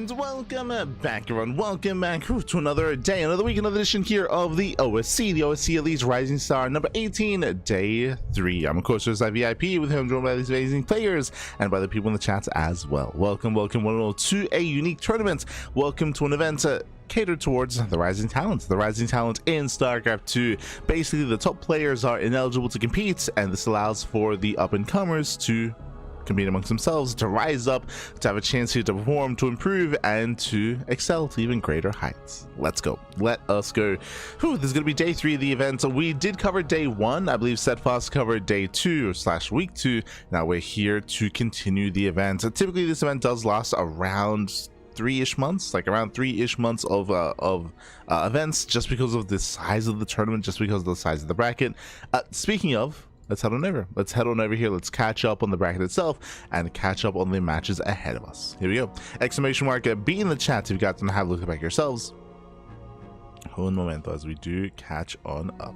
And welcome back, everyone. Welcome back to another day, another week, another edition here of the OSC Elite Rising Star number 18, day 3. I'm of course just VIP with him, joined by these amazing players and by the people in the chat as well. Welcome one and all to a unique tournament. Welcome to an event catered towards the rising talent in StarCraft 2. Basically, the top players are ineligible to compete, and this allows for the up-and-comers to compete amongst themselves, to rise up, to have a chance here to perform, to improve, and to excel to even greater heights. Let's go. Let us go. Whew, this is going to be day 3 of the event. So we did cover day 1. I believe Steadfast covered day 2/week 2. Now we're here to continue the event. Typically, this event does last around 3-ish months, like around 3-ish months of events, just because of the size of the tournament, just because of the size of the bracket. Speaking of, let's head on over. Let's head on over here. Let's catch up on the bracket itself and catch up on the matches ahead of us. Here we go. Exclamation mark B in the chat if you got to have a look back yourselves. Un momento as we do catch on up.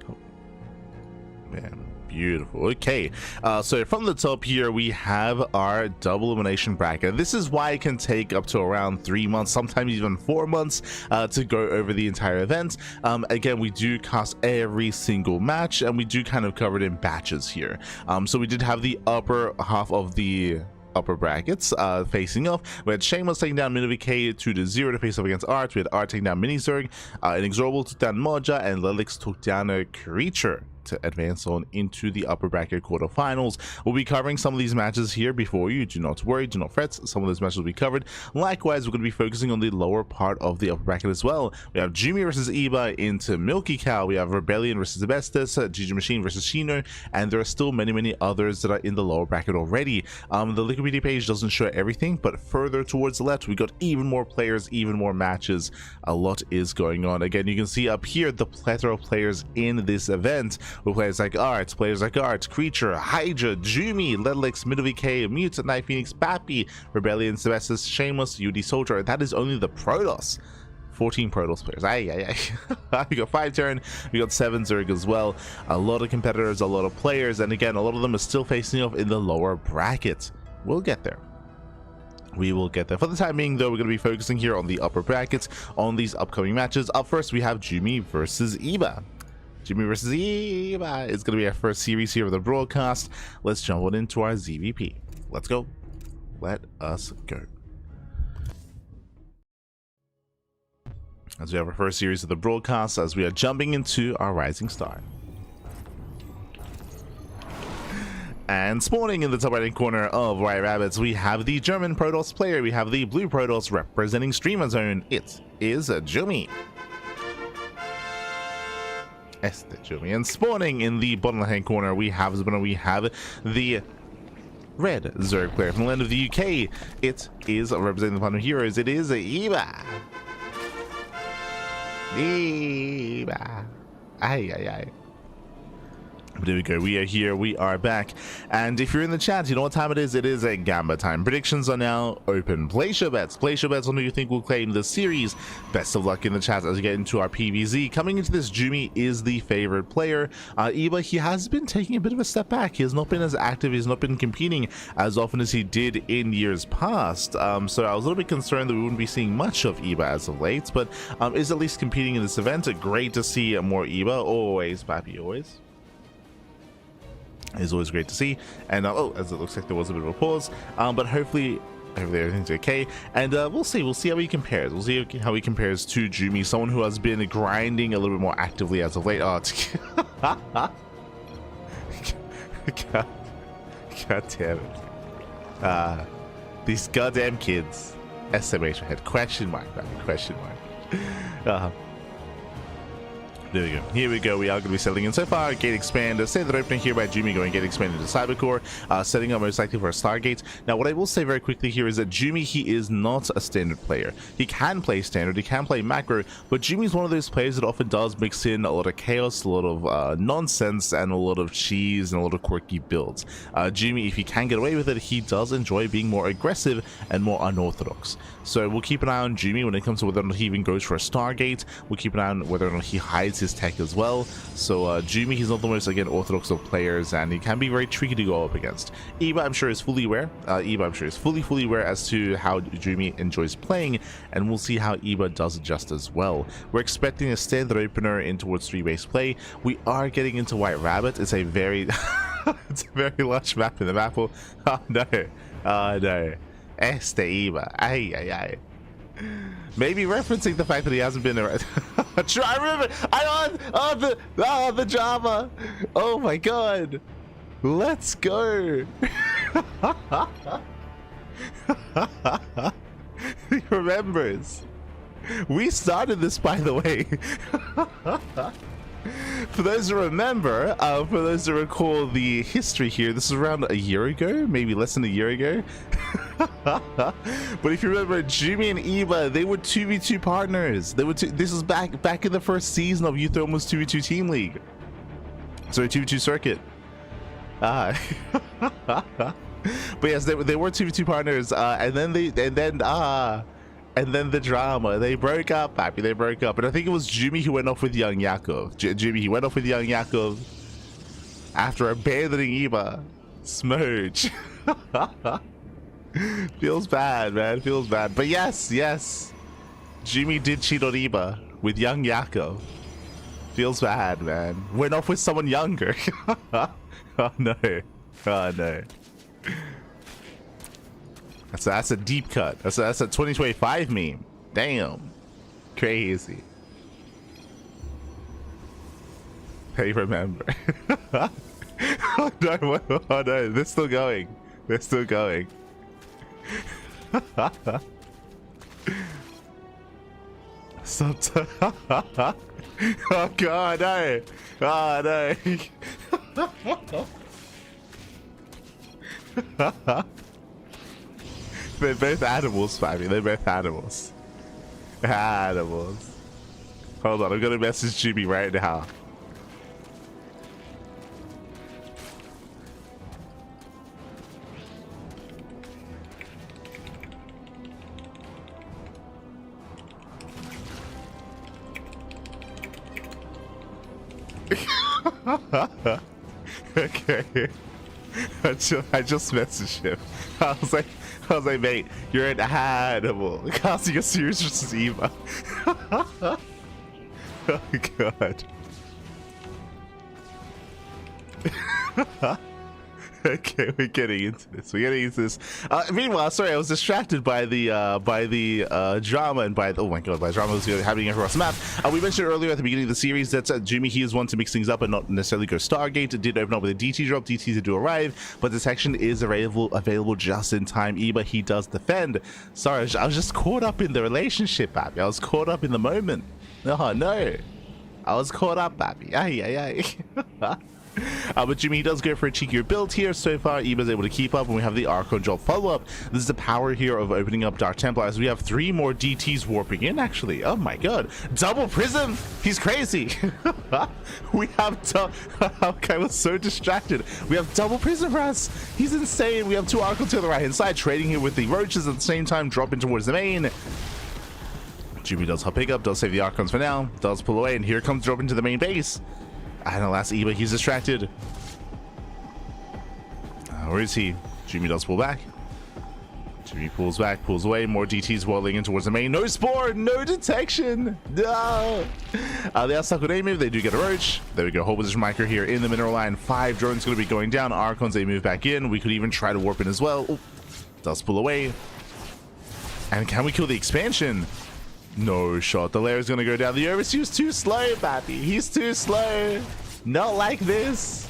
Oh, man. Beautiful. Okay, so from the top here we have our double elimination bracket. This is why it can take up to around 3 months, sometimes even 4 months to go over the entire event. Again, we do cast every single match, and we do kind of cover it in batches here. So we did have the upper half of the upper brackets facing off. We had Shameless taking down MiniVK 2-0 to face off against Art. We had Art taking down Minizerg, Inexorable took down Moja, and Lelix took down a Creature to advance on into the upper bracket quarterfinals. We'll be covering some of these matches here before you. Do not worry, do not fret. Some of those matches will be covered. Likewise, we're going to be focusing on the lower part of the upper bracket as well. We have Jumy versus Eba into Milky Cow. We have Rebellion versus Abestus, GgMaChine versus Shino, and there are still many others that are in the lower bracket already. The Wikipedia page doesn't show everything, but further towards the left, we got even more players, even more matches. A lot is going on. Again, you can see up here the plethora of players in this event, with players like Art, Creature, Hydra, Jumy, Ledlix, MiniVK, Mute, Night Phoenix, Bappy, Rebellion, Sebestus, Shameless, UD Soldier. That is only the Protoss. 14 Protoss players. We got 5 Terran, we got 7 Zerg as well. A lot of competitors, a lot of players, and again, a lot of them are still facing off in the lower bracket. We'll get there. We will get there. For the time being, though, we're going to be focusing here on the upper brackets, on these upcoming matches. Up first, we have Jumy versus Eba. Jumy versus Eba is going to be our first series here of the broadcast. Let's jump on into our ZVP. Let's go. Let us go. As we have our first series of the broadcast, as we are jumping into our Rising Star. And spawning in the top right corner of White Rabbits, we have the German Protoss player. We have the blue Protoss representing Streamer Zone. It is Jumy. Jumy. And spawning in the bottom left hand corner, we have the red Zerg player from the land of the UK. It is representing the Platinum Heroes. It is Eba. Aye. But there we go, we are here, we are back, and if you're in the chat, you know what time it is a Gamba time. Predictions are now open. Place your bets on who you think will claim the series. Best of luck in the chat as we get into our PVZ. Coming into this, Jumy is the favorite player. Eba, he has been taking a bit of a step back. He has not been as active, he has not been competing as often as he did in years past, so I was a little bit concerned that we wouldn't be seeing much of Eba as of late, but is at least competing in this event. Great to see more Eba. Always, Pappy, always. Is always great to see. And as it looks like there was a bit of a pause, but hopefully everything's okay, and we'll see how he compares. We'll see how he compares to Jumy, someone who has been grinding a little bit more actively as of late. God damn it, these goddamn kids. Exclamation head, question mark, There we go. Here we go. We are going to be settling in so far. Gate expand. Say that opening here by Jumy going gate expand into Cybercore. Setting up most likely for a Stargate. Now, what I will say very quickly here is that Jumy, he is not a standard player. He can play standard, he can play macro, but Jumy is one of those players that often does mix in a lot of chaos, a lot of nonsense, and a lot of cheese, and a lot of quirky builds. Jumy, if he can get away with it, he does enjoy being more aggressive and more unorthodox. So we'll keep an eye on Jumy when it comes to whether or not he even goes for a Stargate. We'll keep an eye on whether or not he hides needs his tech as well. So Jumy, he's not the most, again, orthodox of players, and he can be very tricky to go up against. Eva, I'm sure, is fully aware. Eva, I'm sure, is fully aware as to how Jumy enjoys playing, and we'll see how Eva does adjust as well. We're expecting a standard opener in towards 3-base play. We are getting into White Rabbit. It's a very it's a very large map in the map. Oh no, oh no. Este Eva. Ay, ay, ay. Maybe referencing the fact that he hasn't been around. I remember. The drama. Oh my god. Let's go. He remembers. We started this, by the way. For those who remember, for those who recall the history here, this is around a year ago, maybe less than a year ago. But if you remember, Jumy and Eva, they were 2v2 partners. They were this was back in the first season of Youth Almost 2v2 Team League. Sorry, 2v2 Circuit. But yes, they were 2v2 partners, and then the drama. They broke up, Pappy. They broke up. And I think it was Jumy who went off with young Yakov. Jumy, he went off with young Yakov after abandoning Eva. Smooch. Feels bad, man. Feels bad. But yes, yes. Jumy did cheat on Eva with young Yakov. Feels bad, man. Went off with someone younger. Oh, no. Oh, no. That's a deep cut. That's a 2025 meme. Damn. Crazy. Hey, remember. Oh no, oh no, they're still going. They're still going. Oh god, no. Oh no. They're both animals, Fabby. They're both animals. Animals. Hold on, I'm gonna message Jumy right now. Okay. I just messaged him. I was like, mate, you're an animal. Causing a serious versus Eva. Oh god. Okay, we're getting into this. Meanwhile, sorry, I was distracted by the drama and by the, oh my god, by drama that's happening across the map. We mentioned earlier at the beginning of the series that Jumy, he is one to mix things up and not necessarily go Stargate. It did open up with a DT drop. DTs do arrive, but detection is available just in time. Eva, he does defend. Sorry, I was just caught up in the relationship, Abby. I was caught up in the moment. Oh no, I was caught up, Abby. Ay. But Jumy does go for a cheekier build here. So far, Eva's able to keep up, and we have the Archon drop follow-up. This is the power here of opening up Dark Templars. We have 3 more DTs warping in, actually. Oh my god. Double Prism! He's crazy! We have okay, I was so distracted. We have double Prism for us! He's insane! We have 2 Archons to the right-hand side, trading here with the Roaches at the same time, dropping towards the main. Jumy does hop pick up, does save the Archons for now, does pull away, and here comes drop into the main base. And alas, Eva, he's distracted. Where is he? Jumy does pull back. Jumy pulls back, pulls away. More DTs whirling in towards the main. No Spore, no detection. No. They are stuck with a move. They do get a Roach. There we go. Whole position micro here in the mineral line. 5 drones going to be going down. Archons, they move back in. We could even try to warp in as well. Ooh, does pull away. And can we kill the expansion? No shot. The layer is going to go down. The Overseer's too slow, Bappy. He's too slow. Not like this.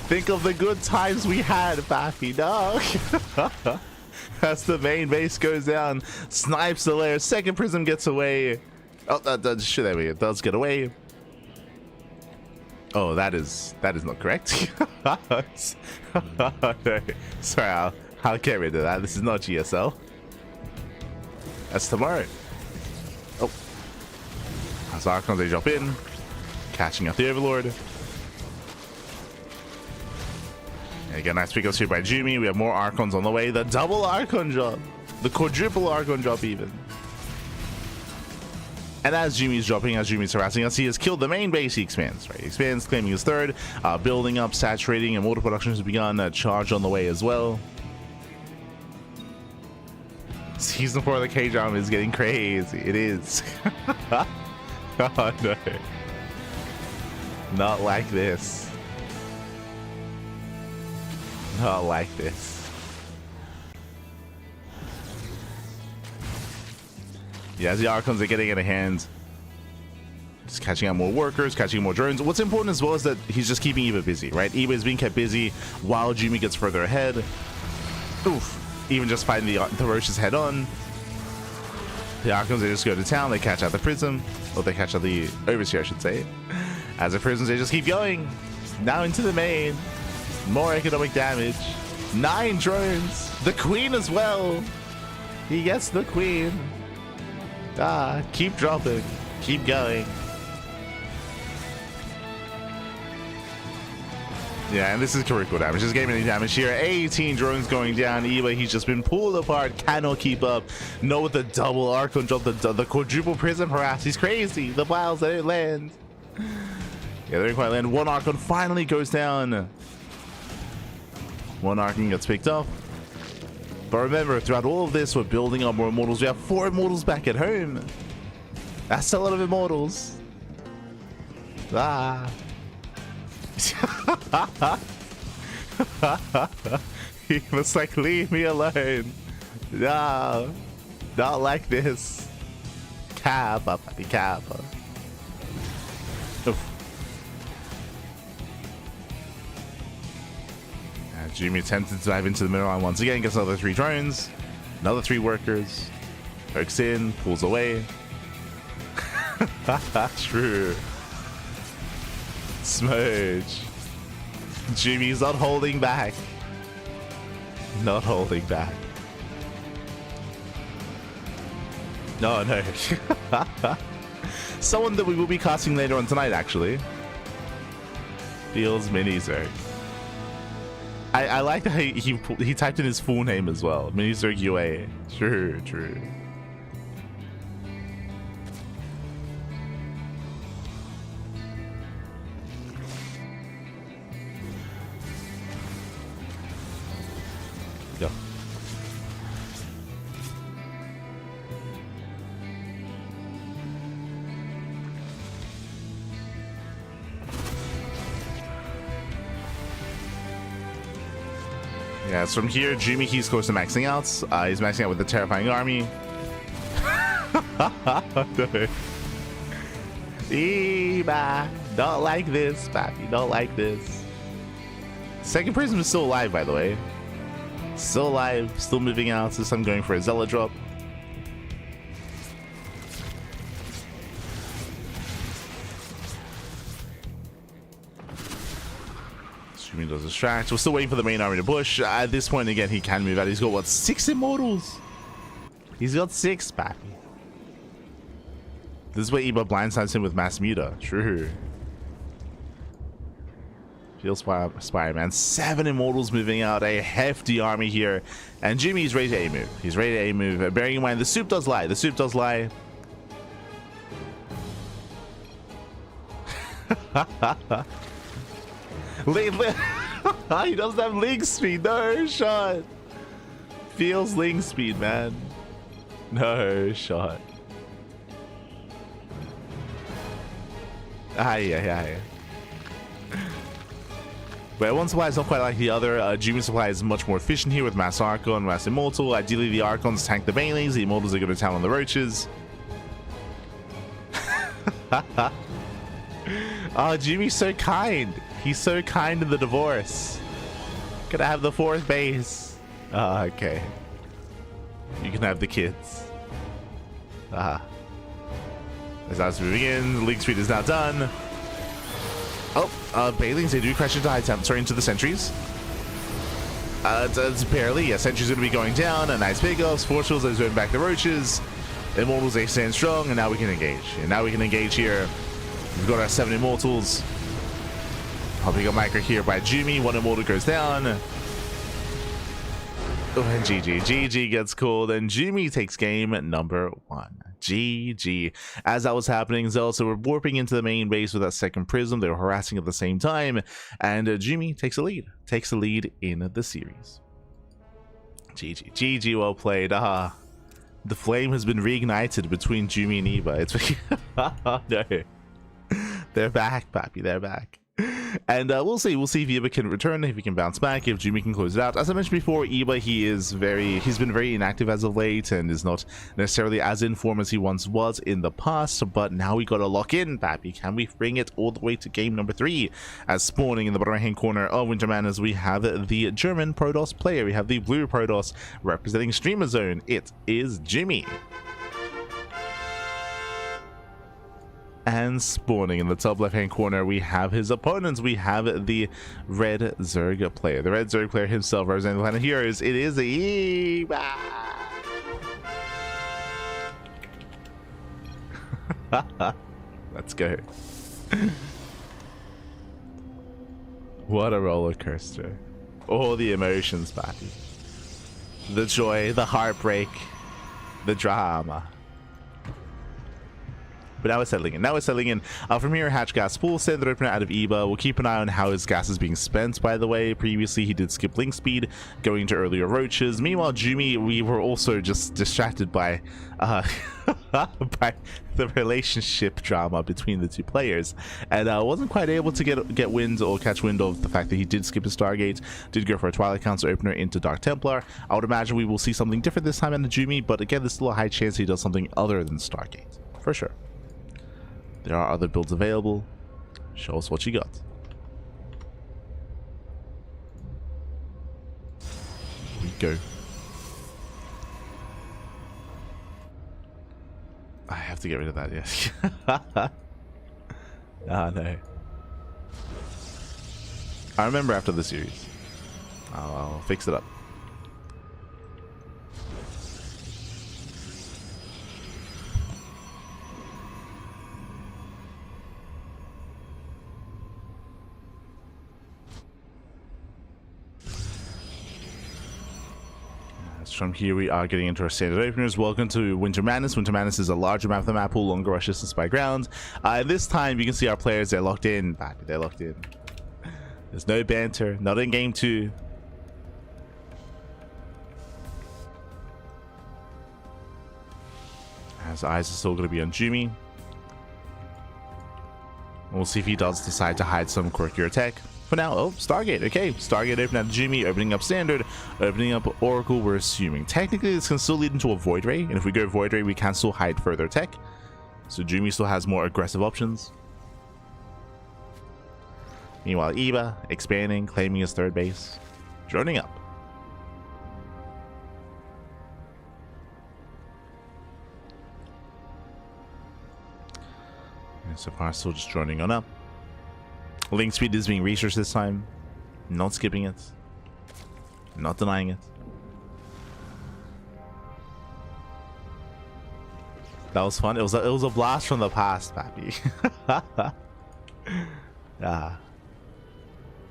Think of the good times we had, Bappy. No. As the main base goes down, snipes the layer. Second prism gets away. Oh, there we go. It does get away. Oh, that is not correct. Sorry, I'll get rid of that. This is not GSL. That's tomorrow. Oh, as Archons, they drop in, catching out the Overlord. And again, nice pickups here by Jumy. We have more Archons on the way. The double Archon drop, the quadruple Archon drop even. And as Jumy's dropping, as Jumy's harassing us, he has killed the main base. He expands, right? He expands, claiming his third, building up, saturating, and water production has begun. A charge on the way as well. Season 4 of the cage armor is getting crazy. It is. Oh no. Not like this. Not like this. Yeah, as the Archons are getting in a hand, just catching out more workers, catching more drones. What's important as well is that he's just keeping Eva busy, right? Eva is being kept busy while Jumy gets further ahead. Oof. Even just fighting the roaches head on. The Archons, they just go to town, they catch out the Prism, or they catch out the Overseer, I should say. As the Prisms, they just keep going. Now into the main. More economic damage. 9 drones. The Queen as well. He gets the Queen. Ah, keep dropping. Keep going. Yeah, and this is critical damage. Just gave any damage here. 18 drones going down. Eva, he's just been pulled apart. Cannot keep up. No, with the double Archon drop, the quadruple Prism harass. He's crazy. The piles, they don't land. Yeah, they didn't quite land. One Archon finally goes down. One Archon gets picked up. But remember, throughout all of this, we're building up more Immortals. We have 4 Immortals back at home. That's a lot of Immortals. Ah. He was like, leave me alone. No. Not like this. Kappa, papi, kappa. Jumy attempted to dive into the middle line once again, gets another 3 drones, another 3 workers, pokes in, pulls away. True. Smudge. Jumy's not holding back. Not holding back. No, no. Someone that we will be casting later on tonight, actually. Feels Mini-Zerg. I like that he typed in his full name as well. Mini-Zerg UA. True, true. Go. Yeah, so from here, Jumy, he's close to maxing out. He's maxing out with the Terrifying Army. Eba, don't like this, papi, don't like this. Second Prism is still alive, by the way. Still alive, still moving out. This time going for a Zealot drop. Jumy does distract. We're still waiting for the main army to push. At this point, again, he can move out. He's got, what, 6 Immortals? He's got 6, papi. This is where Eba blindsides him with Mass Muta. True. Feel Spider-Man. 7 Immortals moving out. A hefty army here. And Jumy's ready to A-move. He's ready to A-move. Bearing in mind, the soup does lie. The soup does lie. He doesn't have link speed. No shot. Feels link speed, man. No shot. Yeah. But one supply is not quite like the other. Jumy supply is much more efficient here with Mass Archon, Mass Immortal. Ideally, the Archons tank the Banelings. The Immortals are going to town on the Roaches. Oh, Jumy's so kind. He's so kind in the divorce. Gonna have the 4th base. Oh, okay. You can have the kids. As that's moving in, League Speed is now done. Oh, Banelings, they do crash into high temp, sorry, into the sentries. It's barely, yeah, sentries gonna be going down. A nice big offs, Force Fields is going back the Roaches. Immortals, they stand strong, and now we can engage. And now we can engage here. We've got our 7 Immortals. Popping a micro here by Jumy. 1 Immortal goes down. Oh, and GG gets called, and Jumy takes game number 1. GG. As that was happening, Zelsa were warping into the main base with that second prism. They were harassing at the same time, and Jumy takes a lead. Takes the lead in the series. GG, well played. The flame has been reignited between Jumy and Eva. It's no, they're back, Pappy. They're back. And we'll see if Eba can return, if he can bounce back, if Jumy can close it out. As I mentioned before, Eba, he's been very inactive as of late and is not necessarily as in form as he once was in the past, but now we gotta lock in, Pappy. Can we bring it all the way to game number 3? As spawning in the bottom right hand corner of Winter Madness, we have the German Protoss player. We have the blue Protoss representing Streamer Zone. It is Jumy. And spawning in the top left hand corner, we have his opponents. We have the red Zerg player. The red Zerg player himself representing the Planet Heroes. It is Eba. Let's go. What a roller coaster. All the emotions, Pappy. The joy, the heartbreak, the drama. But now we're settling in. From here, hatch gas pool, send the opener out of Eba. We'll keep an eye on how his gas is being spent, by the way. Previously, he did skip link speed, going to earlier roaches. Meanwhile, Jumy, we were also just distracted by by the relationship drama between the two players. And wasn't quite able to get wind or catch wind of the fact that he did skip his Stargate, did go for a Twilight Council opener into Dark Templar. I would imagine we will see something different this time in the Jumy, but again, there's still a high chance he does something other than Stargate, for sure. There are other builds available. Show us what you got. Here we go. I have to get rid of that, yes. No. I remember after the series. I'll fix it up. From here, we are getting into our standard openers. Welcome to Winter Madness. Winter Madness is a larger map of the map pool, longer rush distance by ground. This time, you can see our players, they're locked in. They're locked in. There's no banter, not in game 2. As eyes are still going to be on Jumy. We'll see if he does decide to hide some quirkier tech. For now, oh, Stargate. Okay, Stargate open at Jumy, opening up standard, opening up Oracle, we're assuming. Technically, this can still lead into a Void Ray, and if we go Void Ray, we can still hide further tech. So Jumy still has more aggressive options. Meanwhile, Eba expanding, claiming his third base, droning up. And so far, still just droning on up. Link speed is being researched this time. Not skipping it. Not denying it. That was fun. It was a blast from the past, Pappy. Yeah.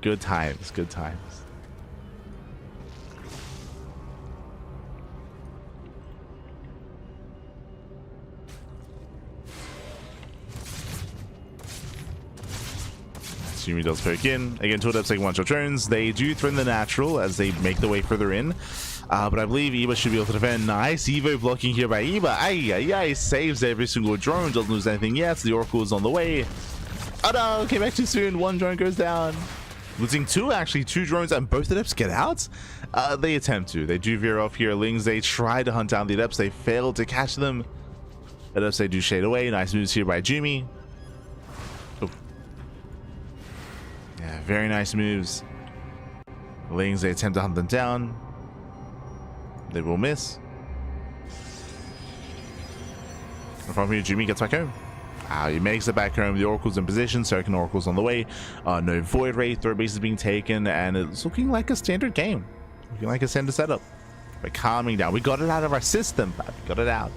Good times. Good times. Jumy does poke in. Again, two adepts taking one-shot turns. They do threaten the natural as they make their way further in. But I believe Eba should be able to defend. Nice Evo blocking here by Eba. Ay, saves every single drone. Doesn't lose anything yet. The Oracle is on the way. Oh no, came back too soon. One drone goes down. Losing two drones, and both adepts get out. They attempt to. They do veer off here. Lings, they try to hunt down the adepts. They fail to catch them. Adepts, they do shade away. Nice moves here by Jumy. Yeah, very nice moves. Lings, they attempt to hunt them down. They will miss. And from here, Jumy gets back home. He makes it back home. The Oracle's in position. Second Oracle's on the way. No Void Ray. Third base is being taken. And it's looking like a standard game. Looking like a standard setup. But calming down. We got it out of our system. We got it out.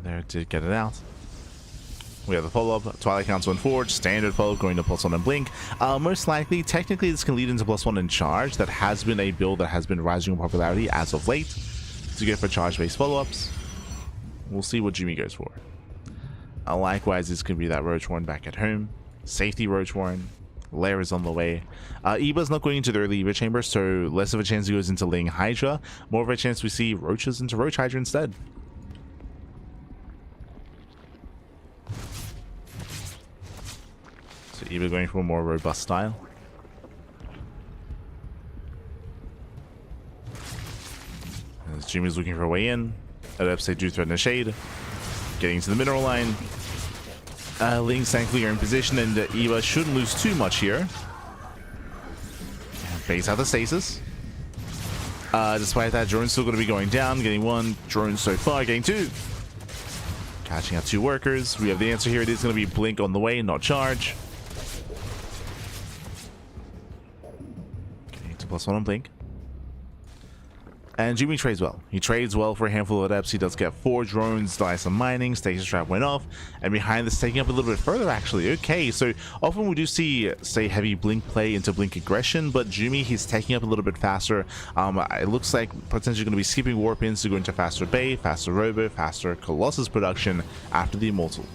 There to get it out. We have the follow-up, Twilight Council and Forge, standard follow-up going to +1 and Blink. Most likely, technically, this can lead into +1 and Charge. That has been a build that has been rising in popularity as of late. To go for charge-based follow-ups. We'll see what Jumy goes for. Likewise, this could be that Roachwarren back at home. Safety Roachwarren. Lair is on the way. Eba's not going into the early Eva chamber, so less of a chance he goes into Ling Hydra. More of a chance we see Roaches into Roach Hydra instead. So Eva going for a more robust style. As Jumy's looking for a way in. Adepts do threaten a shade. Getting to the mineral line. Ling's thankfully are in position, and Eva shouldn't lose too much here. Baits out the stasis. Despite that, drone's still going to be going down. Getting one drone so far, getting two. Catching out two workers. We have the answer here. It is going to be Blink on the way, not charge. Getting to +1 on Blink. And Jumy trades well. He trades well for a handful of adepts. He does get 4 drones, die some mining, stasis trap went off, and behind this taking up a little bit further actually. Okay, so often we do see, say, heavy Blink play into Blink aggression, but Jumy, he's taking up a little bit faster. It looks like potentially going to be skipping warp ins to go into faster Bay, faster Robo, faster Colossus production after the Immortal.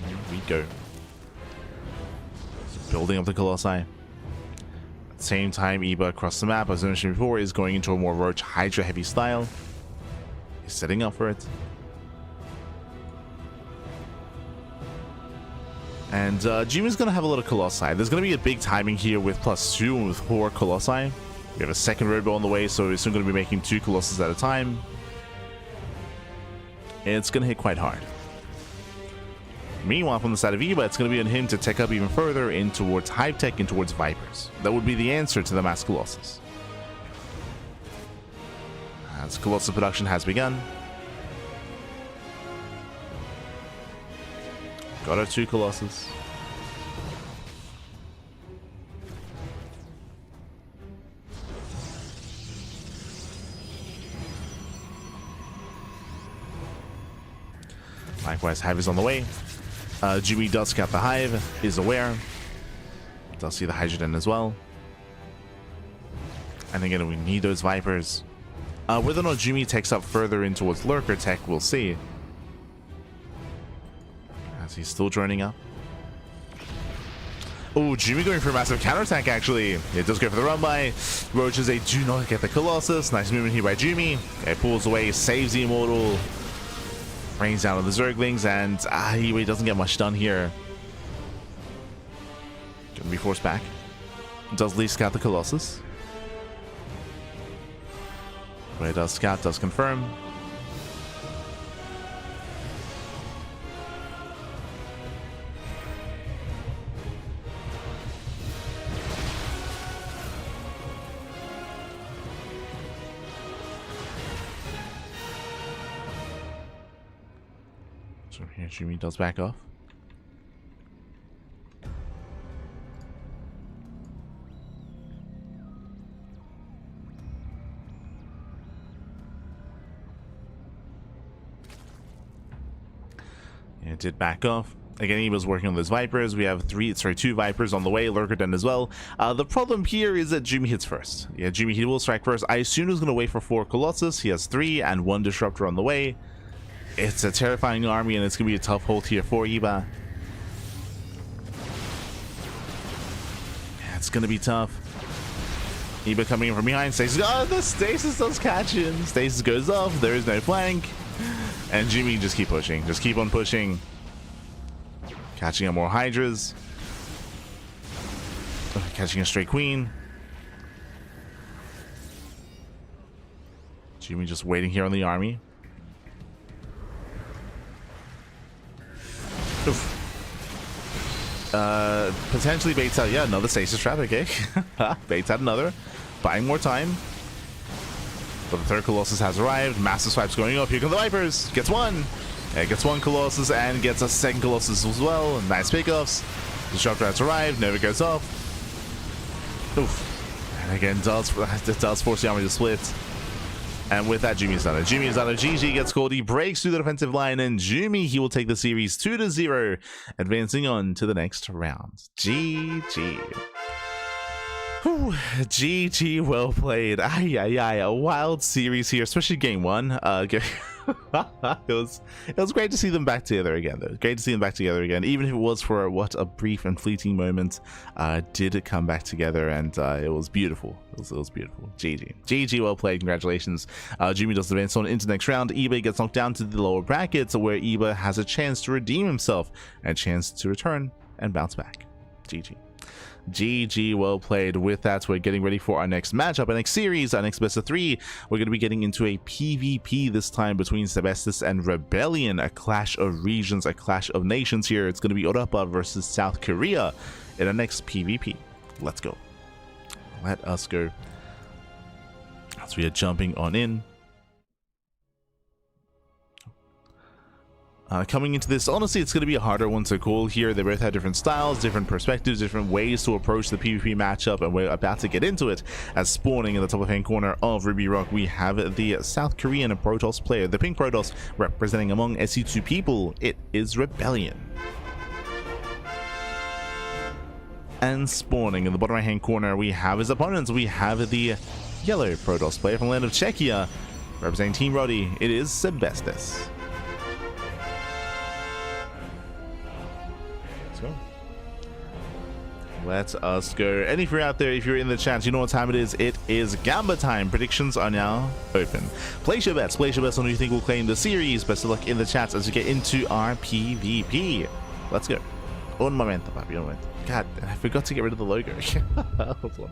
Here we go. Building up the Colossi. Same time, Eba across the map, as I mentioned before, is going into a more Roach Hydra heavy style. He's setting up for it. And Jumy's going to have a little Colossi. There's going to be a big timing here with +2 and with 4 Colossi. We have a second Robo on the way, so we're soon going to be making 2 Colossus at a time. And it's going to hit quite hard. Meanwhile, from the side of Eba, it's going to be on him to tech up even further in towards Hive Tech and towards Vipers. That would be the answer to the Mass Colossus. As Colossus production has begun. Got our 2 Colossus. Likewise, Hive is on the way. Jumy does scout the Hive, is aware. Does see the Hydrogen as well. And again, we need those Vipers. Whether or not Jumy takes up further in towards Lurker Tech, we'll see. As he's still droning up. Oh, Jumy going for a massive counterattack, actually. It does go for the run by. Roaches, they do not get the Colossus. Nice movement here by Jumy. It pulls away, saves the Immortal. Rains down on the Zerglings, and he doesn't get much done here. Gonna be forced back. Does Lee scout the Colossus? But it does scout, does confirm. So here Jumy does back off. Yeah, it did back off. Again, he was working on those Vipers. We have 2 Vipers on the way, Lurker Den as well. The problem here is that Jumy hits first. Yeah, Jumy, he will strike first. I assume he's going to wait for 4 Colossus. He has 3 and 1 Disruptor on the way. It's a terrifying army, and it's going to be a tough hold here for Eba. Yeah, it's going to be tough. Eba coming in from behind. Stasis, oh, the Stasis does catch him. Stasis goes off. There is no flank. And Jumy just keep pushing. Just keep on pushing. Catching up more Hydras. Catching a straight Queen. Jumy just waiting here on the army. Potentially baits out, yeah, another stasis trap, okay. Baits out another, buying more time. But the 3rd Colossus has arrived. Massive swipes going up. Here come the Vipers. Gets 1. Yeah, gets 1 Colossus and gets a 2nd Colossus as well. Nice pickoffs. Disruptor has arrived. Never goes off. Oof. And again, does force the army to split. And with that, Jumy is done. Jumy is done. GG gets called. He breaks through the defensive line, and Jumy, he will take the series 2-0, advancing on to the next round. GG. Whew, GG, well played. A wild series here, especially game one. It was great to see them back together again, though. Great to see them back together again, even if it was for what a brief and fleeting moment. Did it come back together, and it was beautiful. It was beautiful. GG, well played. Congratulations. Jumy does advance on into the next round. eBay gets knocked down to the lower brackets, where eBay has a chance to redeem himself and a chance to return and bounce back. GG, well played. With that, we're getting ready for our next matchup, our next series, our next best of 3. We're going to be getting into a PvP this time between Sebestis and Rebellion, a clash of regions, a clash of nations here. It's going to be Europa versus South Korea in our next PvP. Let's go. Let us go. As we are jumping on in. Coming into this, honestly, it's going to be a harder one to call here. They both have different styles, different perspectives, different ways to approach the PvP matchup, and we're about to get into it. As spawning in the top left-hand corner of Ruby Rock, we have the South Korean Protoss player, the pink Protoss, representing among SC2 people. It is Rebellion. And spawning in the bottom right-hand corner, we have his opponents. We have the yellow Protoss player from the land of Czechia, representing Team Roddy. It is Sebestis. Let us go. And if you're out there, if you're in the chat, you know what time it is. It is Gamba time. Predictions are now open. Place your bets. Place your bets on who you think will claim the series. Best of luck in the chats as we get into our PvP. Let's go. Un momento, papi. Un momento. God, I forgot to get rid of the logo. Hold on.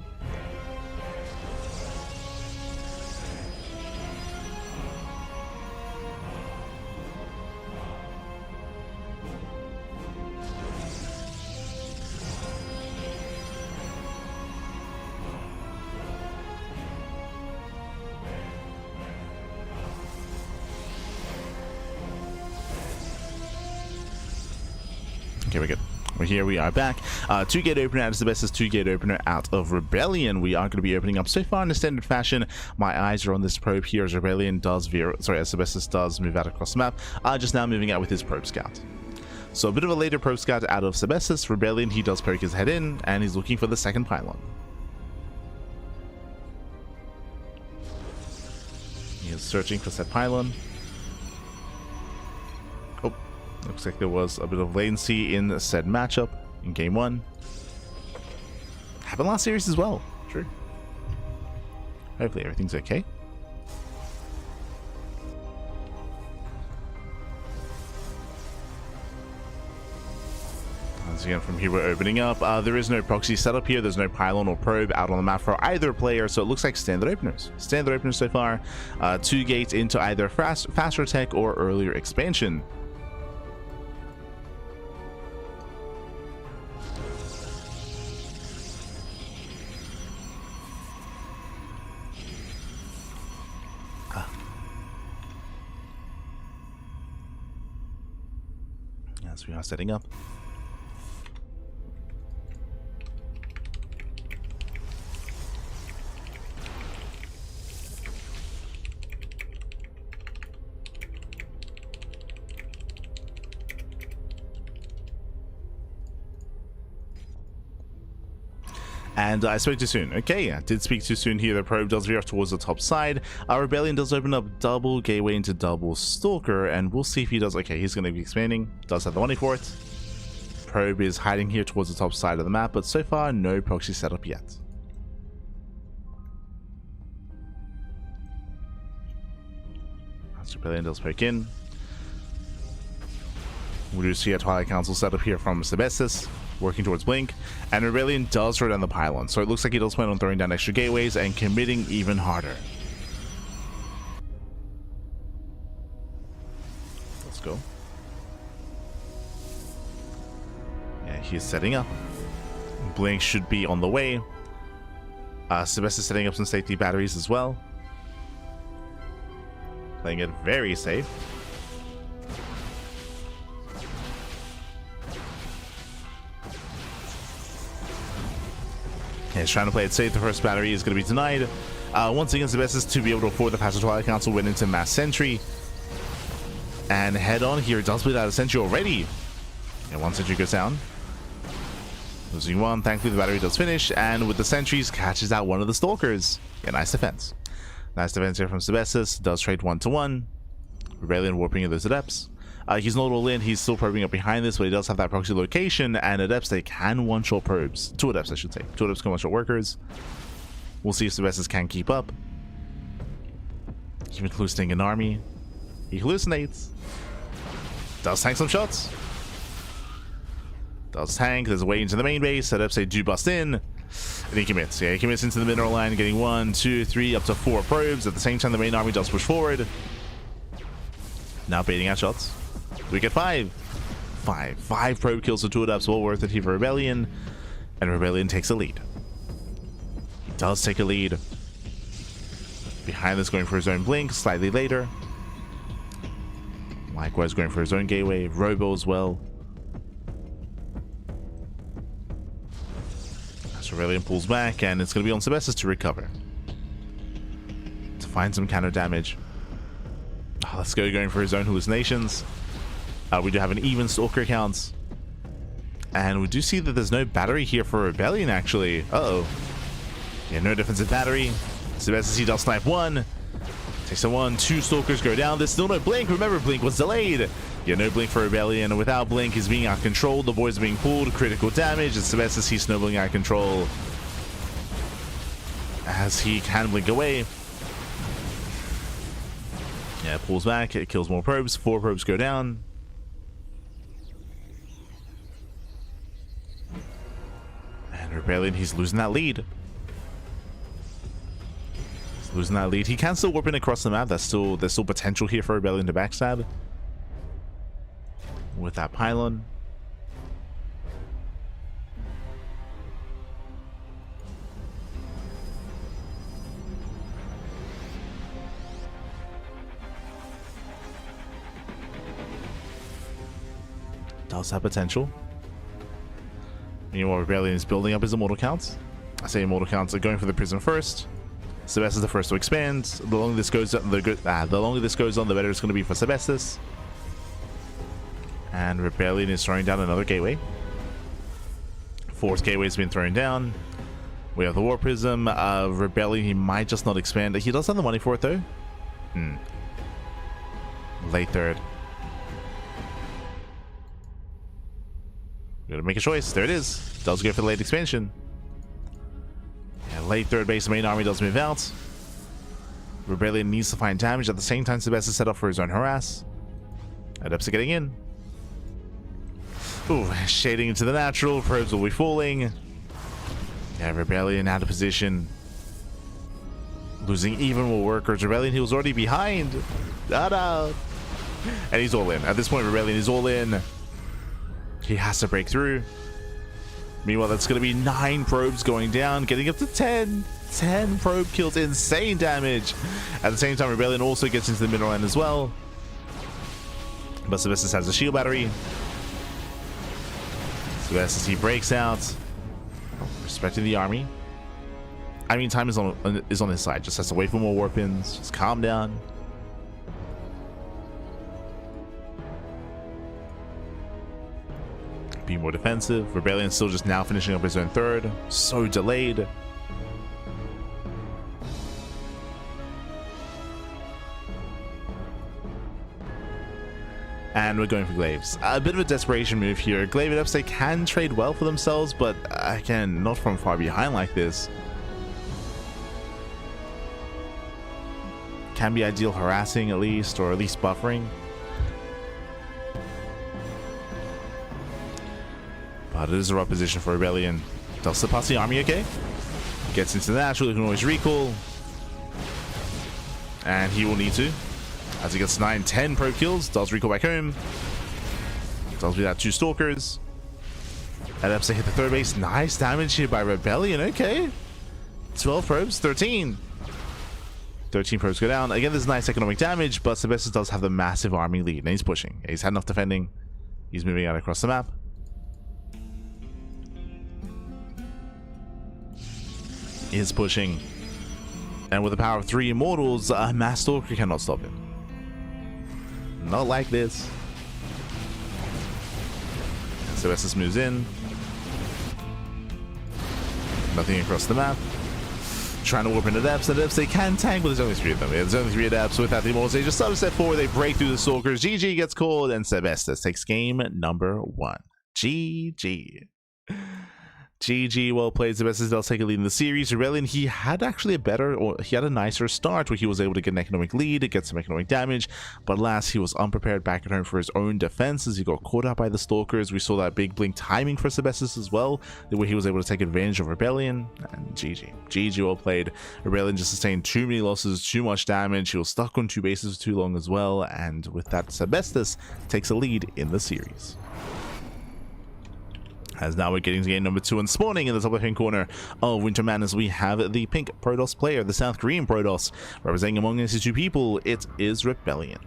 Okay, we're good. We're here. We are back. 2-gate opener out of Sebestis, 2-gate opener out of Rebellion. We are going to be opening up so far in a standard fashion. My eyes are on this probe here as Rebellion does as Sebestis does move out across the map. Just now moving out with his probe scout. So a bit of a later probe scout out of Sebestis. Rebellion, he does poke his head in, and he's looking for the second pylon. He is searching for said pylon. Looks like there was a bit of latency in said matchup in game 1. Happened last series as well. True. Hopefully everything's okay. Once again, from here we're opening up. There is no proxy setup here. There's no pylon or probe out on the map for either player, so it looks like standard openers. Standard openers so far. 2 gates into either faster tech or earlier expansion. As we are setting up. And I spoke too soon. Okay, I did speak too soon here. The probe does veer off towards the top side. Our Rebellion does open up double gateway into double stalker, and we'll see if he does. Okay, he's going to be expanding. Does have the money for it. Probe is hiding here towards the top side of the map, but so far no proxy setup yet. As Rebellion does poke in. We do see a Twilight Council setup here from Sebestis, working towards Blink, and Rebellion does throw down the pylon, so it looks like he does plan on throwing down extra gateways and committing even harder. Let's go. Yeah, he's setting up. Blink should be on the way. Sebestis setting up some safety batteries as well. Playing it very safe. He's trying to play it safe. The first battery is going to be denied. Once again, the best is to be able to afford the Passive Twilight Council, went into Mass Sentry, and head on here. It does bleed out a Sentry already. And one Sentry goes down. Losing one. Thankfully, the battery does finish, and with the Sentries, catches out one of the Stalkers. Yeah, nice defense. Nice defense here from Sebestus. Does trade 1-to-1. Rebellion warping in those Adepts. He's not all in. He's still probing up behind this, but he does have that proxy location, and Adepts, they can one-shot probes. 2 Adepts, I should say. 2 Adepts can one-shot workers. We'll see if Sebestus can keep up. Even hallucinating an army. He hallucinates. Does tank some shots. Does tank. There's a way into the main base. Adepts, they do bust in. And he commits. Yeah, he commits into the mineral line, getting 1, 2, 3, up to 4 probes. At the same time, the main army does push forward. Now baiting out shots. We get 5. 5 probe kills for 2 Adepts. Well worth it here for Rebellion. And Rebellion takes a lead. He does take a lead. Behind this, going for his own blink slightly later. Likewise, going for his own gateway. Robo as well. As Rebellion pulls back, and it's going to be on Sebestus to recover. To find some counter damage. Let's go, going for his own hallucinations. We do have an even Stalker count. And we do see that there's no battery here for Rebellion, actually. Uh-oh. Yeah, no defensive battery. Sebestus, he does snipe 1. Takes a 1, 2 Stalkers go down. There's still no blink. Remember, blink was delayed. Yeah, no blink for Rebellion. Without blink, he's being out of control. The boys are being pulled. Critical damage. And Sebestus, he's snowballing out of control. As he can blink away. Yeah, pulls back. It kills more probes. 4 probes go down. And Rebellion, he's losing that lead. Losing that lead. He can still warp in across the map. There's still potential here for Rebellion to backstab with that pylon. Does have potential. Meanwhile, Rebellion is building up his immortal counts. I say immortal counts are going for the prison first. Sebestus is the first to expand. The longer this goes on, the better it's going to be for Sebestus. And Rebellion is throwing down another gateway. 4th gateway has been thrown down. We have the War Prism. Rebellion, he might just not expand. He does have the money for it, though. Late 3rd. We're going to make a choice. There it is. Does go for the late expansion. Late 3rd base, main army does move out. Rebellion needs to find damage. At the same time, Sebestus set up for his own harass. Adepts are getting in. Ooh, shading into the natural. Probes will be falling. Yeah, Rebellion out of position. Losing even more workers. Rebellion, he was already behind. And he's all in. At this point, Rebellion is all in. He has to break through. Meanwhile, that's going to be 9 probes going down, getting up to 10. 10 probe kills, insane damage. At the same time, Rebellion also gets into the middle end as well. But Sebestus has a shield battery. Sebestus, he breaks out. Respecting the army. I mean, time is on his side. Just has to wait for more warp ins. Just calm down. Be more defensive. Rebellion still just now finishing up his own 3rd. So delayed. And we're going for Glaives. A bit of a desperation move here. Glaive Adepts, they can trade well for themselves, but again, not from far behind like this. Can be ideal harassing at least, or at least buffering. But it is a rough position for Rebellion. Does surpass the army, okay? Gets into the natural, he can always recall. And he will need to. As he gets 9, 10 probe kills, does recall back home. Does beat out 2 Stalkers. Adepts to hit the 3rd base. Nice damage here by Rebellion, okay. 12 probes, 13. 13 probes go down. Again, there's nice economic damage, but Sebestus does have the massive army lead. And he's pushing. He's had enough defending. He's moving out across the map. Is pushing. And with the power of 3 immortals, Mass Stalker cannot stop him. Not like this. Sebestos moves in. Nothing across the map. Trying to warp into depths. The depths they can tank, but there's only 3 of them. There's only 3 adepts without the immortals. They just start a step forward. They break through the stalkers. GG gets called, and Sebestos takes game number 1. GG. GG, well played. Sebestos does take a lead in the series. Rebellion, he had actually a nicer start where he was able to get an economic lead, get some economic damage, but alas, he was unprepared back at home for his own defenses. He got caught out by the stalkers. We saw that big blink timing for Sebestos as well, where he was able to take advantage of Rebellion, and GG. GG, well played. Rebellion just sustained too many losses, too much damage. He was stuck on 2 bases for too long as well, and with that, Sebestos takes a lead in the series. As now we're getting to game number 2 and spawning in the top left hand corner of Winter Madness, we have the pink Protoss player, the South Korean Protoss. Representing among these 2 people, it is Rebellion.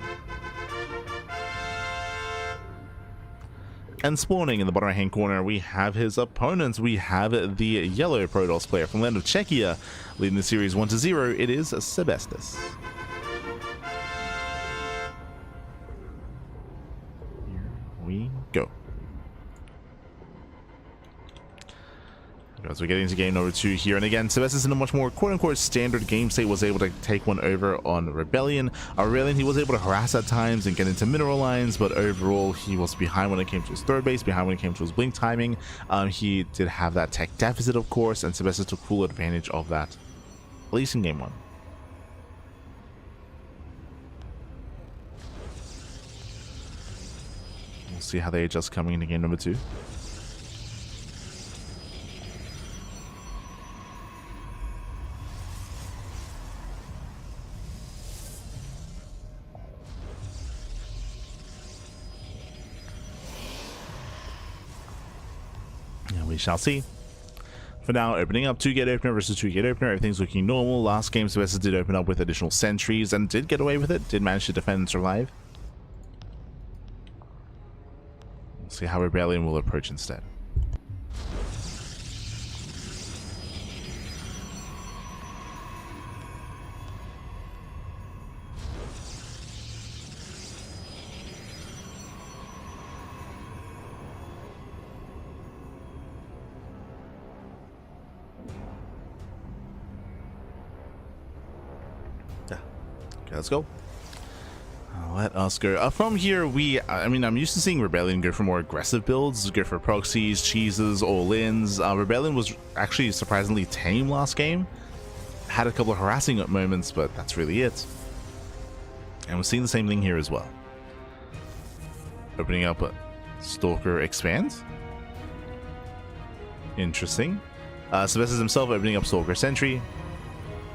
And spawning in the bottom right hand corner, we have his opponents. We have the yellow Protoss player from the land of Czechia, leading the series 1-0. It is Sebestos. Here we go. As we get into game number 2 here, and again, Sebestos in a much more quote-unquote standard game state was able to take one over on Rebellion. Rebellion, he was able to harass at times and get into mineral lines, but overall he was behind when it came to his third base, behind when it came to his blink timing. He did have that tech deficit, of course, and Sebestos took full advantage of that, at least in game 1. We'll see how they adjust coming into game number 2. We shall see. For now, opening up 2 gate opener versus 2 gate opener. Everything's looking normal. Last game, Sebestos did open up with additional sentries and did get away with it. Did manage to defend and survive. We'll see how Rebellion will approach instead. Okay, let's go. Let us go. From here, I'm used to seeing Rebellion go for more aggressive builds, go for proxies, cheeses, all-ins. Rebellion was actually surprisingly tame last game. Had a couple of harassing moments, but that's really it. And we're seeing the same thing here as well. Opening up a Stalker Expand. Interesting. Sebestos himself opening up Stalker Sentry.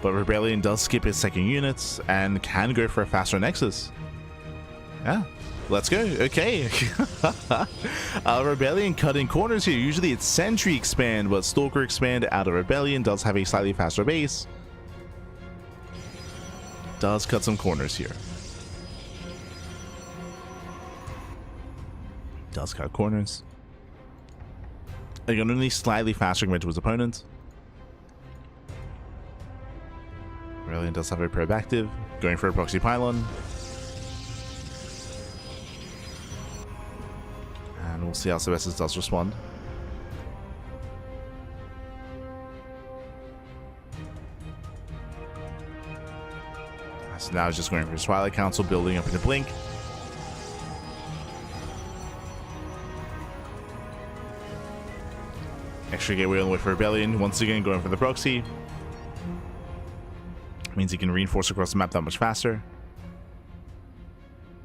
But Rebellion does skip his second units and can go for a faster Nexus. Yeah, let's go. Okay. Rebellion cutting corners here. Usually it's Sentry Expand, but Stalker Expand out of Rebellion does have a slightly faster base. Does cut some corners here. Does cut corners. Again, only slightly faster compared to his opponent. Rebellion does have a probe active, going for a proxy pylon. And we'll see how Sebestos does respond. So now he's just going for his Twilight Council, building up into Blink. Extra gateway on the way for Rebellion, once again going for the proxy. Means he can reinforce across the map that much faster.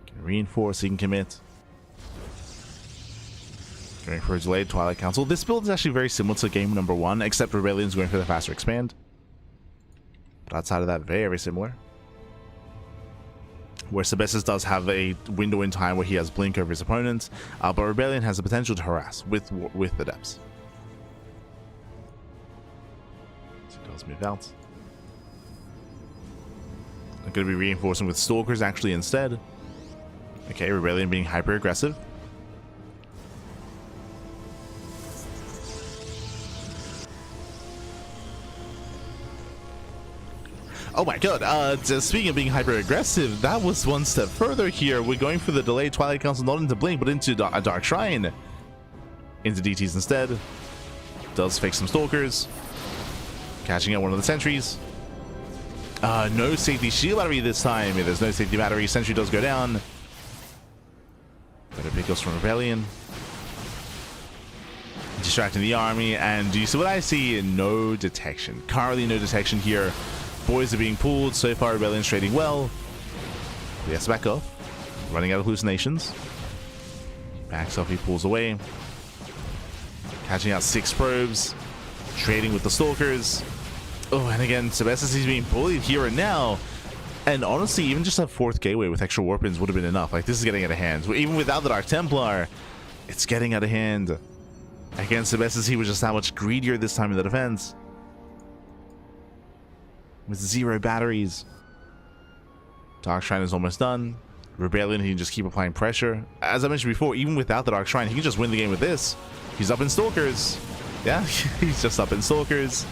Can reinforce, he can commit. Going for a delayed Twilight Council. This build is actually very similar to game number 1, except Rebellion's going for the faster expand. But outside of that, very similar. Where Sebestos does have a window in time where he has blink over his opponents, but Rebellion has the potential to harass with the depths. So he does move out. I'm going to be reinforcing with Stalkers actually instead. Okay, Rebellion being hyper aggressive. Oh my god, speaking of being hyper aggressive, that was one step further here. We're going for the delayed Twilight Council, not into Blink, but into a Dark Shrine. Into DTs instead. Does fake some Stalkers. Catching out one of the sentries. No safety shield battery this time. Yeah, there's no safety battery. Sentry does go down. Better pick us from Rebellion. Distracting the army, and do you see what I see? No detection. Currently no detection here. Boys are being pulled. So far Rebellion's trading well. He has to back off. Running out of hallucinations. Backs off, he pulls away. Catching out 6 probes. Trading with the Stalkers. Oh, and again, Sebestos is being bullied here and now. And honestly, even just a 4th gateway with extra warpins would have been enough. Like, this is getting out of hand. Even without the Dark Templar, it's getting out of hand. Against Sebestos, he was just that much greedier this time in the defense. With 0 batteries. Dark Shrine is almost done. Rebellion, he can just keep applying pressure. As I mentioned before, even without the Dark Shrine, he can just win the game with this. He's up in Stalkers. Yeah, he's just up in Stalkers.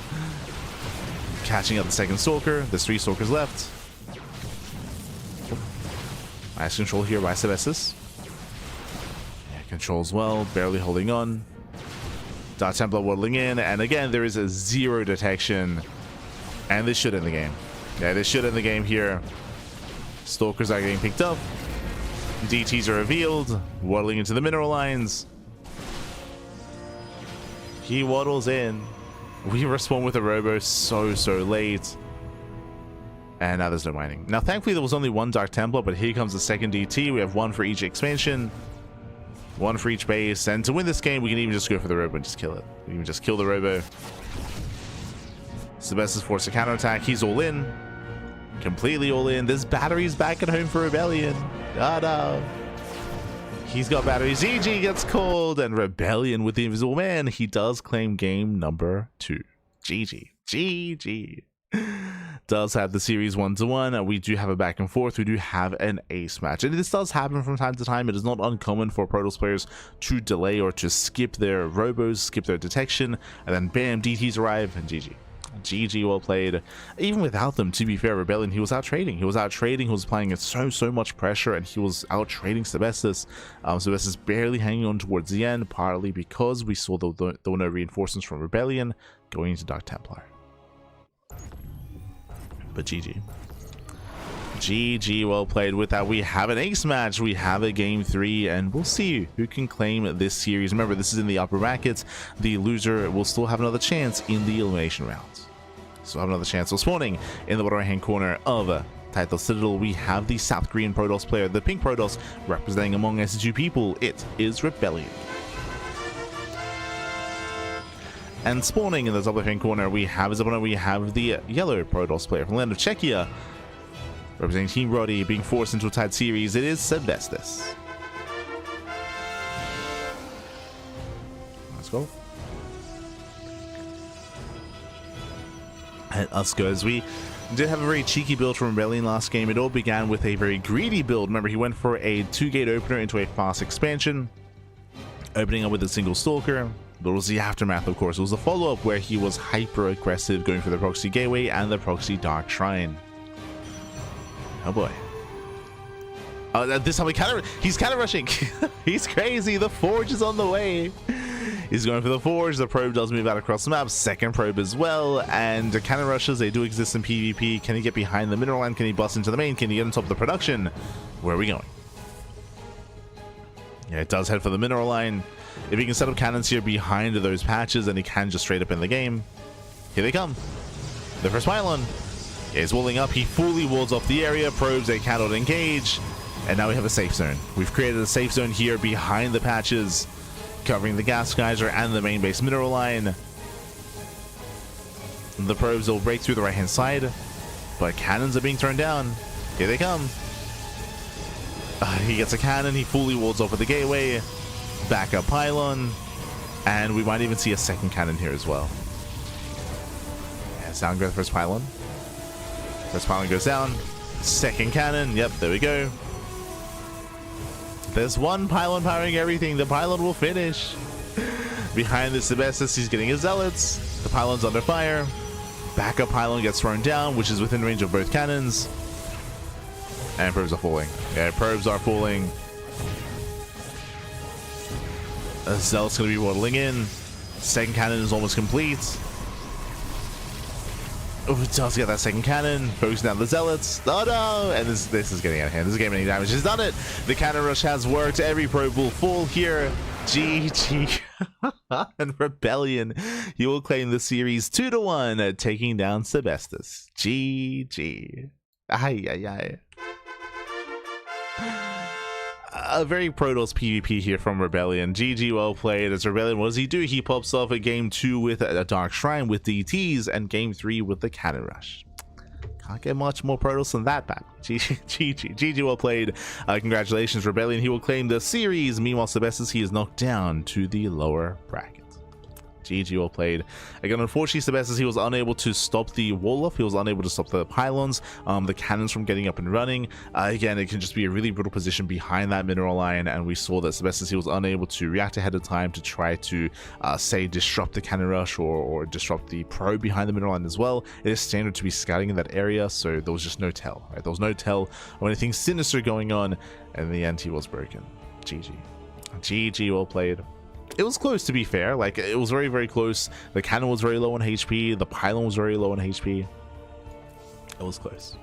Catching up the 2nd Stalker. There's 3 Stalkers left. Nice control here by Sebestos. Yeah, controls well, barely holding on. Dark Templar waddling in, and again, there is a 0 detection. And this should end the game. Yeah, this should end the game here. Stalkers are getting picked up. DTs are revealed. Waddling into the mineral lines. He waddles in. We respawn with a robo so late. And now there's no mining. Now, thankfully, there was only 1 Dark Templar, but here comes the 2nd DT. We have 1 for each expansion. 1 for each base. And to win this game, we can even just go for the robo and just kill it. We can just kill the robo. Sebestos forced a counterattack. He's all in. Completely all in. There's batteries back at home for Rebellion. Ah, no. He's got batteries. GG gets called. And Rebellion with the Invisible Man. He does claim game number 2. GG. GG. Does have the series 1-1. We do have a back and forth. We do have an ace match, and this does happen from time to time. It is not uncommon for Protoss players to delay or to skip their robos, skip their detection, and then bam, DTs arrive, and GG. GG, well played. Even without them, to be fair, Rebellion, he was out trading. He was applying so much pressure, and he was out trading Sebestos. Sebestos barely hanging on towards the end, partly because we saw there were no reinforcements from Rebellion going into Dark Templar. But GG. GG, well played. With that, we have an ace match. We have a game 3, and we'll see who can claim this series. Remember, this is in the upper brackets. The loser will still have another chance in the elimination rounds. So have another chance. So spawning in the bottom right hand corner of Title Citadel, we have the South Korean Protoss player, the pink Protoss, representing among SG people. It is Rebellion. And spawning in the top left-hand corner, we have his opponent. We have the yellow Protoss player from the land of Czechia, representing Team Roddy, being forced into a tied series. It is Sebestos. Let's go. And us goes. We did have a very cheeky build from Rebellion last game. It all began with a very greedy build. Remember, he went for a 2-gate opener into a fast expansion, opening up with a single Stalker. But it was the aftermath, of course. It was the follow-up where he was hyper-aggressive, going for the Proxy Gateway and the Proxy Dark Shrine. Oh boy. This time he's counter rushing. He's crazy. The Forge is on the way. He's going for the Forge. The probe does move out across the map. 2nd probe as well. And the cannon rushes, they do exist in PvP. Can he get behind the mineral line? Can he bust into the main? Can he get on top of the production? Where are we going? Yeah, it does head for the mineral line. If he can set up cannons here behind those patches, then he can just straight up in the game. Here they come. The first pylon is walling up. He fully walls off the area. Probes, they cannot engage. And now we have a safe zone. We've created a safe zone here behind the patches, covering the gas geyser and the main base mineral line. The probes will break through the right-hand side, but cannons are being turned down. Here they come. He gets a cannon. He fully walls off with the gateway. Backup pylon, and we might even see a 2nd cannon here as well. Yeah, down goes the first pylon. First pylon goes down. 2nd cannon. Yep, there we go. There's 1 pylon powering everything. The pylon will finish. Behind the Sebestos, he's getting his zealots. The pylon's under fire. Backup pylon gets thrown down, which is within range of both cannons. And probes are falling. Yeah, probes are falling. Zealot's going to be waddling in. Second cannon is almost complete. Oh, it does get that second cannon. Focusing down the Zealots. Oh no! And this is getting out of hand. This is getting any damage. It's done it. The cannon rush has worked. Every probe will fall here. GG. And Rebellion. He will claim the series 2-1, taking down Sebestus. GG. Ay, ay, ay. A very Protoss PvP here from Rebellion. GG, well played. As Rebellion, what does he do? He pops off a game 2 with a Dark Shrine with DTs and game 3 with the Cannon Rush. Can't get much more Protoss than that back. GG, well played. Congratulations, Rebellion. He will claim the series. Meanwhile, Sebestus, he is knocked down to the lower bracket. GG, well played. Again, unfortunately, Sebestus, he was unable to stop the wall off. He was unable to stop the pylons, the cannons from getting up and running. Again, it can just be a really brutal position behind that mineral line, and we saw that Sebestus, he was unable to react ahead of time to try to, say, disrupt the cannon rush or disrupt the probe behind the mineral line as well. It is standard to be scouting in that area, so there was just no tell, right? There was no tell of anything sinister going on, and in the end, he was broken. GG, well played. It was close, to be fair. Like, it was very, very close. The cannon was very low on HP. The pylon was very low on HP. It was close.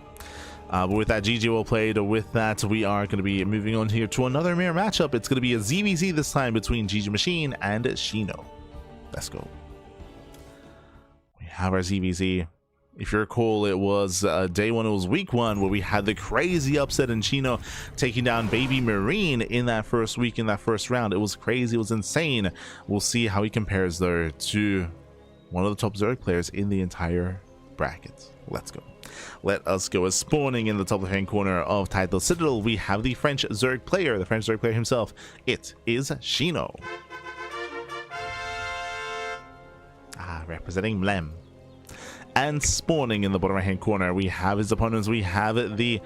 But with that, GG, well played. With that, we are going to be moving on here to another mirror matchup. It's going to be a ZVZ this time between GgMaChine and Shino. Let's go. We have our ZVZ. If you recall, it was day 1, it was week 1, where we had the crazy upset in Shino taking down BabyMarine in that first week, in that first round. It was crazy, it was insane. We'll see how he compares, though, to one of the top Zerg players in the entire bracket. Let's go. Let us go. As spawning in the top left-hand corner of Title Citadel, we have the French Zerg player, himself. It is Shino. Representing Mlem. And spawning in the bottom right hand corner, we have his opponents. We have the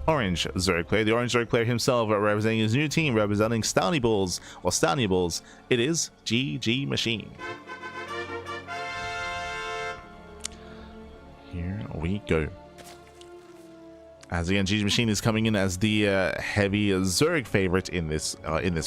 orange Zerg player, himself, representing his new team, representing Stony Bulls. It is GgMaChine. Here we go. As again, GgMaChine is coming in as the heavy Zerg favorite in this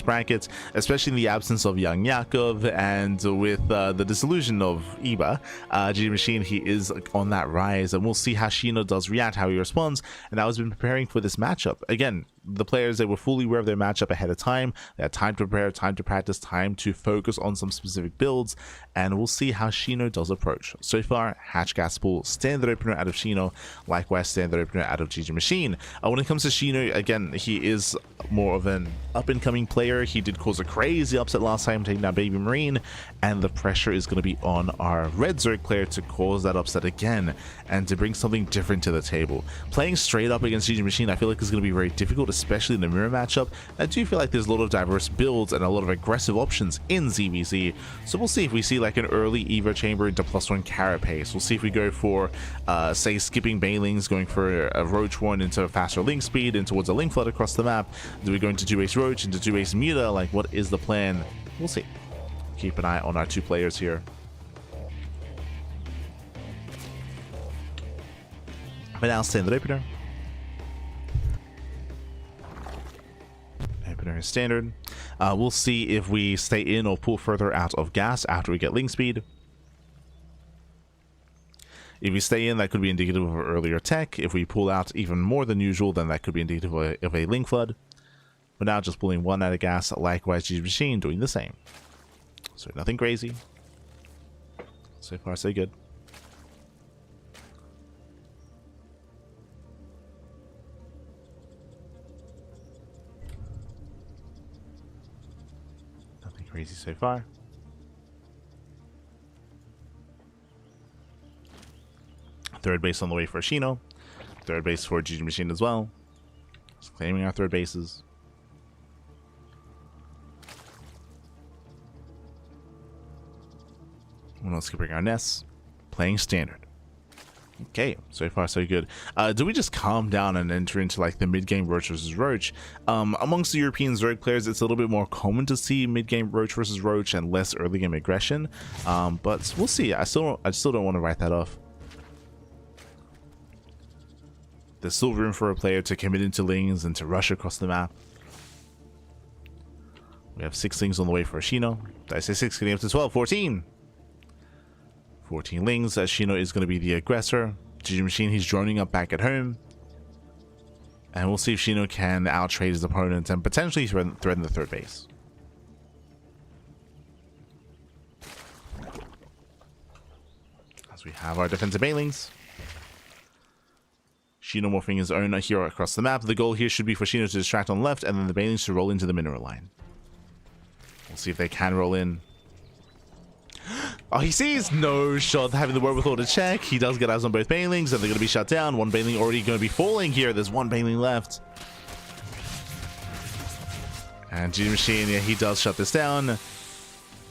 bracket, especially in the absence of young Yakov, and with the disillusion of Iba. GgMaChine, he is on that rise, and we'll see how Shino does react, how he responds. And I was been preparing for this matchup. Again, the players, they were fully aware of their matchup ahead of time. They had time to prepare, time to practice, time to focus on some specific builds, and we'll see how Shino does approach. So far, Hatch Gaspool, standard opener out of Shino, likewise standard opener out of GgMaChine. When it comes to Shino, again, he is more of an up-and-coming player. He did cause a crazy upset last time, taking down BabyMarine, and the pressure is going to be on our red Zerg player to cause that upset again, and to bring something different to the table. Playing straight up against GgMaChine, I feel like it's going to be very difficult, especially in the mirror matchup. I do feel like there's a lot of diverse builds and a lot of aggressive options in ZVZ, so we'll see if we see like an early Evo Chamber into +1 Carapace. We'll see if we go for, say, skipping Banelings, going for a Roach one into a faster link speed, and towards a link flood across the map. Do we go into 2-base Roach, into 2-base Muta? Like, what is the plan? We'll see. Keep an eye on our two players here. But now standard opener. Opener is standard. We'll see if we stay in or pull further out of gas after we get link speed. If we stay in, that could be indicative of earlier tech. If we pull out even more than usual, then that could be indicative of a link flood. But now just pulling one out of gas, likewise GgMaChine doing the same. So nothing crazy. So far so good. Nothing crazy so far. Third base on the way for Shino. Third base for GgMaChine as well. Just claiming our third bases. We're not skipping our nests. Playing standard. Okay, so far so good. Do we just calm down and enter into like the mid-game Roach versus Roach? Amongst the European Zerg players, it's a little bit more common to see mid-game Roach versus Roach and less early game aggression. But we'll see. I still don't want to write that off. There's still room for a player to commit into Lings and to rush across the map. We have 6 Lings on the way for Shino. Did I say 6? Getting up to 12, 14. 14 Lings, as Shino is going to be the aggressor. GgMaChine, he's droning up back at home. And we'll see if Shino can out-trade his opponent and potentially threaten the third base. As we have our defensive banelings. Shino morphing his own hero across the map. The goal here should be for Shino to distract on the left and then the banelings to roll into the mineral line. We'll see if they can roll in. Oh, he sees no shot, having the wherewithal to check. He does get eyes on both banelings, and they're going to be shut down. One baneling already going to be falling here. There's one baneling left. And GgMaChine, yeah, he does shut this down.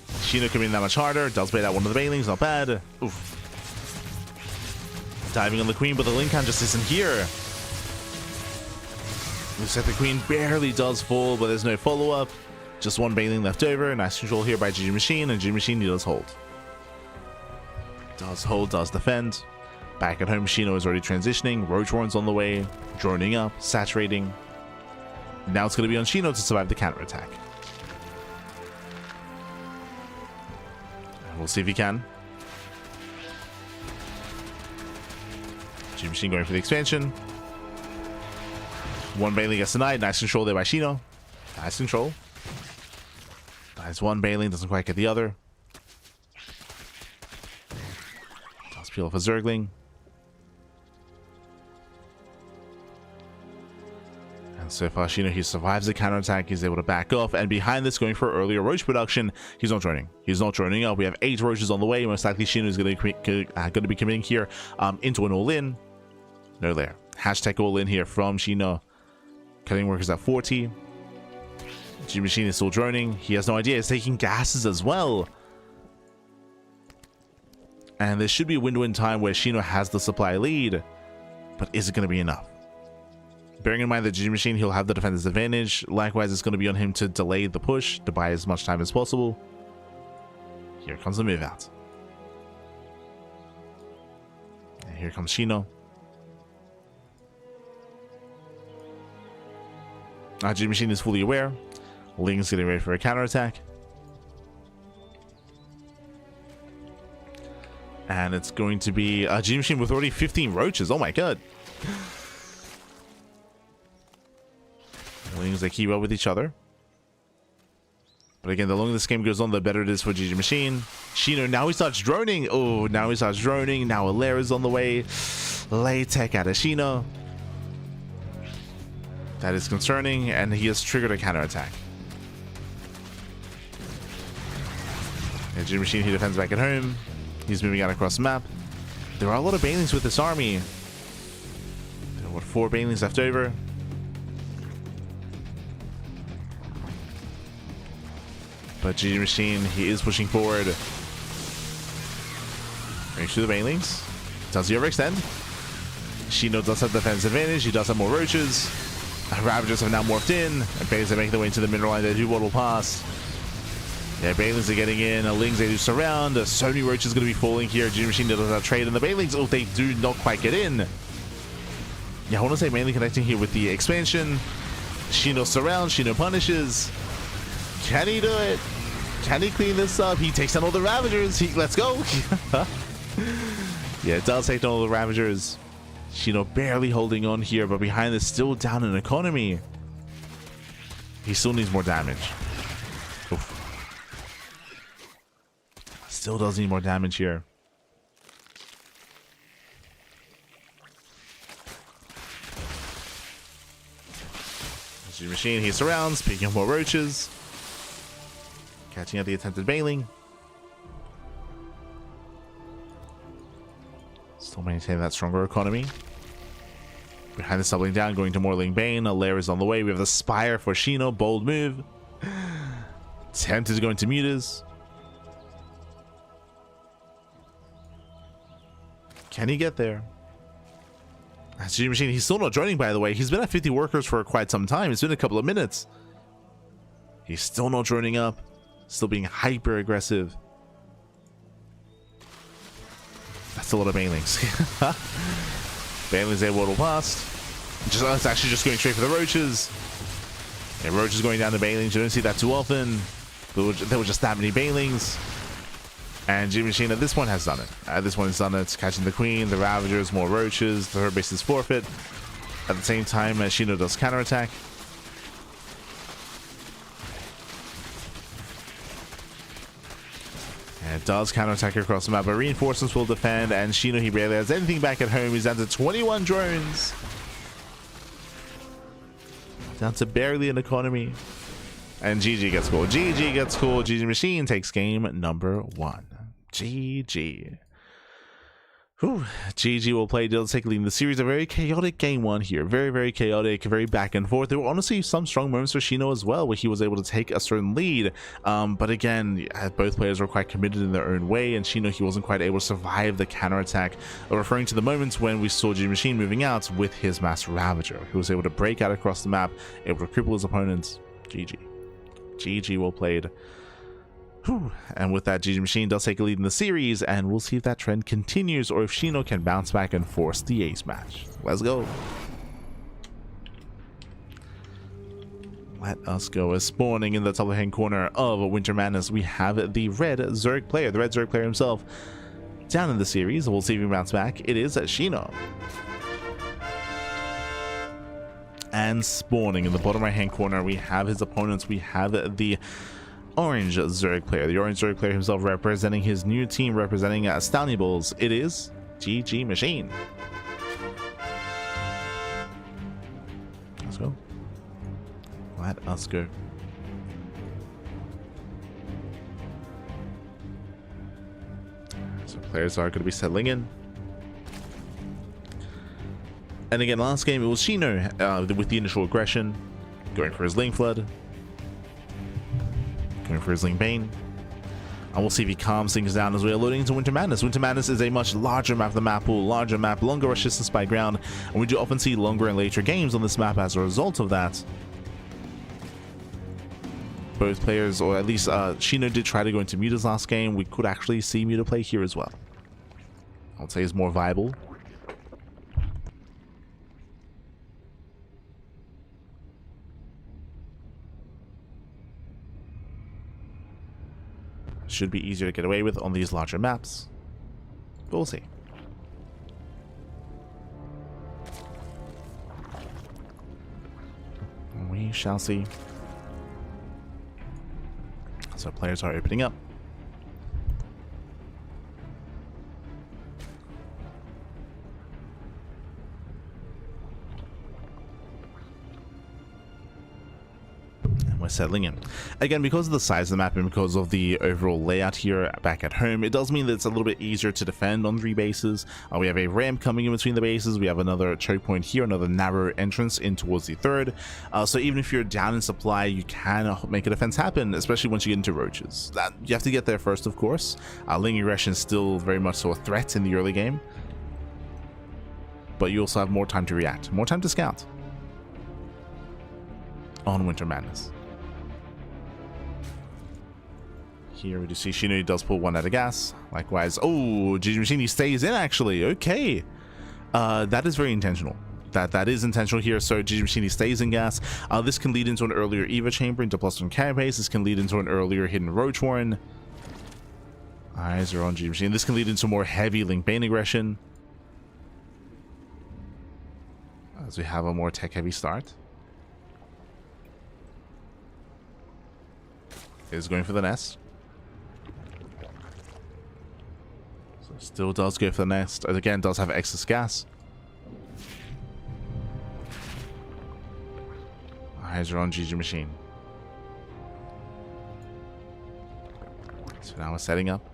Shino coming in that much harder. Does bait out one of the banelings, not bad. Oof. Diving on the queen, but the link count just isn't here. Looks like the queen barely does fall, but there's no follow-up. Just one baneling left over. Nice control here by GgMaChine, and GgMaChine does hold. Does hold, does defend. Back at home, Shino is already transitioning. Roach Warren's on the way. Droning up, saturating. Now it's going to be on Shino to survive the counterattack. We'll see if he can. GgMaChine going for the expansion. One baneling gets denied. Nice control there by Shino. Nice control. Nice one baneling, doesn't quite get the other. Does peel off a Zergling. And so far, Shino, he survives the counterattack. He's able to back off. And behind this, going for earlier Roach production, he's not droning. He's not droning up. We have 8 Roaches on the way. Most likely, Shino is going to be committing here into an all-in. No lair. Hashtag all-in here from Shino. Cutting workers at 40. GgMaChine is still droning. He has no idea. He's taking gases as well. And there should be a window in time where Shino has the supply lead. But is it going to be enough? Bearing in mind that GgMaChine, he'll have the defender's advantage. Likewise, it's going to be on him to delay the push, to buy as much time as possible. Here comes the move out. And here comes Shino. GgMaChine is fully aware. Ling's getting ready for a counterattack. And it's going to be GgMaChine with already 15 Roaches. Oh my god. Lings, they keep up with each other. But again, the longer this game goes on, the better it is for GgMaChine. Shino, now he starts droning. Oh, now he starts droning. Now Alair is on the way. Lay tech out of Shino. That is concerning, and he has triggered a counterattack. And GgMaChine, he defends back at home. He's moving out across the map. There are a lot of banelings with this army. There are, what, 4 banelings left over. But GgMaChine, he is pushing forward. Makes sure the banelings. Does he overextend? Shino does have defense advantage. He does have more Roaches. Ravagers have now morphed in. And banelings are making their way into the mineral line. They do waddle past. Yeah, banelings are getting in. Lings, they do surround. So many Roaches going to be falling here. GgMaChine does have trade. And the banelings, oh, they do not quite get in. Yeah, I want to say mainly connecting here with the expansion. Shino surrounds. Shino punishes. Can he do it? Can he clean this up? He takes down all the Ravagers. Let's go. Yeah, it does take down all the Ravagers. Shino barely holding on here, but behind this, still down in economy. He still needs more damage. Oof. Still does need more damage here. GgMaChine, he surrounds, picking up more Roaches. Catching out the attempted bailing. Still maintaining that stronger economy. Behind this, doubling down, going to more Ling Bane. Alair is on the way. We have the Spire for Shino. Bold move. Tempted to go into Mutas. Can he get there? GgMaChine, he's still not joining, by the way. He's been at 50 workers for quite some time. It's been a couple of minutes. He's still not joining up. Still being hyper aggressive. That's a lot of banelings. Banelings able to blast. It's actually just going straight for the roaches. And roaches going down to banelings. You don't see that too often. There were just that many banelings. And GgMaChine at this point has done it. This one has done it. It's catching the queen, the ravagers, more roaches. The herd base is forfeit. At the same time, Shino does counterattack. And it does counterattack across the map, but reinforcements will defend. And Shino, he barely has anything back at home. He's down to 21 drones. Down to barely an economy. And GG gets cool. GG gets cool. GgMaChine takes game number 1. GG. Whew. GG will play Dills take lead in the series. A very chaotic game 1 here. Very, very chaotic. Very back and forth. There were honestly some strong moments for Shino as well, where he was able to take a certain lead. But again, both players were quite committed in their own way, and Shino, he wasn't quite able to survive the counterattack. Referring to the moments when we saw GgMaChine moving out with his Master Ravager, who was able to break out across the map, able to cripple his opponents. GG. GG well played. Whew. And with that, GgMaChine does take a lead in the series, and we'll see if that trend continues or if Shino can bounce back and force the ace match. Let's go. Let us go. As spawning in the top left-hand corner of Winter Madness, we have the red Zerg player, the red Zerg player himself, down in the series. We'll see if he can bounce back. It is Shino. And spawning in the bottom right-hand corner, we have his opponents. We have the orange Zerg player, the orange Zerg player himself, representing his new team, representing Stony Bulls. It is GgMaChine. Let's go. Let us go. So players are going to be settling in. And again, last game it was Shino with the initial aggression, going for his Ling Flood, going for his Ling Bane. And we'll see if he calms things down as we are loading into Winter Madness. Winter Madness is a much larger map of the map pool, larger map, longer resistance by ground, and we do often see longer and later games on this map as a result of that. Both players, or at least Shino did try to go into Muta's last game. We could actually see Muta play here as well. I would say is more viable. Should be easier to get away with on these larger maps, but we'll see. We shall see. So players are opening up. Settling in. Again, because of the size of the map and because of the overall layout here back at home, it does mean that it's a little bit easier to defend on 3 bases. We have a ramp coming in between the bases. We have another choke point here, another narrow entrance in towards the 3rd. So even if you're down in supply, you can make a defense happen, especially once you get into roaches. You have to get there first, of course. Ling aggression is still very much so a threat in the early game, but you also have more time to react, more time to scout on Winter Madness. Here we do see Shino, he does pull 1 out of gas. Likewise, oh, GgMaChine stays in actually. Okay, that is very intentional. That is intentional here. So GgMaChine stays in gas. This can lead into an earlier Eva chamber into +1 carapace. This can lead into an earlier hidden Roach Warren. Eyes are on GgMaChine. This can lead into more heavy Link Bane aggression, as we have a more tech heavy start. Is going for the nest. Still does go for the nest. Again, does have excess gas. Eyes are on GgMaChine. So now we're setting up.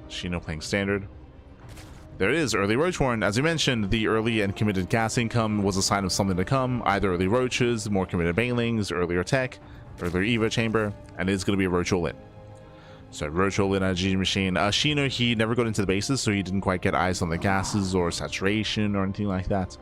Shino playing standard. There it is, early Roach Warren. As we mentioned, the early and committed gas income was a sign of something to come. Either early roaches, more committed banelings, earlier tech, earlier Eva chamber, and it's going to be a roach all in. So Roach all in our GgMaChine. Shino, he never got into the bases, so he didn't quite get eyes on the gases or saturation or anything like that.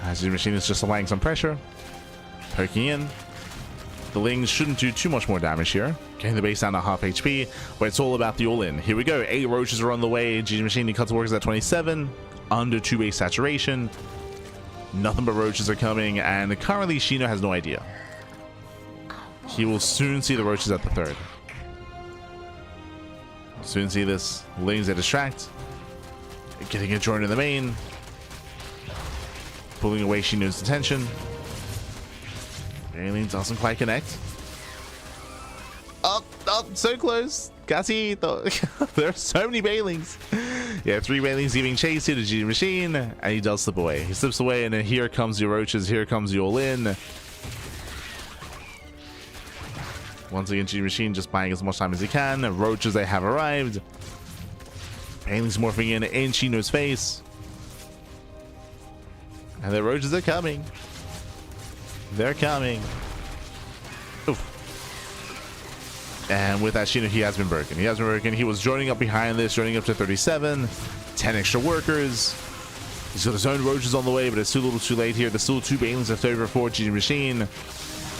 GgMaChine is just applying some pressure, poking in. The Lings shouldn't do too much more damage here. Getting the base down to half HP, but it's all about the all-in. Here we go. 8 roaches are on the way. GgMaChine cuts workers at 27, under 2 base saturation. Nothing but roaches are coming, and currently Shino has no idea. He will soon see the roaches at the 3rd. Soon see this. Lings that distract. Getting a joint in the main. Pulling away Shino's attention. Baleen doesn't quite connect. Up, so close. Casi. There are so many Balings. Yeah, 3 Balings giving chase here to GgMaChine, and he does slip away. He slips away, and then here comes your roaches. Here comes the all-in. Once again, GgMaChine just buying as much time as he can. Roaches, they have arrived. Balings morphing in Shino's face. And the roaches are coming. They're coming. Oof. And with that, Shino, he has been broken. He has been broken. He was joining up behind this, joining up to 37. 10 extra workers. He's got his own roaches on the way, but it's too little too late here. There's still 2 Balings left over for GgMaChine.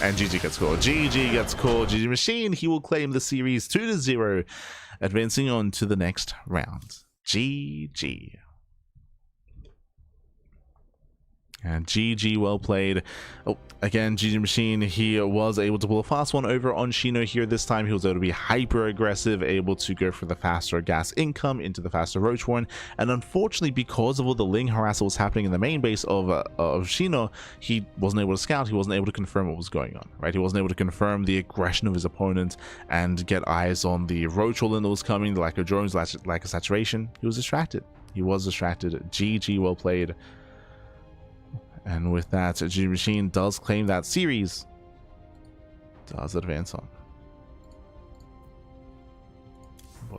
And GG gets called. GG gets called. GgMaChine, he will claim the series 2-0, advancing on to the next round. GG. And GG, well played. Oh, again, GgMaChine, he was able to pull a fast one over on Shino here. This time he was able to be hyper aggressive, able to go for the faster gas income into the faster roach one. And unfortunately, because of all the Ling harass that was happening in the main base of Shino, he wasn't able to scout. He wasn't able to confirm what was going on, right? He wasn't able to confirm the aggression of his opponent and get eyes on the roach all in that was coming, the lack of drones, lack of saturation. He was distracted. He was distracted. GG, well played. And with that, GgMaChine does claim that series. Does advance on. Boy.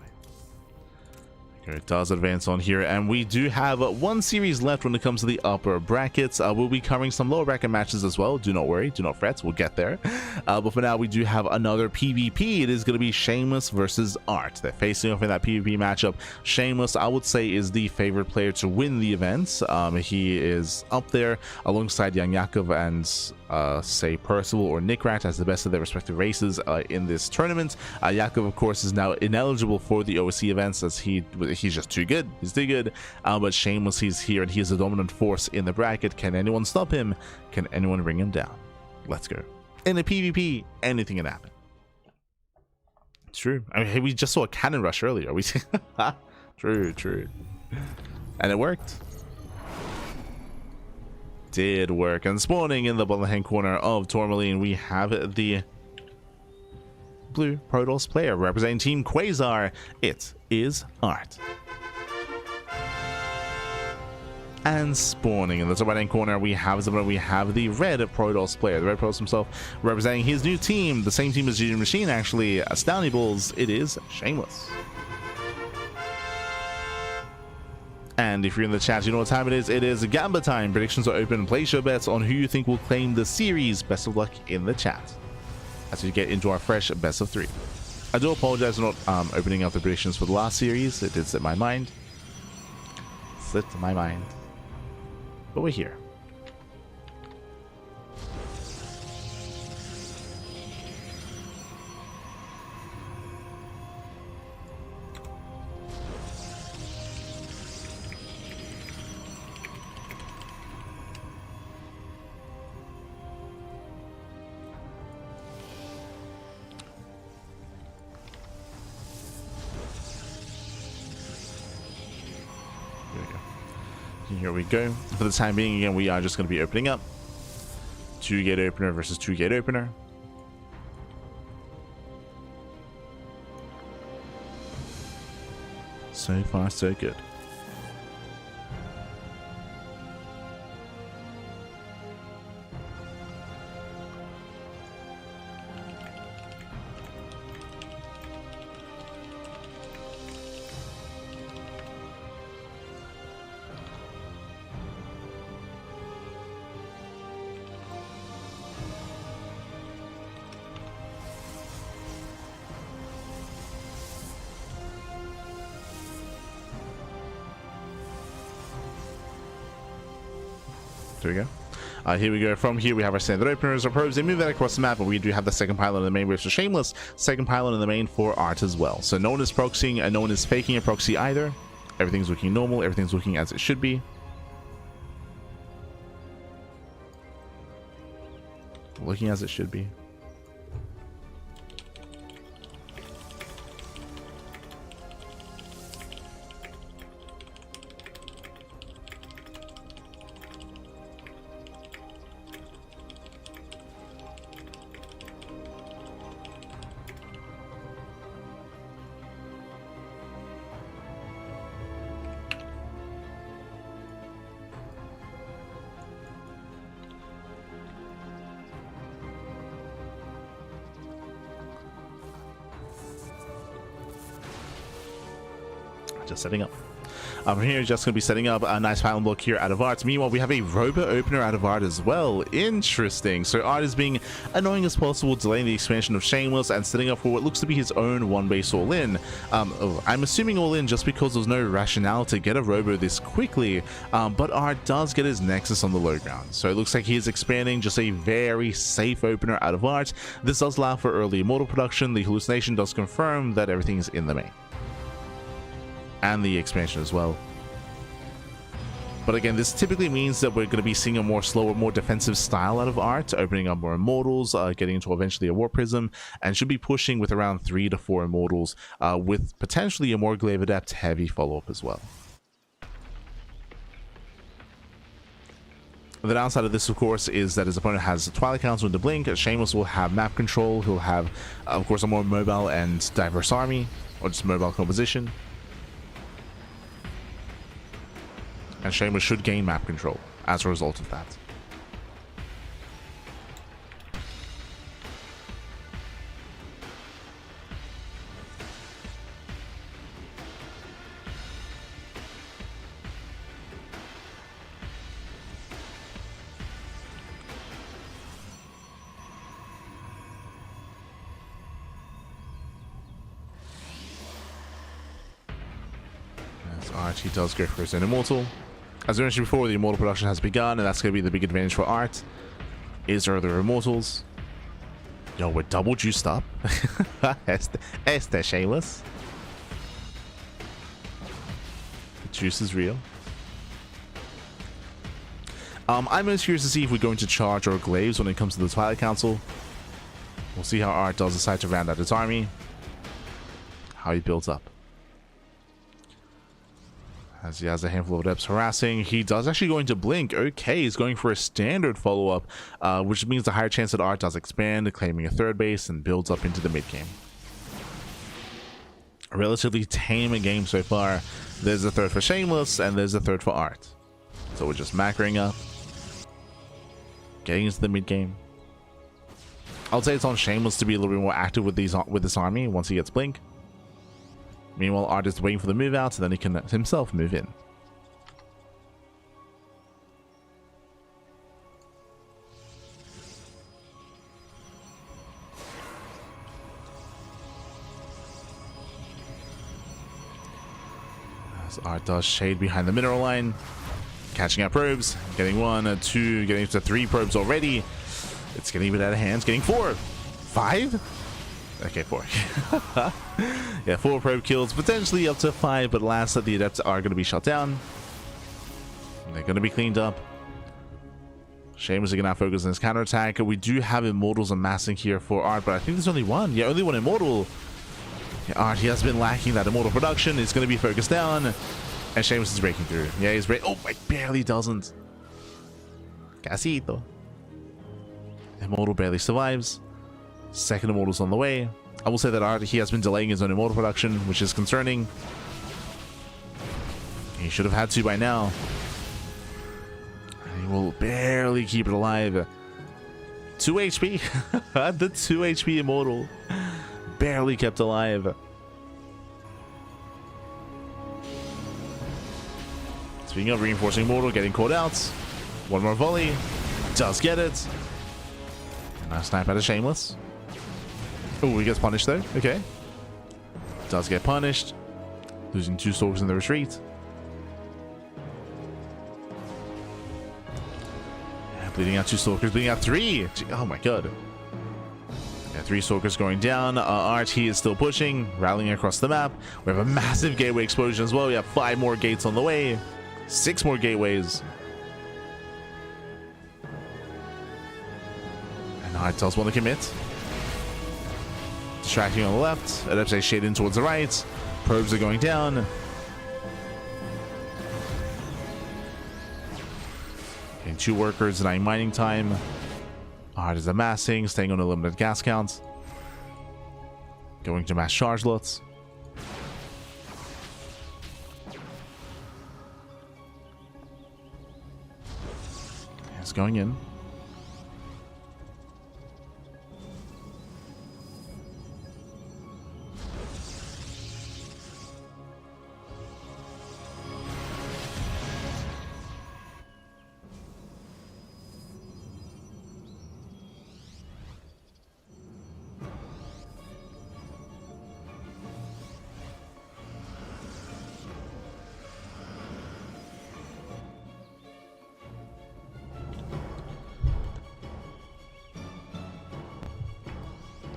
Okay, it does advance on here. And we do have 1 series left when it comes to the upper brackets. We'll be covering some lower bracket matches as well. Do not worry. Do not fret. We'll get there. But for now, we do have another PvP. It is going to be Shameless versus Art. They're facing off in that PvP matchup. Shameless, I would say, is the favorite player to win the event. He is up there alongside Young Yakov and say Percival or Nickrat as the best of their respective races in this tournament. Yakov, of course, is now ineligible for the OSC events as he's just too good. He's too good. But Shameless, he's here and he is a dominant force in the bracket. Can anyone stop him? Can anyone bring him down? Let's go. In a PvP, anything can happen. It's true. I mean, we just saw a cannon rush earlier. True. And it worked. Did work. And spawning in the bottom hand corner of Tourmaline, we have the blue Protoss player representing Team Quasar. It is Art. And spawning in the top right hand corner, we have the red Protoss player, the red Protoss himself, representing his new team, the same team as GgMaChine actually, Astounding Bulls. It is Shameless. And if you're in the chat, you know what time it is. It is Gamba time. Predictions are open. Place your bets on who you think will claim the series. Best of luck in the chat as we get into our fresh best of 3. I do apologize for not opening up the predictions for the last series. It did slip my mind. But we're here. Here we go. For the time being, again, we are just going to be opening up. 2-gate opener versus 2-gate opener. So far, so good. There we go. Here we go. From here, we have our standard openers or probes. They move that across the map, but we do have the second pylon in the main waves for Shameless, second pylon in the main for Art as well. So no one is proxying and no one is faking a proxy either. Everything's looking normal. Everything's looking as it should be. Looking as it should be. Just setting up. From here, just going to be setting up a nice pylon block here out of Art. Meanwhile, we have a robo opener out of Art as well. Interesting. So Art is being annoying as possible, delaying the expansion of Shameless and setting up for what looks to be his own one base all in. I'm assuming all in just because there's no rationale to get a robo this quickly, but Art does get his Nexus on the low ground. So it looks like he is expanding just a very safe opener out of Art. This does allow for early Immortal production. The hallucination does confirm that everything is in the main. And the expansion as well. But again, this typically means that we're going to be seeing a more slower, more defensive style out of Art, opening up more Immortals, getting into eventually a War Prism, and should be pushing with around 3 to 4 Immortals, with potentially a more Glaive Adept heavy follow-up as well. The downside of this, of course, is that his opponent has Twilight Council into Blink. Shameless will have map control. He'll have, of course, a more mobile and diverse army, or just mobile composition. And Shameless should gain map control as a result of that. As Archie does go for his own Immortal. As I mentioned before, the Immortal production has begun, and that's going to be the big advantage for Art. Is there other Immortals? Yo, we're double juiced up. Este Shameless. The juice is real. I'm most curious to see if we're going to charge or glaives when it comes to the Twilight Council. We'll see how Art does decide to round out his army. How he builds up. As he has a handful of adepts harassing, he does actually go into Blink. Okay, he's going for a standard follow-up, which means the higher chance that Art does expand, claiming a third base, and builds up into the mid-game. A relatively tame game so far. There's a third for Shameless, and there's a third for Art. So we're just macroing up, getting into the mid-game. I'll say it's on Shameless to be a little bit more active with this army once he gets Blink. Meanwhile, Art is waiting for the move out, so then he can himself move in. As Art does shade behind the mineral line, catching out probes, getting 1, 2, getting to 3 probes already. It's getting a bit out of hand, getting 4, 5. Okay, 4. Yeah, 4 probe kills, potentially up to 5, but last that the adepts are going to be shut down. They're going to be cleaned up. Shameless again now focus on his counterattack. We do have Immortals amassing here for Art, but I think there's only one. Yeah, only one Immortal. Yeah, Art, he has been lacking that Immortal production. It's going to be focused down. And Shameless is breaking through. Yeah, he's breaking. Oh, it barely doesn't. Casito. Immortal barely survives. Second Immortal's on the way. I will say that Art, he has been delaying his own Immortal production, which is concerning. He should have had to by now. He will barely keep it alive. 2 HP. The 2 HP Immortal. Barely kept alive. Speaking of reinforcing Immortal, getting caught out. One more volley. Does get it. Nice snipe out of Shameless. Oh, he gets punished though. Okay. Does get punished. Losing 2 stalkers in the retreat. Bleeding out 2 Stalkers, bleeding out 3. Oh my god. Yeah, 3 Stalkers going down. RT is still pushing, rallying across the map. We have a massive gateway explosion as well. We have 5 more gates on the way. 6 more gateways. And RT tells one to commit. Distracting on the left. Adepts shading towards the right. Probes are going down. Getting 2 workers, denying mining time. Art is amassing, staying on a limited gas count. Going to mass charge lots. It's going in.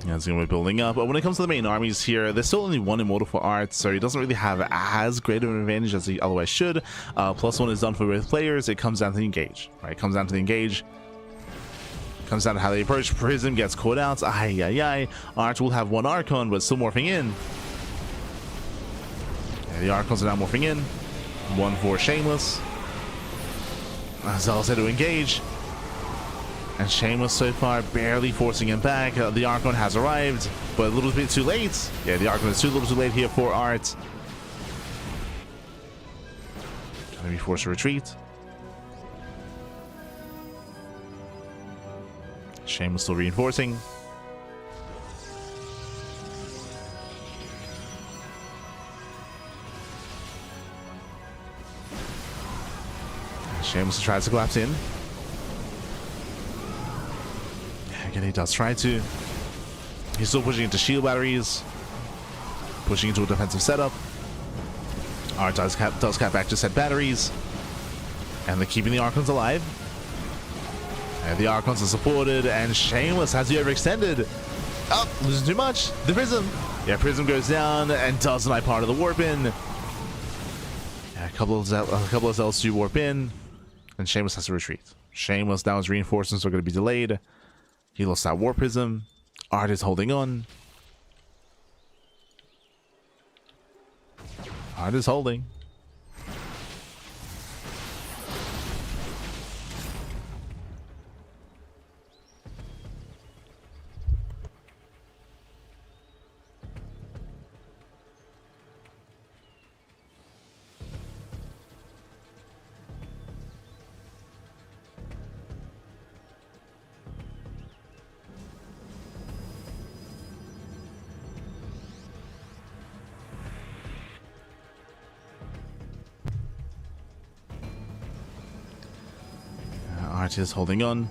Yeah, it's going to be building up. But when it comes to the main armies here, there's still only 1 immortal for Art, so he doesn't really have as great of an advantage as he otherwise should. +1 is done for both players. It comes down to the engage, right? It comes down to the engage. Comes down to how they approach. Prism gets caught out. Art will have 1 Archon, but still morphing in. Yeah, the Archons are now morphing in. 1 for Shameless. Zealous had to engage. And Shameless so far barely forcing him back. The Archon has arrived, but a little bit too late. Yeah, the Archon is a little too late here for Art. Trying to be forced to retreat. Shameless still reinforcing. Shameless tries to collapse in. Again, he does try to. He's still pushing into shield batteries. Pushing into a defensive setup. Art does cap back to set batteries. And they're keeping the Archons alive. And the Archons are supported. And Shameless has the overextended. Oh, losing too much. The Prism. Yeah, Prism goes down and does deny part of the warp in. Yeah, a couple of Zealots do warp in. And Shameless has to retreat. Shameless now, his reinforcements are going to be delayed. He lost that Warp Prism. Art is holding on. Art is holding. Art is holding on.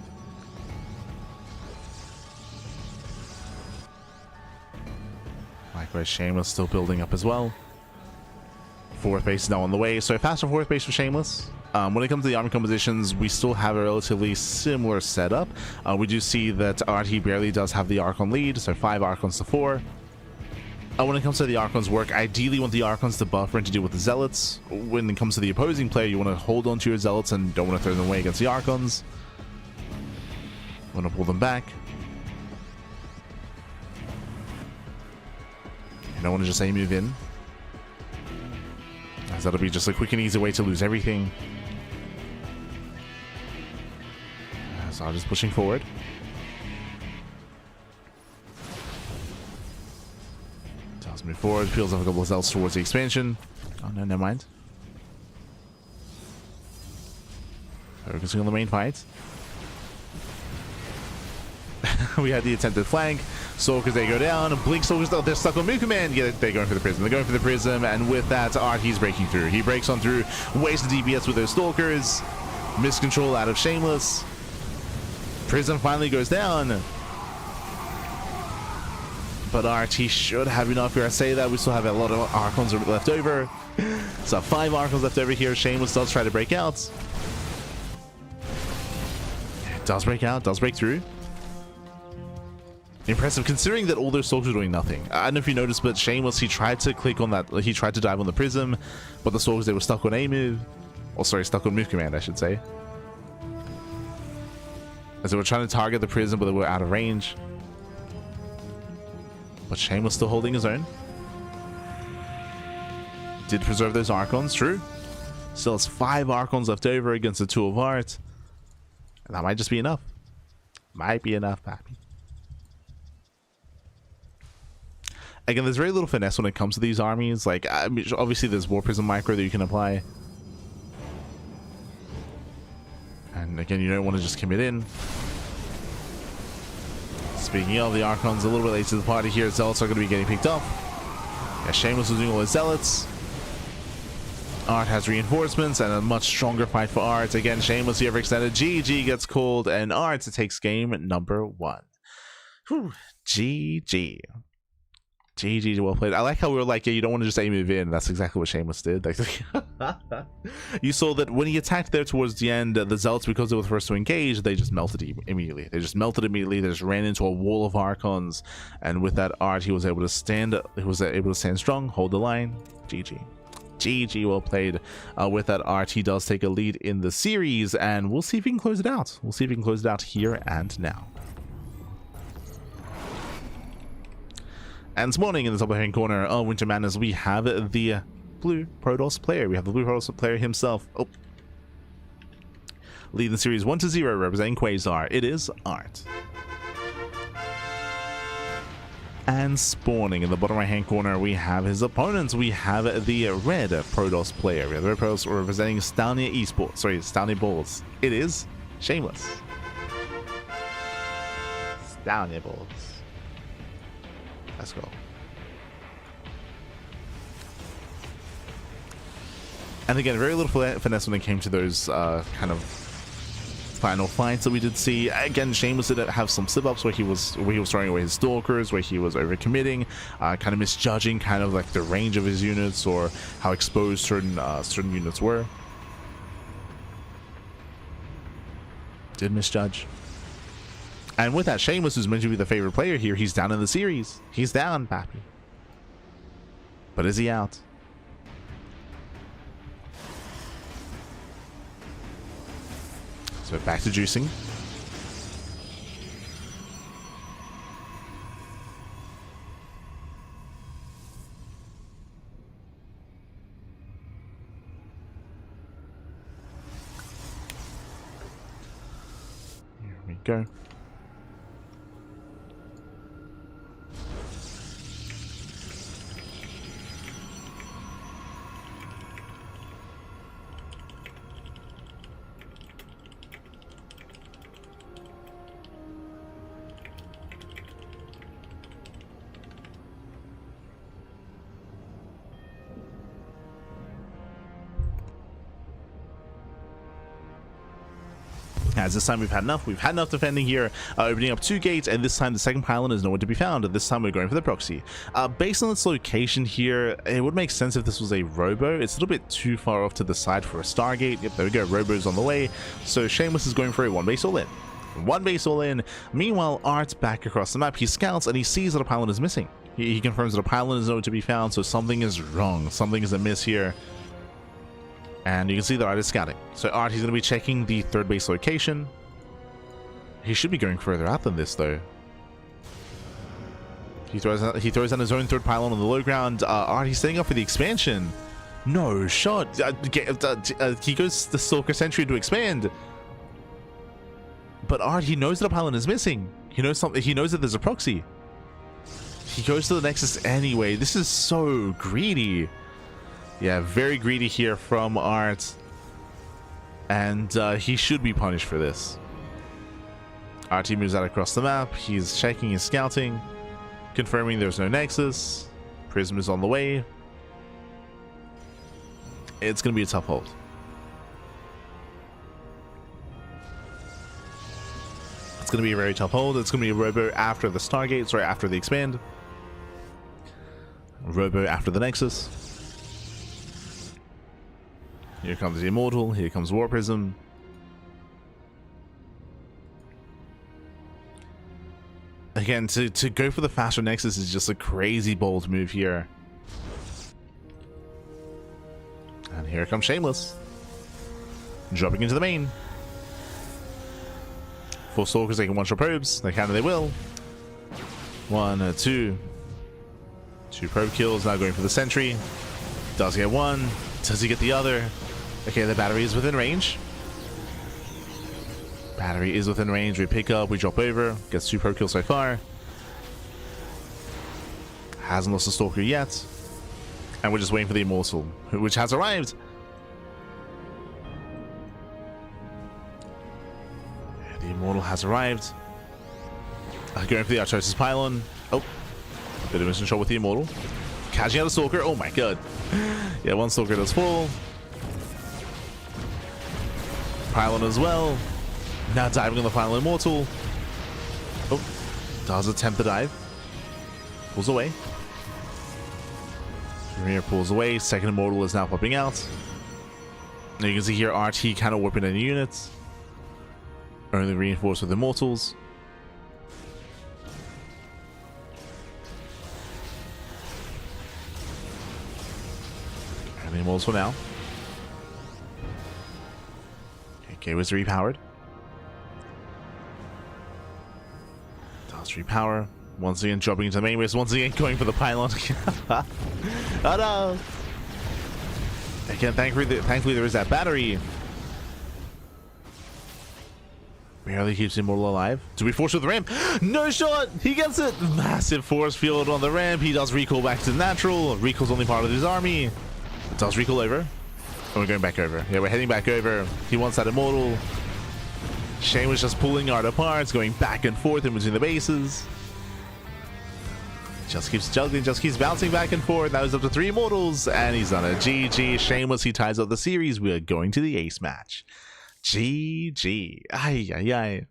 Likewise, Shameless still building up as well. 4th base is now on the way, so faster 4th base for Shameless. When it comes to the army compositions, we still have a relatively similar setup. We do see that RT barely does have the Archon lead, so 5 Archons to 4. When it comes to the Archon's work, ideally you want the Archons to buffer and to deal with the Zealots. When it comes to the opposing player, you want to hold on to your Zealots and don't want to throw them away against the Archons. You want to pull them back. You don't want to just aim move in, as that'll be just a quick and easy way to lose everything. So I'm just pushing forward. Let's move forward. Peels off a couple of Zealots towards the expansion. Oh no, never mind. Focusing on the main fight. We had the attempted flank. Stalkers, they go down. Blink Stalkers, they're stuck on move command. Yeah, they're going for the Prism. They're going for the Prism, and with that, he's breaking through. He breaks on through, wastes the DPS with those Stalkers. Miscontrol out of Shameless. Prism finally goes down. But RT should have enough here. I say that we still have a lot of Archons left over. So 5 Archons left over here. Shameless does try to break out. Does break out, does break through. Impressive, considering that all those stalkers were doing nothing. I don't know if you noticed, but Shameless, he tried to click on that, he tried to dive on the prism, but the stalkers, they were stuck on A move. Or sorry, stuck on move command, I should say. As they were trying to target the prism, but they were out of range. But Shameless still holding his own. Did preserve those Archons, true. Still has 5 Archons left over against the 2 of Art. And that might just be enough. Might be enough, pappy. Again, there's very little finesse when it comes to these armies. Like, I mean, obviously there's War Prism Micro that you can apply. And again, you don't want to just commit in. Speaking of, the Archons a little bit late to the party here. Zealots are going to be getting picked up. Yeah, Shameless was doing all his Zealots. Art has reinforcements and a much stronger fight for Art. Again, Shameless here extended. GG gets called, and Art takes game number 1. Whew. GG. GG, well played. I like how we were like, yeah, you don't want to just aim it in. That's exactly what Shameless did. You saw that when he attacked there towards the end, the Zealots, because they were the first to engage, they just melted immediately. They just melted immediately. They just ran into a wall of Archons, and with that Art, he was able to stand. He was able to stand strong, hold the line. GG. GG, well played. With that Art, he does take a lead in the series, and we'll see if he can close it out. We'll see if he can close it out here and now. And this morning in the top right-hand corner of Winter Madness, we have the blue Protoss player. We have the blue Protoss player himself. Oh. Leading the series 1-0, representing Quasar. It is Art. And spawning in the bottom right-hand corner, we have his opponents. We have the red Protoss player. We have the red Protoss representing Staunia Esports. Sorry, Staunia Balls. It is Shameless. Staunia Balls. Let's go. And again, very little finesse when it came to those kind of final fights that we did see. Again, Shameless did have some slip-ups where he was throwing away his stalkers, where he was overcommitting, kind of misjudging kind of like the range of his units or how exposed certain units were. Did misjudge. And with that, Shameless, who's meant to be the favorite player here, he's down in the series. He's down, pappy. But is he out? So back to juicing. Here we go. As this time we've had enough. We've had enough defending here, opening up 2 gates, and this time the second pylon is nowhere to be found. This time we're going for the proxy. Based on its location here, it would make sense if this was a robo. It's a little bit too far off to the side for a Stargate. Yep, there we go. Robo's on the way. So Shameless is going for a 1 base all in. 1 base all in. Meanwhile, Art's back across the map. He scouts and he sees that a pylon is missing. He confirms that a pylon is nowhere to be found, so something is wrong. Something is amiss here. And you can see that Art is scouting. So Art, he's going to be checking the 3rd base location. He should be going further out than this, though. He throws on his own 3rd pylon on the low ground. Art, he's setting up for the expansion. No shot. He goes the Stalker Sentry to expand. But Art, he knows that a pylon is missing. He knows something. He knows that there's a proxy. He goes to the Nexus anyway. This is so greedy. Yeah, very greedy here from Art. And he should be punished for this. RT moves out across the map. He's checking his scouting, confirming there's no Nexus. Prism is on the way. It's going to be a tough hold. It's going to be a very tough hold. It's going to be a robo after the Stargate, sorry, after the expand. Robo after the Nexus. Here comes the Immortal. Here comes War Prism. Again, to go for the faster Nexus is just a crazy bold move here. And here comes Shameless. Dropping into the main. 4 Stalkers, they can one-shot probes. They can and they will. 1, 2. 2 probe kills, now going for the sentry. Does get one. Does he get the other? Okay, the battery is within range. Battery is within range. We pick up, we drop over. Gets 2 probe kills so far. Hasn't lost a Stalker yet. And we're just waiting for the Immortal, which has arrived. The Immortal has arrived. Going for the Artosis Pylon. Oh, a bit of mission shot with the Immortal. Catching out a Stalker. Oh my god. Yeah, 1 Stalker does fall. Pylon as well. Now diving on the final Immortal. Oh, does attempt the dive. Pulls away. Here pulls away. Second Immortal is now popping out. Now you can see here RT kind of warping any units. Only reinforced with Immortals. And the Immortals for now. Okay, was repowered. Does repower. Once again dropping into the main base. Once again going for the pylon. Oh no! Again, thankfully there is that battery. Barely keeps the Immortal alive. Do we force with the ramp? No shot! He gets it! Massive force field on the ramp. He does recall back to natural. Recall's only part of his army. It does recall over. And we're going back over. Yeah, we're heading back over. He wants that Immortal. Shane was just pulling art apart, going back and forth in between the bases. Just keeps juggling, just keeps bouncing back and forth. Now he's up to 3 Immortals, and he's done it. GG. Shameless, he ties up the series. We are going to the ace match. GG. Ay, ay, ay.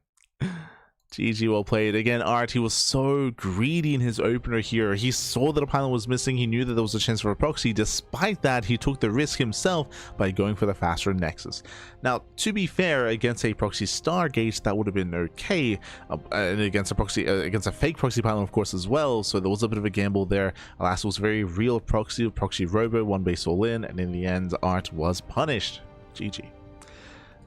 GG, well played. Again, Art, he was so greedy in his opener here. He saw that a pylon was missing. He knew that there was a chance for a proxy. Despite that, he took the risk himself by going for the faster Nexus. Now, to be fair, against a proxy Stargate, that would have been okay. And against a proxy, against a fake proxy pylon, of course, as well. So there was a bit of a gamble there. Alas, it was a very real proxy robo, 1 base all in, and in the end, Art was punished. GG.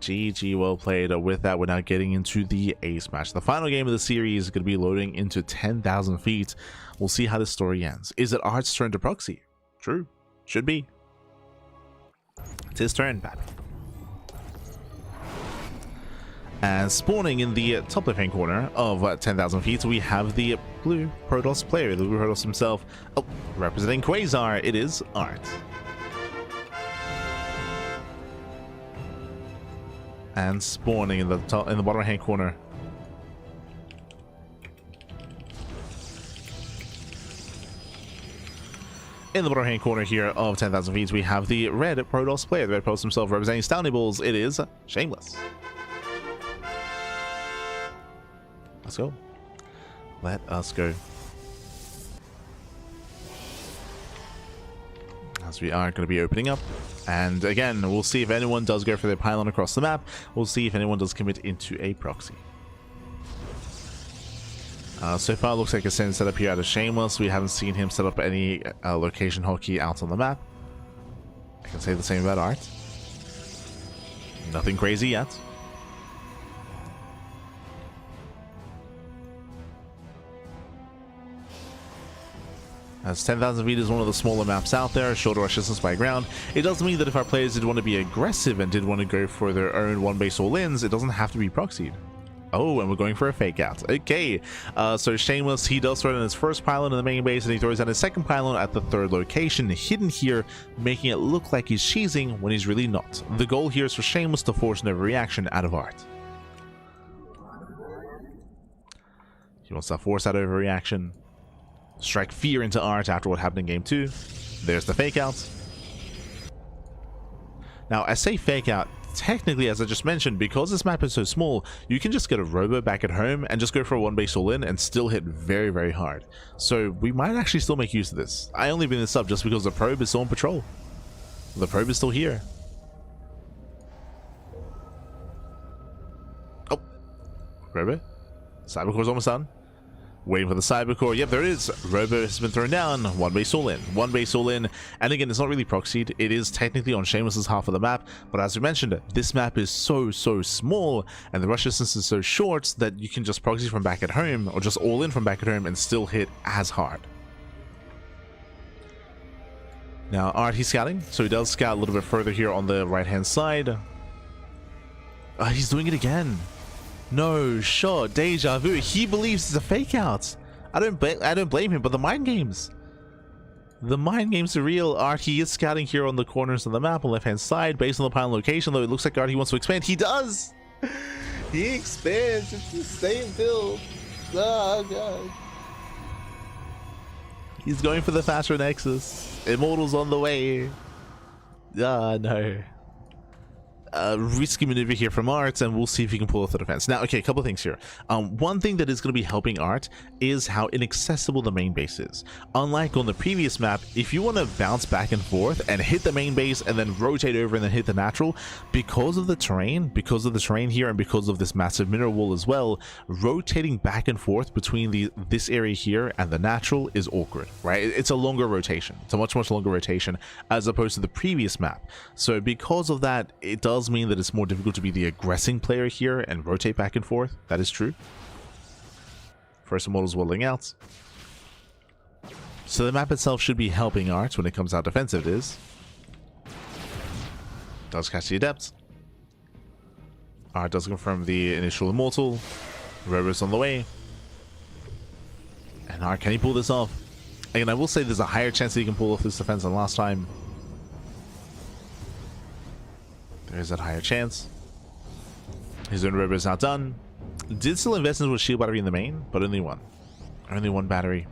GG, well played. With that, we're now getting into the ace match. The final game of the series is going to be loading into 10,000 feet. We'll see how this story ends. Is it Art's turn to proxy? True. Should be. It's his turn, Pat. And spawning in the top left-hand corner of 10,000 feet, we have the blue Protoss player, the blue Protoss himself. Oh, representing Quasar, it is Art. And spawning in the top, in the bottom right hand corner. In the bottom hand corner here of 10,000 feet, we have the red Protoss player, the red Protoss himself, representing Stowny Bulls. It is Shameless. Let's go. Let us go. As we are going to be opening up. And again, we'll see if anyone does go for their pylon across the map. We'll see if anyone does commit into a proxy. So far, it looks like a send setup here out of Shameless. We haven't seen him set up any location hotkey out on the map. I can say the same about Art. Nothing crazy yet. As 10,000 feet is one of the smaller maps out there, shorter rush distance by ground. It does mean that if our players did want to be aggressive and did want to go for their own 1 base all-ins, it doesn't have to be proxied. Oh, and we're going for a fake out. Okay, so Shameless, he does throw in his first pylon in the main base, and he throws out his second pylon at the 3rd location, hidden here, making it look like he's cheesing when he's really not. The goal here is for Shameless to force an overreaction out of Art. He wants to force that overreaction. Strike fear into Art after what happened in game 2. There's the fake out. Now, I say fake out, technically, as I just mentioned, because this map is so small, you can just get a robo back at home and just go for a 1 base all in and still hit very, very hard. So we might actually still make use of this. I only bring this up just because the probe is still on patrol. The probe is still here. Oh, robo. Cybercore's almost done. Waiting for the Cybercore. Yep, there it is. Robo has been thrown down. One base all in. One base all in. And again, it's not really proxied. It is technically on Shameless's half of the map. But as we mentioned, this map is so small. And the rush distance is so short that you can just proxy from back at home. Or just all in from back at home and still hit as hard. Now, Art, he's scouting. So he does scout a little bit further here on the right-hand side. He's doing it again. No shot, deja vu. He believes it's a fake out. I don't blame him, but the mind games are real. Art, he is scouting here on the corners of the map on the left hand side based on the pylon location, though it looks like Art, he wants to expand. He does. He expands. It's the same build. Oh god. He's going for the faster Nexus. Immortal's on the way. Ah, no. Risky maneuver here from Art, and we'll see if he can pull off the defense. Now, okay, a couple of things here. One thing that is going to be helping Art is how inaccessible the main base is. Unlike on the previous map, if you want to bounce back and forth and hit the main base and then rotate over and then hit the natural, because of the terrain here and because of this massive mineral wall as well, rotating back and forth between this area here and the natural is awkward, right? It's a longer rotation. It's a much longer rotation as opposed to the previous map. So because of that, it does mean that it's more difficult to be the aggressing player here and rotate back and forth. That is true. First Immortal's waddling out. So the map itself should be helping Art when it comes out defensive. It is. Does catch the Adept. Art does confirm the initial Immortal. Robo's on the way. And Art, can he pull this off? Again, I will say there's a higher chance that he can pull off this defense than last time. There's that higher chance. His own Robo is not done. Did still invest into a shield battery in the main, but only one. Only one battery.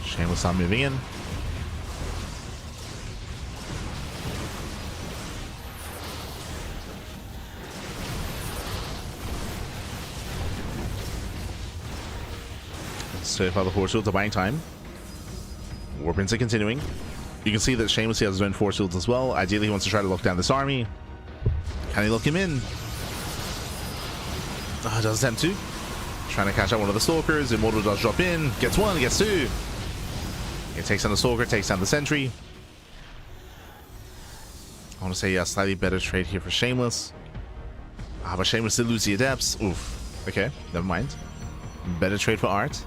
Shameless not moving in. So far the force shields are buying time. Warpins are continuing. You can see that Shameless has his own force shields as well. Ideally, he wants to try to lock down this army. Can he lock him in? Does attempt to. Trying to catch out one of the Stalkers. Immortal does drop in. Gets one, gets two. He takes down the Stalker, takes down the Sentry. I want to say a slightly better trade here for Shameless. But Shameless did lose the Adepts. Oof. Okay, never mind. Better trade for Art.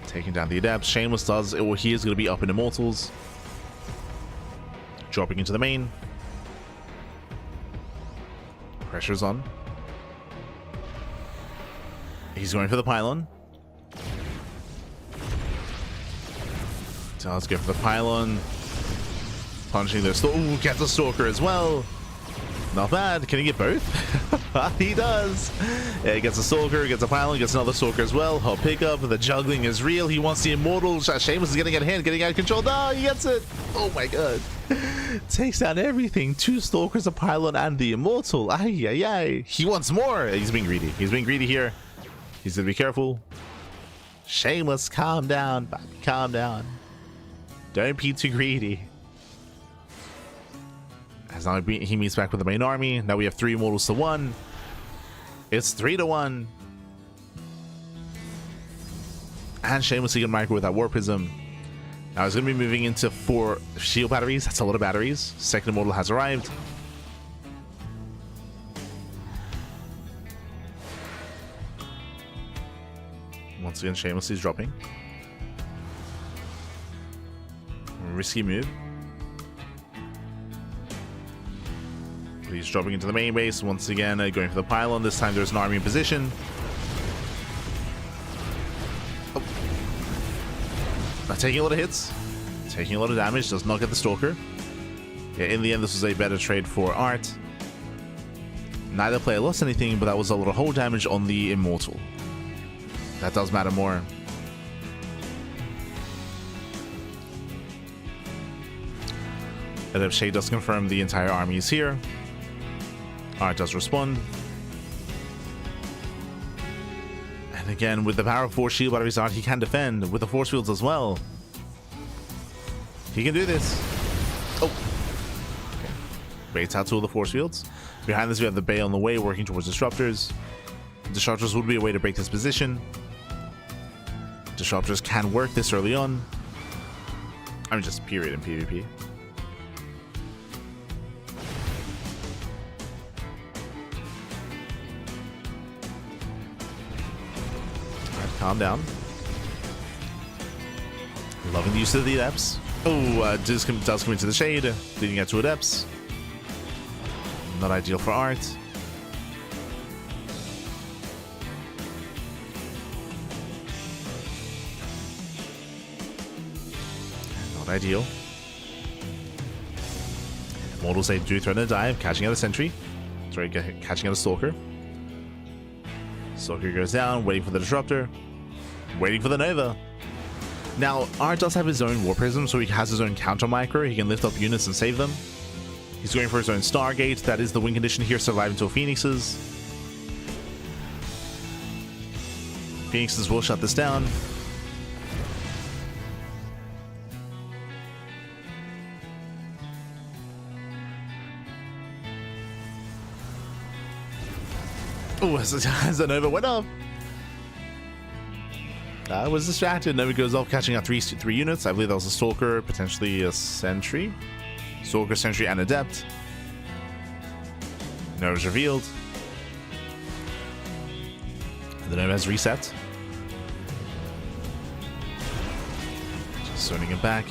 Taking down the Adepts. Shameless does, or he is going to be up in Immortals. Dropping into the main. Pressure's on. He's going for the pylon. Does go for the pylon. Punching the Stalker. Ooh, gets the Stalker as well. Not bad. Can he get both? He does. Yeah, he gets a Stalker, gets a pylon, gets another Stalker as well. Hot pickup. The juggling is real. He wants the Immortal. Shameless is getting out of hand, getting out of control. No, he gets it. Oh my god. Takes down everything. 2 Stalkers, a pylon, and the Immortal. Ay, ay, ay. He wants more. He's being greedy. He's being greedy here. He's gonna be careful. Shameless, calm down. Calm down. Don't be too greedy. As now he meets back with the main army. Now we have 3 Immortals to 1. It's 3 to 1. And Shameless can micro with that War Prism. Now he's going to be moving into 4 shield batteries. That's a lot of batteries. Second Immortal has arrived. Once again, Shameless is dropping. Risky move. He's dropping into the main base once again, going for the pylon. This time there's an army in position. Oh. Taking a lot of hits, taking a lot of damage, does not get the Stalker. Yeah, in the end, this was a better trade for Art. Neither player lost anything, but that was a lot of hull damage on the Immortal. That does matter more. Adept Shade does confirm the entire army is here. Art does respond. And again, with the power of 4 shield batteries, Art, he can defend with the force fields as well. He can do this. Oh. Okay. Baits out two of the force fields. Behind this, we have the Bay on the way, working towards Disruptors. Disruptors would be a way to break this position. Disruptors can work this early on. I mean, just period in PvP. Alright, calm down. Loving the use of the Adepts. Oh, does come into the shade, leading out to Adepts. Not ideal for art. Not ideal. Mortals, they do threaten a dive, catching out a sentry. Sorry, catching out a Stalker. Stalker goes down, waiting for the Disruptor. Waiting for the Nova. Now, Art does have his own War Prism, so he has his own counter micro. He can lift up units and save them. He's going for his own Stargate. That is the win condition here, survive until Phoenixes. Phoenixes will shut this down. Oh, as a Nova went up. I was distracted. Nova goes off, catching out three units. I believe that was a Stalker, potentially a Sentry. Stalker, Sentry, and Adept. Nova's revealed. The Nova has reset. Just zoning it back.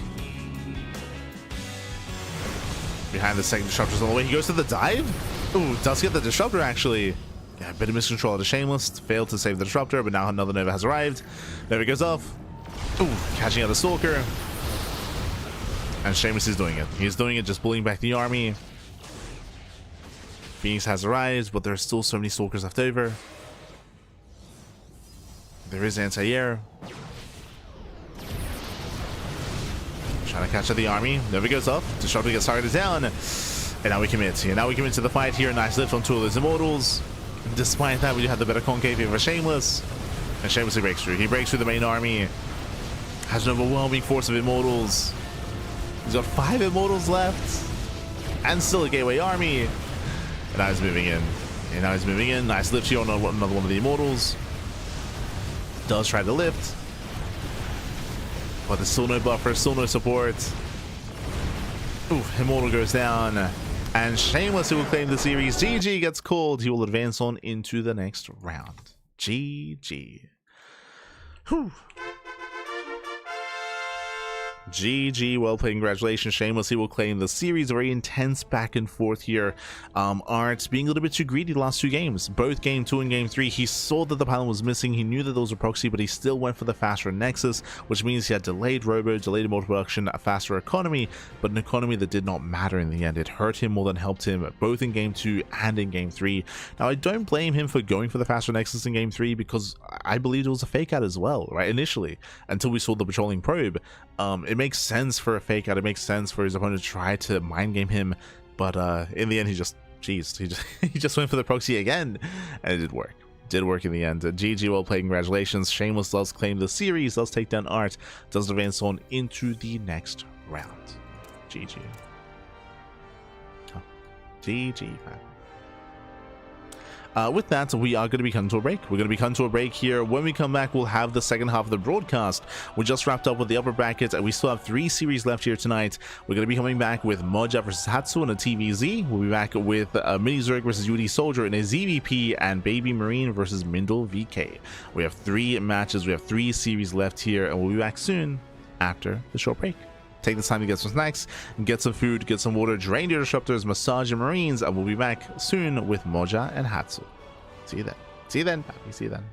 Behind the second Disruptor's on the way. He goes to the dive? Ooh, does get the Disruptor actually. Yeah, a bit of miscontrol of the Shameless. Failed to save the Disruptor, but now another Nova has arrived. Nova goes off. Ooh, catching out a Stalker. And Shameless is doing it. He's doing it, just pulling back the army. Phoenix has arrived, but there's still so many Stalkers left over. There is anti-air. Trying to catch up the army. Nova goes off. Disruptor gets targeted down. And now we commit. And now we commit to the fight here. Nice lift on two of those Immortals. Despite that, we do have the better concave over Shameless. And Shameless breaks through. He breaks through the main army. Has an overwhelming force of Immortals. He's got 5 Immortals left. And still a gateway army. And now he's moving in. And now he's moving in. Nice lift here on another one of the Immortals. Does try to lift. But there's still no buffer, still no support. Ooh, Immortal goes down. And Shameless, who will claim the series. GG gets called. He will advance on into the next round. GG. Whew. GG, well played, congratulations. Shameless, he will claim the series. Very intense back and forth here. Art being a little bit too greedy the last 2 games. Both game 2 and game 3, he saw that the pylon was missing. He knew that those were proxy, but he still went for the faster Nexus, which means he had delayed robo, delayed immortal production, a faster economy, but an economy that did not matter in the end. It hurt him more than helped him, both in game 2 and in game 3. Now, I don't blame him for going for the faster Nexus in game 3, because I believed it was a fake out as well, right, initially, until we saw the patrolling probe. It makes sense for a fake out. It makes sense for his opponent to try to mind game him, but in the end, he just went for the proxy again, and it did work. Did work in the end. GG, well played, congratulations. Shameless does claim the series, does take down Art, does advance on into the next round. GG. Oh. GG, man. With that, we are going to be coming to a break. We're going to be coming to a break here. When we come back, we'll have the second half of the broadcast. We just wrapped up with the upper bracket, and we still have 3 series left here tonight. We're going to be coming back with Moja versus Hatsu in a TVZ. We'll be back with Mini Zurg versus UD Soldier in a ZVP, and BabyMarine versus Mindle VK. We have 3 matches. We have 3 series left here, and we'll be back soon after the short break. Take this time to get some snacks, get some food, get some water, drain your disruptors, massage your marines, and we'll be back soon with Moja and Hatsu. See you then. See you then, Pappy. See you then.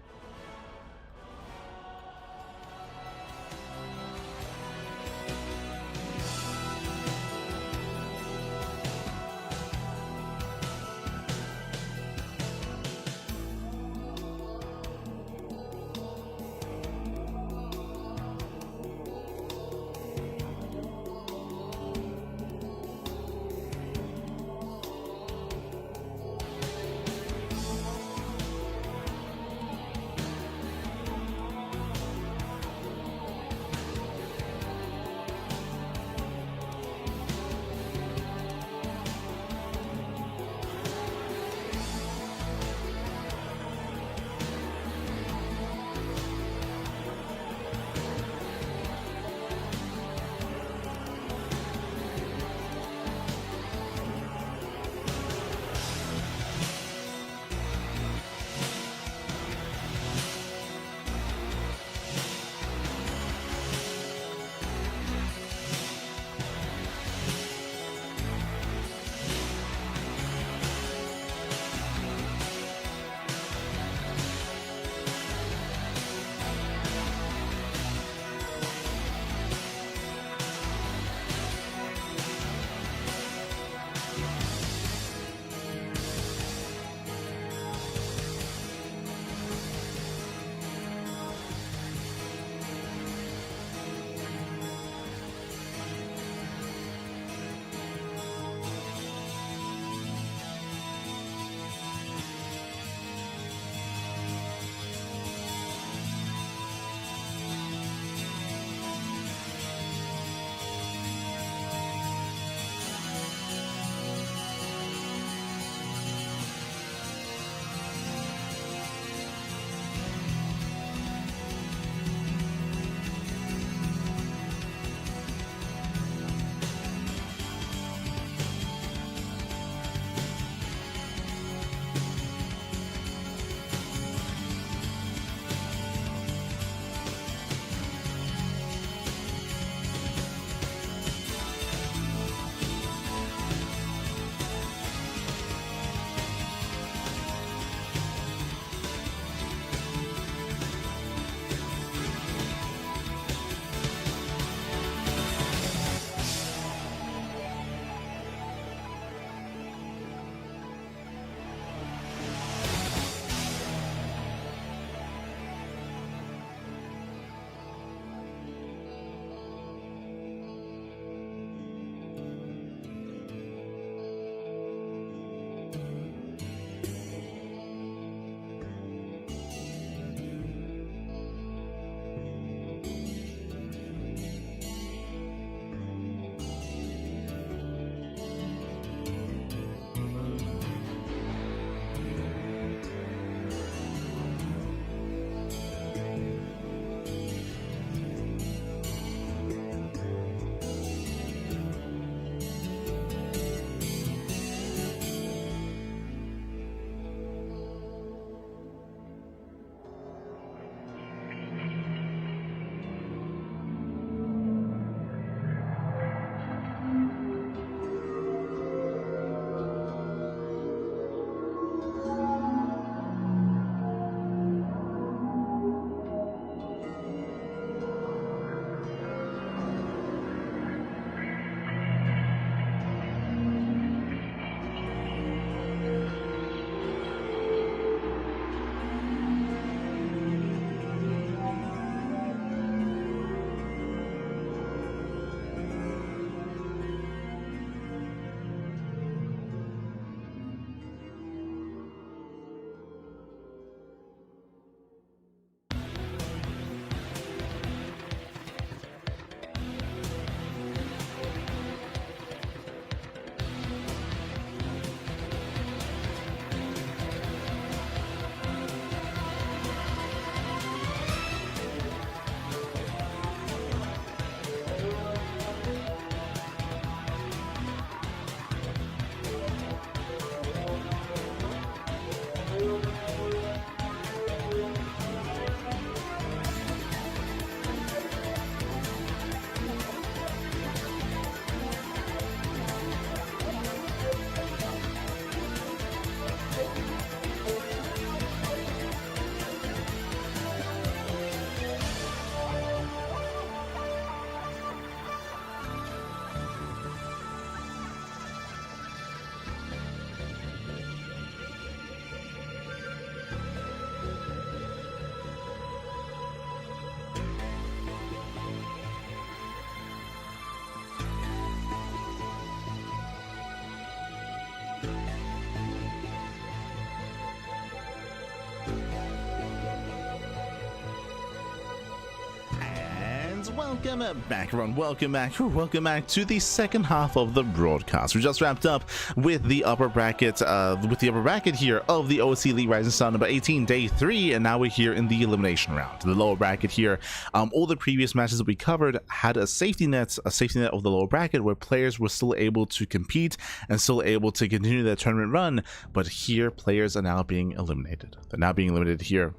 Welcome back, everyone. Welcome back to the second half of the broadcast. We just wrapped up with the upper bracket, here of the OSC Elite Rising Star number 18, day 3, and now we're here in the elimination round. The lower bracket here, all the previous matches that we covered had a safety net of the lower bracket where players were still able to compete and still able to continue their tournament run, but here players are now being eliminated. They're now being eliminated here.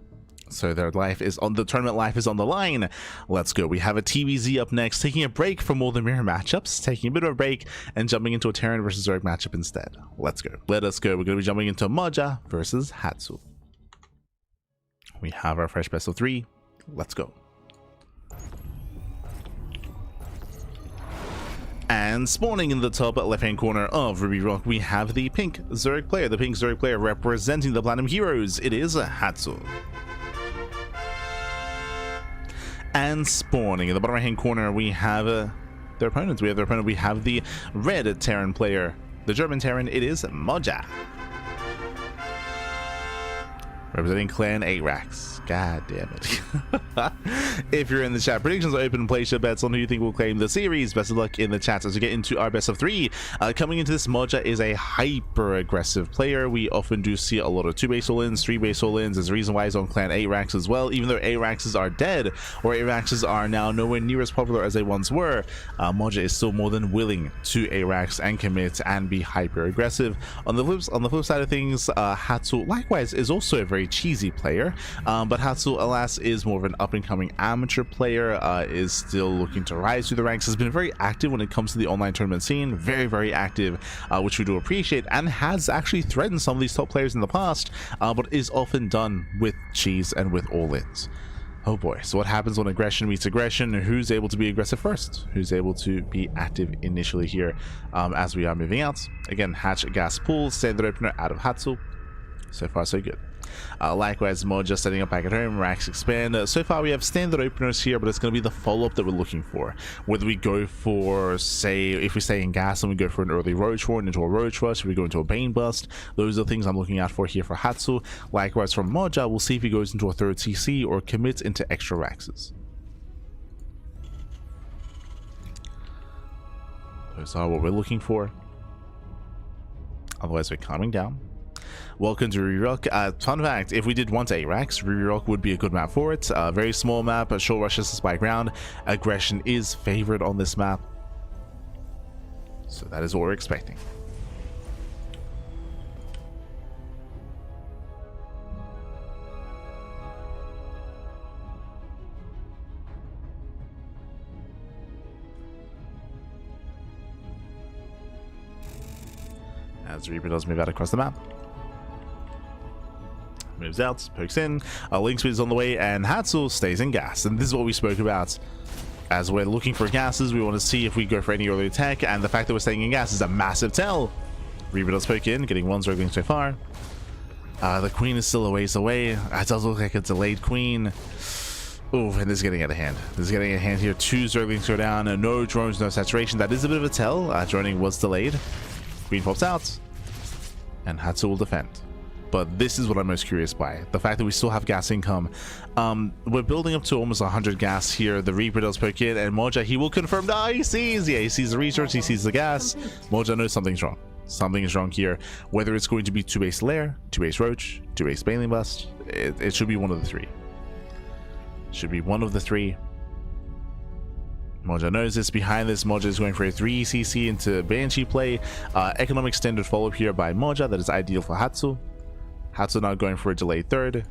So their life is on the tournament life is on the line. Let's go. We have a TVZ up next, taking a break from all the mirror matchups, taking a bit of a break and jumping into a Terran versus Zerg matchup instead. Let's go. Let us go. We're going to be jumping into Moja versus Hatsu. We have our fresh best of 3. Let's go. And spawning in the top left-hand corner of Ruby Rock, we have the pink Zerg player, representing the Platinum Heroes. It is Hatsu. And spawning in the bottom right-hand corner, we have their opponents. We have the red Terran player, the German Terran. It is Moja. Representing Clan Arax. God damn it. If you're in the chat, predictions are open. Place your bets on who you think will claim the series. Best of luck in the chat as we get into our best of 3. Coming into this, Moja is a hyper aggressive player. We often do see a lot of 2-base all-ins, 3-base all-ins. There's a reason why he's on Clan Arax as well. Even though Araxes are dead, or Araxes are now nowhere near as popular as they once were, Moja is still more than willing to Arax and commit and be hyper aggressive. On the flip side of things, Hatsu likewise is also a very cheesy player, but Hatsu, alas, is more of an up-and-coming amateur player, is still looking to rise through the ranks, has been very active when it comes to the online tournament scene, very active, which we do appreciate, and has actually threatened some of these top players in the past, but is often done with cheese and with all-ins. Oh boy, so what happens when aggression meets aggression? Who's able to be aggressive first? Who's able to be active initially here as we are moving out? Again, hatch, gas, pull, standard opener out of Hatsu. So far, so good. Likewise, Moja setting up back at home, racks expand. So far we have standard openers here, but it's going to be the follow-up that we're looking for. Whether we go for, say, if we stay in gas and we go for an early roach horn into a roach rush, if we go into a bane bust, those are the things I'm looking out for here for Hatsu. Likewise from Moja, we'll see if he goes into a third CC or commits into extra raxes. Those are what we're looking for. Otherwise we're calming down. Welcome to Ruby Rock. Fun fact, if we did want Arax, Ruby Rock would be a good map for it. Very small map, short rushes to spike round. Aggression is favored on this map. So that is what we're expecting. As Reaper does move out across the map. Moves out, pokes in, link speed is on the way, and Hatsu stays in gas. And this is what we spoke about. As we're looking for gases, we want to see if we go for any early attack, and the fact that we're staying in gas is a massive tell. Reaper does poke in, getting 1 Zergling so far. The queen is still a ways away. It does look like a delayed queen. Ooh, and this is getting out of hand. This is getting out of hand here. 2 Zerglings go down, no drones, no saturation. That is a bit of a tell. Droning was delayed. Queen pops out, and Hatsu will defend. But this is what I'm most curious by. The fact that we still have gas income. We're building up to almost 100 gas here. The Reaper does poke in, and Moja, he will confirm. No, he sees. Yeah, he sees the research. He sees the gas. Moja knows something's wrong. Something is wrong here. Whether it's going to be 2-base Lair, 2-base Roach, 2-base Baneling Bust, it should be one of the 3. Should be one of the 3. Moja knows this. Behind this, Moja is going for a 3 CC into Banshee play. Economic standard follow-up here by Moja. That is ideal for Hatsu. Hatsu now going for a delayed 3rd.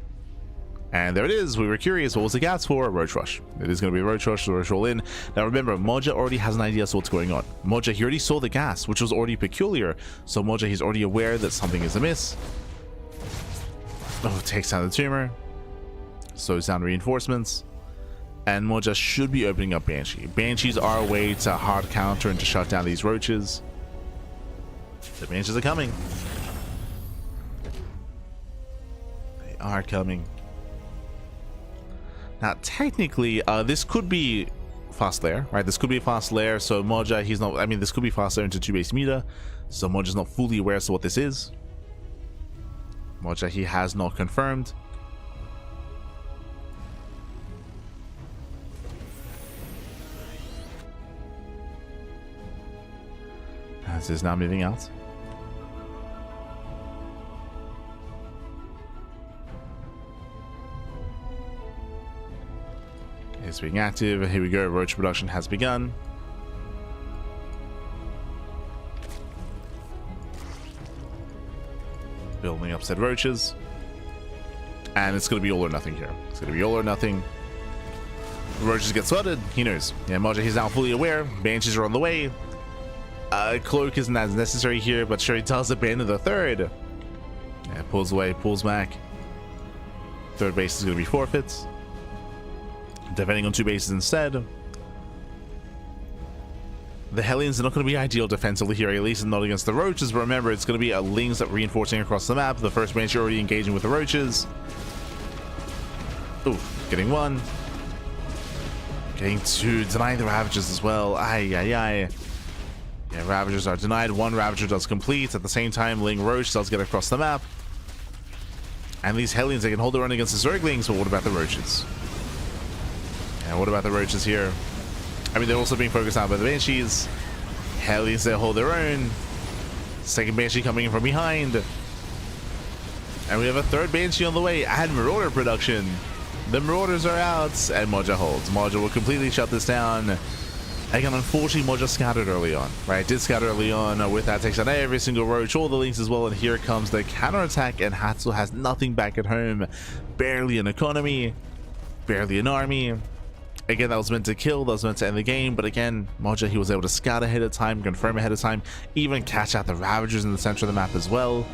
And there it is. We were curious. What was the gas for? Roach Rush. It is going to be a Roach Rush. Roach roll in. Now remember, Moja already has an idea as to what's going on. Moja, he already saw the gas, which was already peculiar. So Moja, he's already aware that something is amiss. Oh, takes down the tumor. Slows down reinforcements. And Moja should be opening up Banshee. Banshees are a way to hard counter and to shut down these roaches. The Banshees are coming. They are coming. Now, technically, this could be fast lair, right? This could be a fast lair. So Moja, he's not. I mean, this could be fast lair into 2-base Muta. So Moja's not fully aware as to what this is. Moja, he has not confirmed. This is now moving out. It's being active. Here we go. Roach production has begun. Building up said roaches. And it's going to be all or nothing here. It's going to be all or nothing. Roaches get spotted. He knows. Yeah, Moja, he's now fully aware. Banshees are on the way. Cloak isn't as necessary here, but sure, he tells abandon the third. Yeah, pulls away, pulls back. Third base is going to be forfeits. Defending on 2 bases instead. The Hellions are not going to be ideal defensively here, at least not against the Roaches, but remember, it's going to be a Lings that reinforcing across the map. The first Banshee already engaging with the Roaches. Ooh, getting 1. Getting 2, denying the Ravagers as well. Ay, ay, ay. Yeah, Ravagers are denied. 1 Ravager does complete. At the same time, Ling Roach does get across the map. And these Hellions, they can hold their own against the Zerglings, but what about the Roaches? Yeah, what about the Roaches here? I mean, they're also being focused on by the Banshees. Hellions, they hold their own. Second Banshee coming in from behind. And we have a third Banshee on the way. And Marauder production. The Marauders are out. And Moja holds. Moja will completely shut this down. Again, unfortunately, Moja scattered early on. Right, did scatter early on. With that, takes out every single Roach, all the Lings as well. And here comes the counterattack. And Hatsu has nothing back at home. Barely an economy. Barely an army. Again, that was meant to kill, that was meant to end the game, but again, Moja, he was able to scout ahead of time, confirm ahead of time, even catch out the Ravagers in the center of the map as well.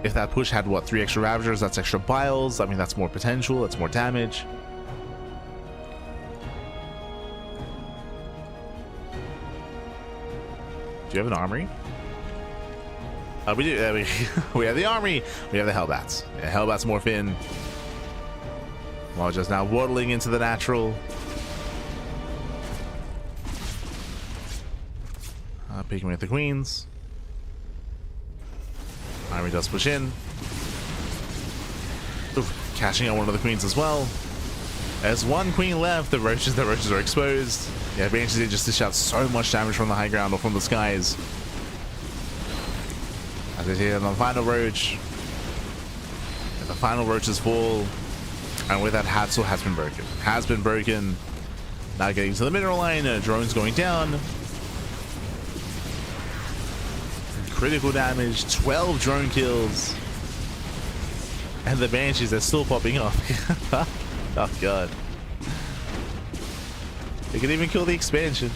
If that push had, what, 3 extra Ravagers, that's extra biles. I mean, that's more potential, that's more damage. Do you have an armory? We do. We have the armory. We have the Hellbats. Yeah, Hellbats morph in. Moja's now waddling into the natural. Peeking with the Queens. Army does push in. Oof, catching out one of the Queens as well. There's 1 Queen left. The Roaches are exposed. Yeah, Banshees did just dish out so much damage from the high ground or from the skies. As they hit on the final Roach. And the final Roaches fall. And with that, Hatsu has been broken. Has been broken. Now getting to the mineral line. Drones going down. Critical damage. 12 drone kills. And the Banshees are still popping up. Oh, God. They can even kill the expansion.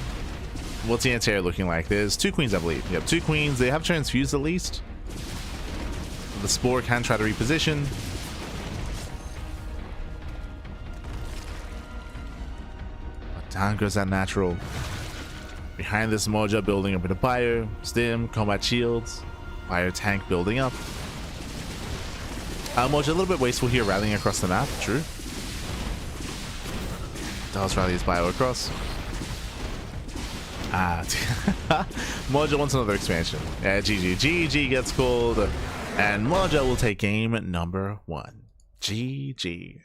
What's the anti-air looking like? There's 2 Queens, I believe. Yep, 2 Queens. They have transfused at least. The Spore can try to reposition. Down goes that natural. Behind this, Moja building up with a bio, stim, combat shields, bio tank building up. Moja a little bit wasteful here, rallying across the map. True. Does rally his bio across. Moja wants another expansion. Yeah, GG gets called, and Moja will take game number 1. GG.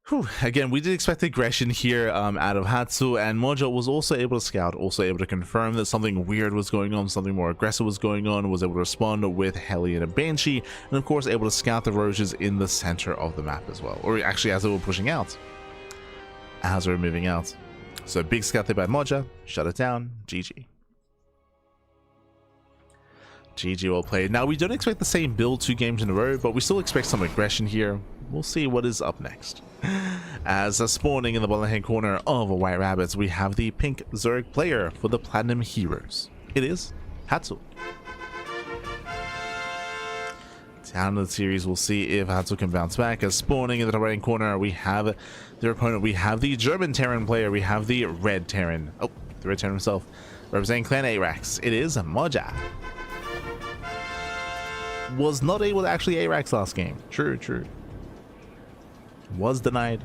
Whew. Again, we did expect aggression here out of Hatsu, and Moja was also able to scout, also able to confirm that something weird was going on, something more aggressive was going on, was able to respond with Hellion and Banshee, and of course able to scout the Roaches in the center of the map as well, or actually as they were pushing out, as they were moving out. So big scout there by Moja, shut it down, GG. GG well played. Now we don't expect the same build 2 games in a row, but we still expect some aggression here. We'll see what is up next. As spawning in the bottom hand corner of White Rabbits, we have the pink Zerg player for the Platinum Heroes. It is Hatsu. Down in the series, we'll see if Hatsu can bounce back. As spawning in the top right hand corner, we have their opponent. We have the German Terran player. We have the Red Terran. Oh, the Red Terran himself. Representing Clan Arax. It is Moja. Was not able to actually Arax last game. True. Was denied.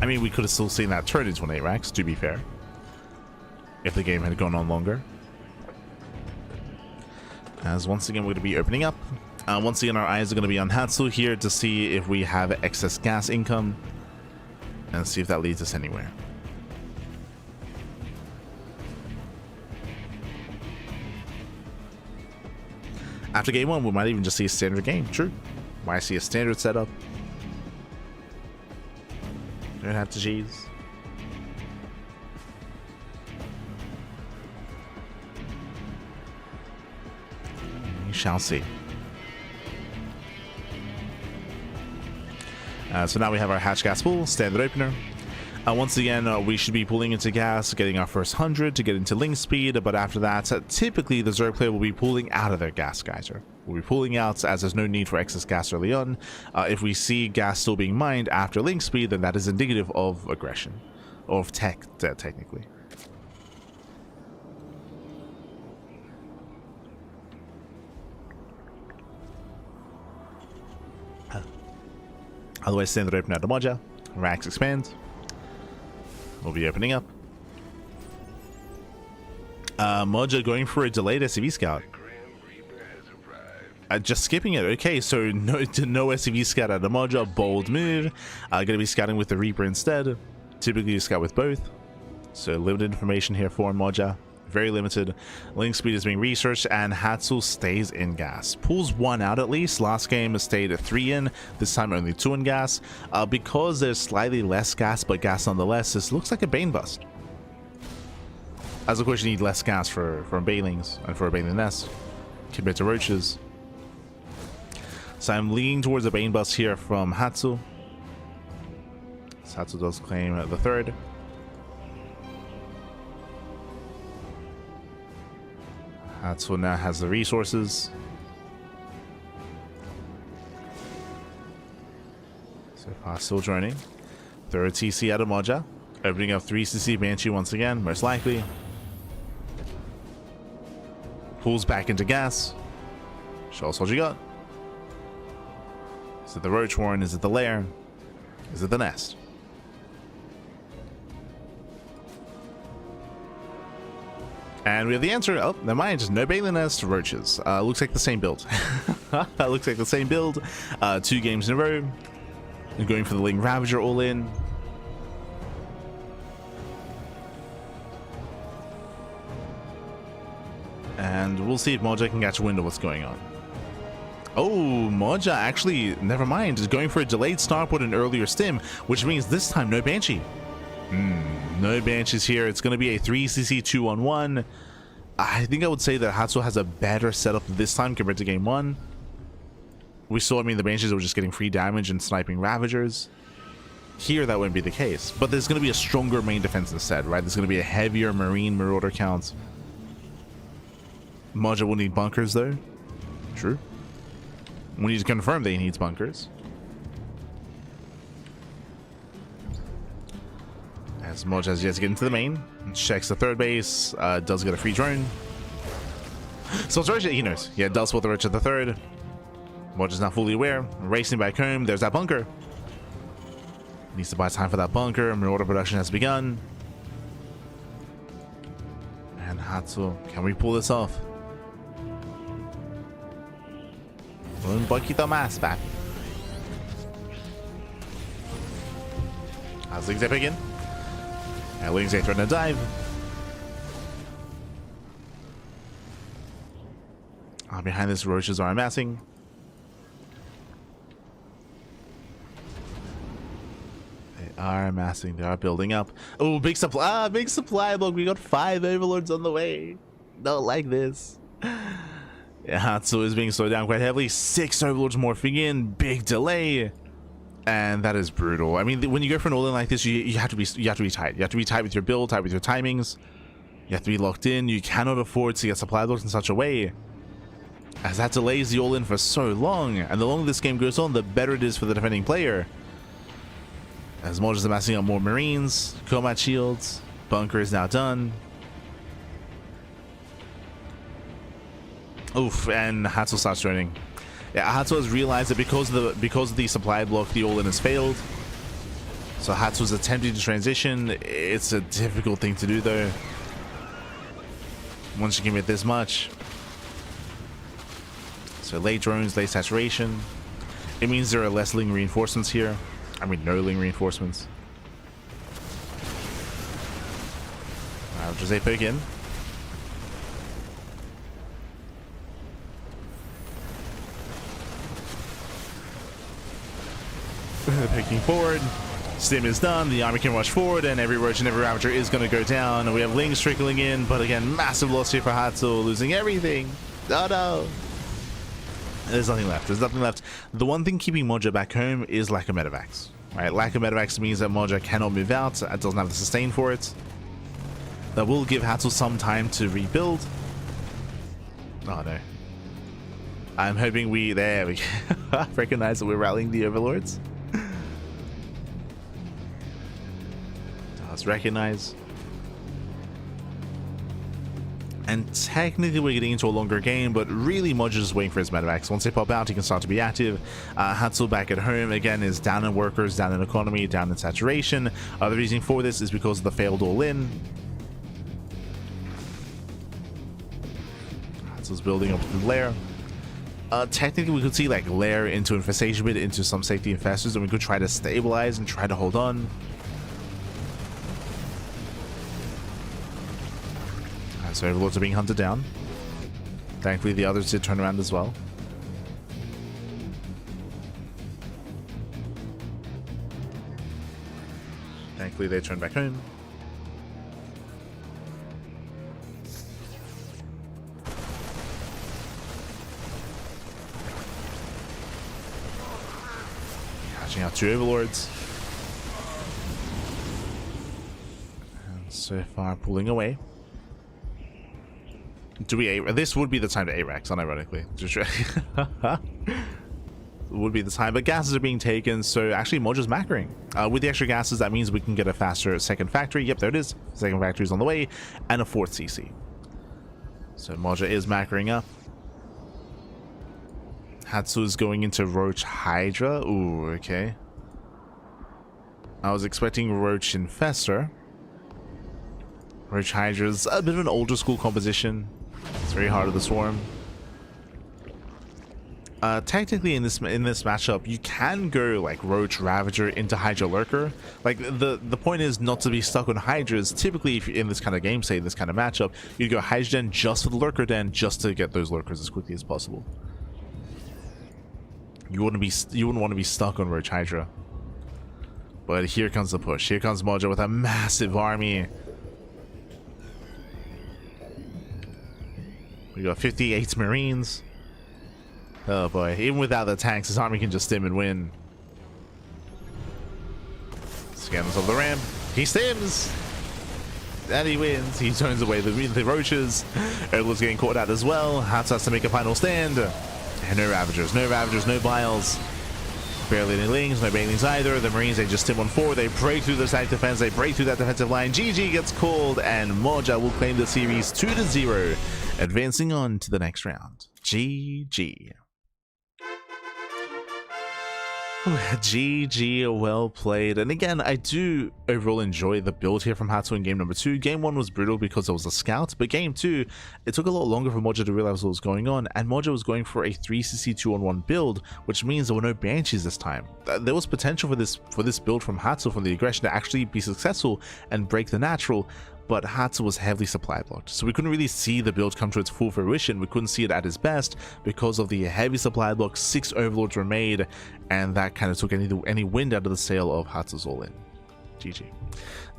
I mean, we could have still seen that turn into an Arax, to be fair, if the game had gone on longer. As once again, we're going to be opening up Once again, our eyes are going to be on Hatsu here to see if we have excess gas income and see if that leads us anywhere. After game 1, we might even just see a standard game. True. Might see a standard setup. Don't have to cheese. We shall see. So now we have our hatch gas pool, standard opener. Once again, we should be pulling into gas, getting our first 100 to get into link speed, but after that, typically the Zerg player will be pulling out of their gas geyser. We'll be pulling out as there's no need for excess gas early on. If we see gas still being mined after link speed, then that is indicative of aggression, or of tech, technically. Otherwise, standard open out the Moja, racks expand. We'll be opening up. Moja going for a delayed SCV scout. Just skipping it. Okay, so no SCV scout out of Moja. Bold move. Gonna be scouting with the Reaper instead. Typically you scout with both. So limited information here for Moja. Very limited. Link speed is being researched, and Hatsu stays in gas. Pulls 1 out at least. Last game stayed at 3 in. This time only 2 in gas. Because there's slightly less gas, but gas nonetheless, this looks like a Bane bust. As of course you need less gas for Banelings and for a Baneling nest compared to Roaches. So I'm leaning towards a Bane bust here from Hatsu. So Hatsu does claim the 3rd. Hatsu now has the resources. So far still joining. 3rd TC out of Moja. Opening up 3cc Banshee once again, most likely. Pulls back into gas. Show us what you got. Is it the Roach Warren? Is it the lair? Is it the nest? And we have the answer. Oh, never mind. Just no Baneling nest, Roaches. Looks like the same build. Looks like the same build. 2 games in a row. And going for the Ling Ravager all in. And we'll see if Moja can catch wind of what's going on. Oh, Moja actually, never mind, is going for a delayed start with an earlier stim, which means this time no Banshee. No Banshees here. It's going to be a 3cc 2-on-1. I think I would say that Hatsu has a better setup this time compared to game 1. We saw, I mean, the Banshees were just getting free damage and sniping Ravagers. Here, that wouldn't be the case. But there's going to be a stronger main defense instead, right? There's going to be a heavier Marine Marauder count. Moja will need bunkers, though. True. We need to confirm that he needs bunkers. As Moja has yet to get into the main. Checks the 3rd base. Does get a free drone. So it's Roach, he knows. Yeah, does spot the Roach at the 3rd. Moja's not fully aware. Racing back home. There's that bunker. Needs to buy time for that bunker. Marauder production has begun. And Hatsu, can we pull this off? Un poquito más, papi. Zigzag again. And Ling's threatening to dive. Behind this, Roaches are amassing. They are amassing. They are building up. Oh, big supply. Big supply. Look, we got 5 overlords on the way. Don't like this. Yeah, Hatsu is being slowed down quite heavily. 6 overlords morphing in. Big delay. And that is brutal. I mean, when you go for an all-in like this, you have to be tight. You have to be tight with your build, tight with your timings. You have to be locked in. You cannot afford to get supply blocks in such a way, as that delays the all-in for so long. And the longer this game goes on, the better it is for the defending player. As Moja is amassing up more Marines, combat shields, bunker is now done. Oof, and Hatsu starts joining. Yeah, Hatsu has realized that because of the supply block, the all-in has failed. So Hatsu is attempting to transition. It's a difficult thing to do, though. Once you commit this much. So late drones, late saturation. It means there are less ling reinforcements here. I mean, no ling reinforcements. I'll just poke in. Poking forward. Stim is done. The army can rush forward, and every roach and every ravager is going to go down. And we have lings trickling in, but again, massive loss here for Hatsu, losing everything. Oh no. There's nothing left. There's nothing left. The one thing keeping Moja back home is lack of medevacs. Right? Lack of medevacs means that Moja cannot move out. It doesn't have the sustain for it. That will give Hatsu some time to rebuild. Oh no. I'm hoping there we recognize that we're rallying the overlords. Let's recognize. And technically we're getting into a longer game, but really Moja's just waiting for his medevacs. Once they pop out, he can start to be active. Hatsu back at home again is down in workers, down in economy, down in saturation. The reason for this is because of the failed all-in. Hatsu's building up the lair. Technically we could see like lair into infestation bit into some safety infestors, and we could try to stabilize and try to hold on. So overlords are being hunted down. Thankfully the others did turn around as well. Thankfully they turned back home. Catching out 2 overlords. And so far pulling away. Do we this would be the time to ARAX, unironically. Would be the time, but gases are being taken, so actually Moja's macroing. With the extra gases, that means we can get a faster second factory. Yep, there it is. Second factory is on the way, and a 4th CC. So Moja is macroing up. Hatsu is going into Roach Hydra. Ooh, okay. I was expecting Roach Infestor. Roach Hydra is a bit of an older school composition. It's very hard to the swarm. Technically in this matchup, you can go like Roach Ravager into Hydra Lurker. Like the point is not to be stuck on Hydras. Typically, if you're in this kind of game, say this kind of matchup, you'd go Hydra Den just for the Lurker Den, just to get those Lurkers as quickly as possible. You wouldn't want to be stuck on Roach Hydra. But here comes the push. Here comes Moja with a massive army. We got 58 Marines. Oh boy, even without the tanks, his army can just stim and win. Scans of the ramp. He stims! And he wins. He turns away the roaches. Erla's getting caught out as well. Hatsu has to make a final stand. And no Ravagers, no Biles. Barely any Lings, no Banelings either. The Marines, they just stim on 4. They break through the side defense. They break through that defensive line. GG gets called, and Moja will claim the series 2-0. Advancing on to the next round. GG. GG, well played. And again, I do overall enjoy the build here from Hatsu in game number 2. Game 1 was brutal because there was a scout, but game 2, it took a lot longer for Moja to realize what was going on, and Moja was going for a 3cc 2-on-1 build, which means there were no Banshees this time. There was potential for this build from Hatsu, from the aggression, to actually be successful and break the natural, but Hatsu was heavily supply blocked, so we couldn't really see the build come to its full fruition. We couldn't see it at its best because of the heavy supply block. 6 overlords were made, and that kind of took any wind out of the sail of Hatsu's all-in. GG.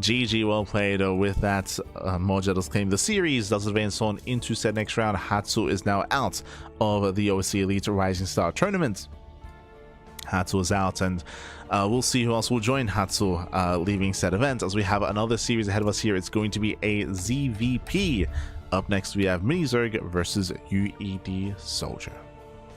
GG, well played. With that, Moja does claim the series, does advance on into said next round. Hatsu is now out of the OSC Elite Rising Star tournament. Hatsu is out, and we'll see who else will join Hatsu leaving said event, as we have another series ahead of us here. It's going to be a ZVP. Up next, we have Mini Zerg versus UED Soldier.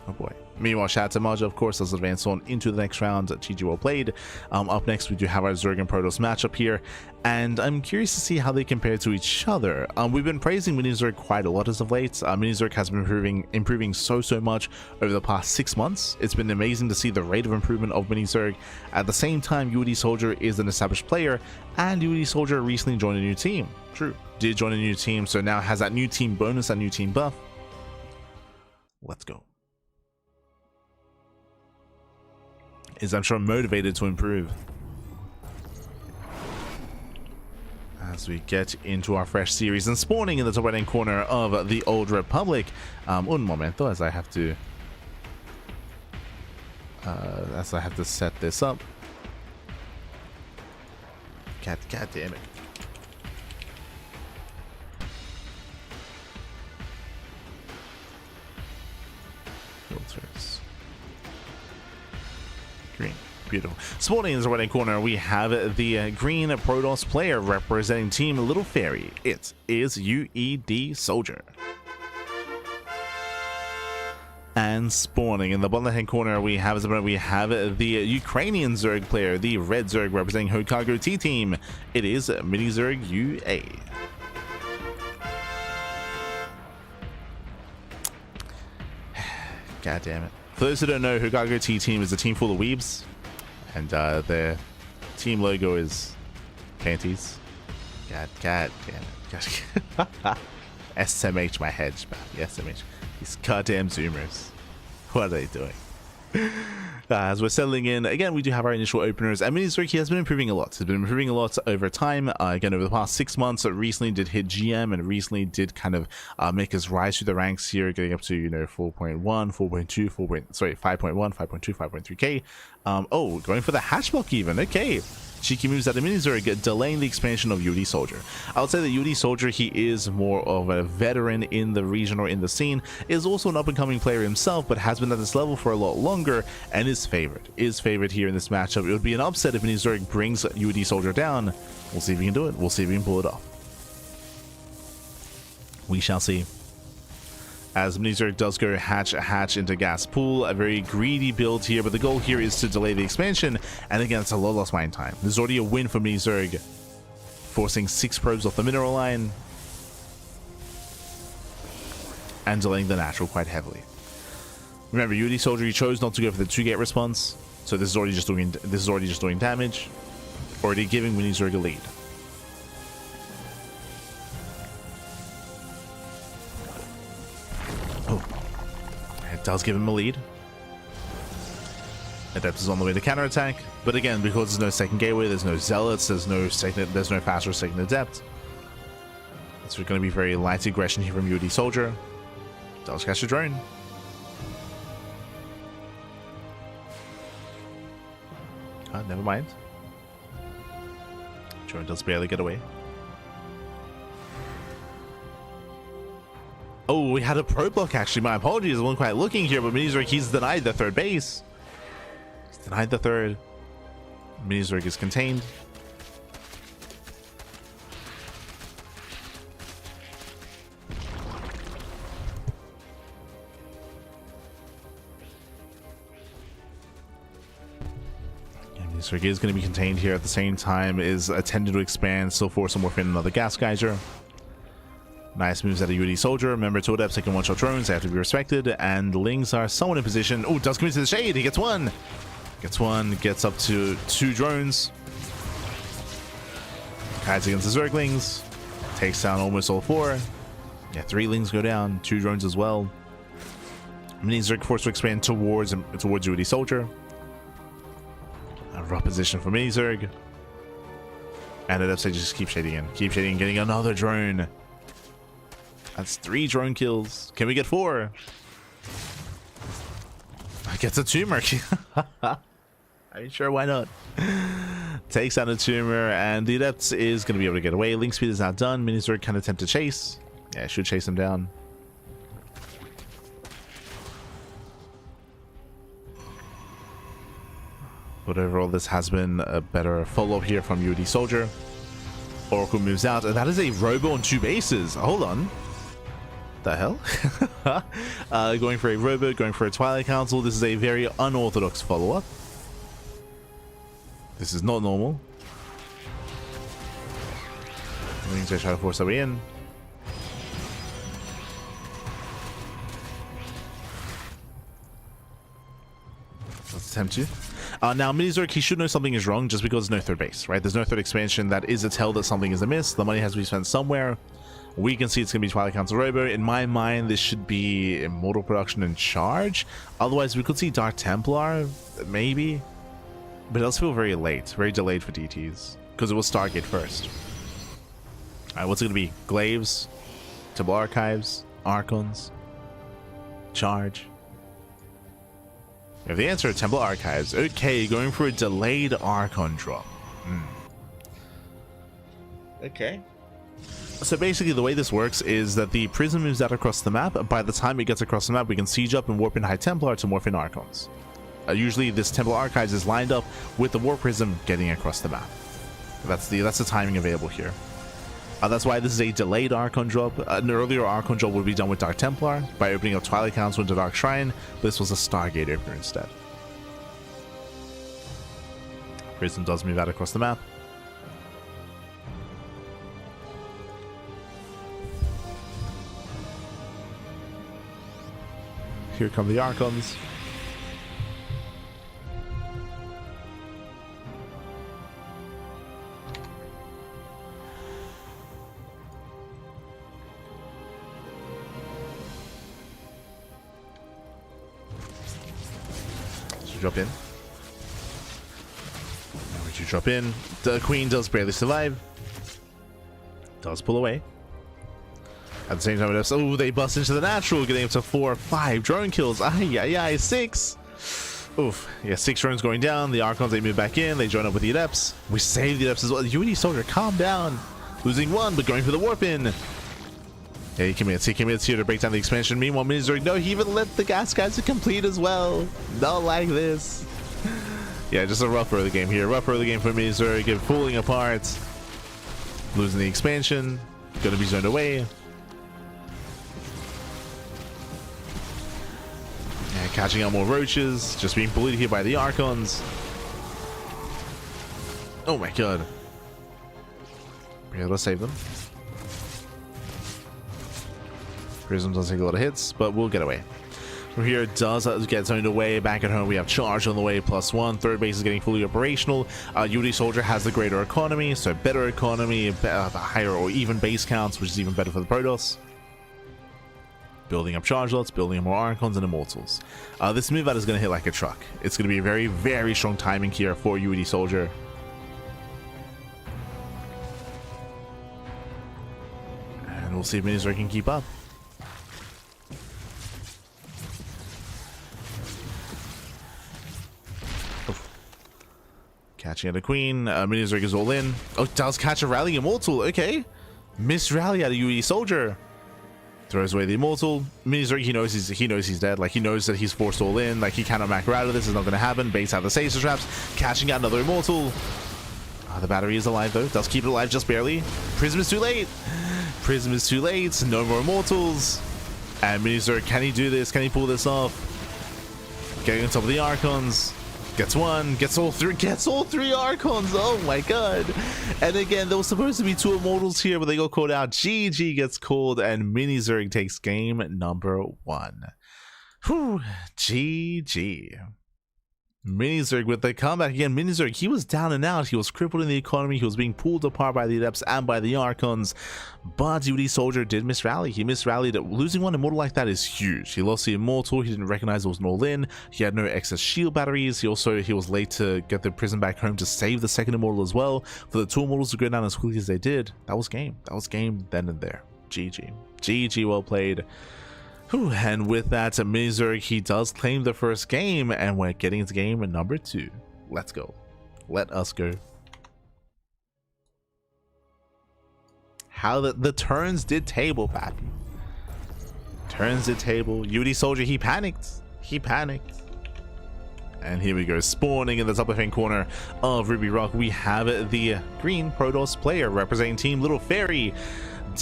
Oh boy. Meanwhile, shout out to Moja, of course, does advance on into the next round. GG, well played. Up next, we do have our Zerg and Protoss matchup here, and I'm curious to see how they compare to each other. We've been praising Mini Zerg quite a lot as of late. Mini Zerg has been improving so much over the past 6 months. It's been amazing to see the rate of improvement of Mini Zerg. At the same time, UED Soldier is an established player, and UED Soldier recently joined a new team. True, did join a new team, so now has that new team bonus, that new team buff. Let's go. is, I'm sure, motivated to improve. As we get into our fresh series and spawning in the top right-hand corner of the Old Republic. Un momento, as I have to set this up. God damn it. Filters. Green. Beautiful. Spawning in the right-hand corner, we have the green Protoss player representing Team Little Fairy. It is UED Soldier. And spawning in the bottom left-hand corner, we have the Ukrainian Zerg player, the red Zerg representing Hokago T-Team. It is Mini Zerg UA. God damn it. For those who don't know, Hokago T-Team is a team full of weebs. And their team logo is panties. God damn it. SMH my head, man. SMH. These goddamn Zoomers. What are they doing? As we're settling in, again, we do have our initial openers. And Mini Zerg, he has been improving a lot. He's been improving a lot over time. Again, over the past 6 months, recently did hit GM and recently did kind of make us rise through the ranks here, getting up to, 4.1, 4.2, 5.1, 5.2, 5.3k. Oh, going for the hatchlock even. Okay. Cheeky moves out of Mini Zerg, delaying the expansion of UD Soldier. I would say that UD Soldier, he is more of a veteran in the region or in the scene, is also an up-and-coming player himself, but has been at this level for a lot longer, and is favored here in this matchup. It would be an upset if Mini Zerg brings UD Soldier down. We'll see if we can do it. We'll see if we can pull it off. We shall see. As Mini Zerg does go hatch into gas pool, a very greedy build here, but the goal here is to delay the expansion, and again, it's a lot lost mine time. There's already a win for Mini Zerg, forcing 6 probes off the mineral line, and delaying the natural quite heavily. Remember, UD Soldier, he chose not to go for the 2-gate response, so this is already just doing damage, already giving Mini Zerg a lead. Does give him a lead. Adept is on the way to counterattack, but again, because there's no second gateway, there's no zealots, there's no faster second adept. It's going to be very light aggression here from UD Soldier. Does catch a drone. Never mind. Drone does barely get away. Oh, we had a pro block actually. My apologies, I wasn't quite looking here, but Mini Zerg, he's denied the third base. He's denied the third. Mini Zerg is contained. Yeah, Mini Zerg is going to be contained here at the same time, is attempting to expand, still force him within another gas geyser. Nice moves out of UD Soldier. Remember, two adepts taking one-shot drones. They have to be respected. And Lings are somewhat in position. Oh, does come into the shade. He gets one. Gets up to 2 drones. Hides against the Zerglings. Takes down almost all 4. Yeah, 3 Lings go down. 2 drones as well. Mini Zerg forced to expand towards UD Soldier. A rough position for Mini Zerg. And adepts, they just keep shading in. Getting another drone. That's 3 drone kills. Can we get 4? I get a tumor. Are you sure? Why not? Takes out a tumor, and the adept is going to be able to get away. Link speed is now done. Mini Zerg can attempt to chase. Yeah, should chase him down. But overall, this has been a better follow-up here from UD Soldier. Oracle moves out, and that is a robo on 2 bases. Hold on. The hell? Going for a robo, going for a Twilight Council. This is a very unorthodox follow-up. This is not normal. Wings are trying to force their way in. Let's attempt to. Now, Mini Zerg, he should know something is wrong just because there's no third base, right? There's no third expansion. That is a tell that something is amiss. The money has to be spent somewhere. We can see it's going to be Twilight Council Robo. In my mind, this should be Immortal Production and Charge. Otherwise, we could see Dark Templar, maybe. but it does feel very late, very delayed for DTs, because it was Stargate first. Alright, what's it gonna be? Glaives, Temple Archives, Archons, Charge. We have the answer, Temple Archives. Okay, going for a delayed Archon drop. Okay. So basically the way this works is that the prism moves out across the map. By the time it gets across the map, we can siege up and warp in High Templar to morph in Archons. Usually this Temple Archives is lined up with the Warp Prism getting across the map. That's the timing available here. That's why this is a delayed Archon drop. An earlier Archon drop would be done with Dark Templar by opening up Twilight Council into Dark Shrine. This was a Stargate opener instead. Prism does move out across the map. Here come the Archons. Drop in. Now would you drop in? The Queen does barely survive. Does pull away. At the same time, oh, they bust into the natural, getting up to 4 or 5 drone kills. Ay, 6. Oof. Yeah, 6 drones going down. The Archons, they move back in. They join up with the Adepts. We save the Adepts as well. UD Soldier, calm down. Losing 1, but going for the warp in. Yeah, he commits here to break down the expansion. Meanwhile, Minizorg, no, he even let the gas guys to complete as well. Not like this. Yeah, just a rough early game here. Rough early game for Minizorg, falling apart. Losing the expansion. Gonna be zoned away. Yeah, catching out more roaches. Just being bullied here by the Archons. Oh my god. We're able to save them. Prism does take a lot of hits, but we'll get away. From here, it does get zoned away. Back at home, we have Charge on the way, +1. Third base is getting fully operational. UD Soldier has the greater economy, so better economy, higher or even base counts, which is even better for the Protoss. Building up Charge lots, building up more Archons and Immortals. This move out is going to hit like a truck. It's going to be a very, very strong timing here for UD Soldier. And we'll see if Minizorg can keep up. Catching at a Queen. Minizorg is all in. Oh, does catch a Rally Immortal. Okay. Miss Rally out of UD Soldier. Throws away the Immortal. Minizorg, he knows he's dead. Like, he knows that he's forced all in. Like, he cannot macro out of this. It's not going to happen. Baits out the Stasis Traps. Catching out another Immortal. The battery is alive, though. Does keep it alive just barely. Prism is too late. Prism is too late. No more Immortals. And Minizorg, can he do this? Can he pull this off? Getting on top of the Archons. Gets 1, gets all 3 Archons. Oh my god. And again, there was supposed to be 2 Immortals here, but they got called out. GG gets called, and Minizorg takes game number 1. Whew. GG. Minizorg with the comeback again. Minizorg, he was down and out. He was crippled in the economy. He was being pulled apart by the Adepts and by the Archons. But UD Soldier did miss rally. He missed rallied. Losing 1 Immortal like that is huge. He lost the Immortal. He didn't recognize it was an all-in. He had no excess shield batteries. He was late to get the Prism back home to save the 2nd Immortal as well. For the 2 Immortals to go down as quickly as they did, that was game. That was game then and there. GG. GG, well played. Whew, and with that, Minizorg, he does claim the first game, and we're getting into game number 2. Let's go. Let us go. How the turns did table, Pappy. Turns did table. UD Soldier, he panicked. He panicked. And here we go. Spawning in the top left-hand corner of Ruby Rock, we have the green Protoss player representing Team Little Fairy.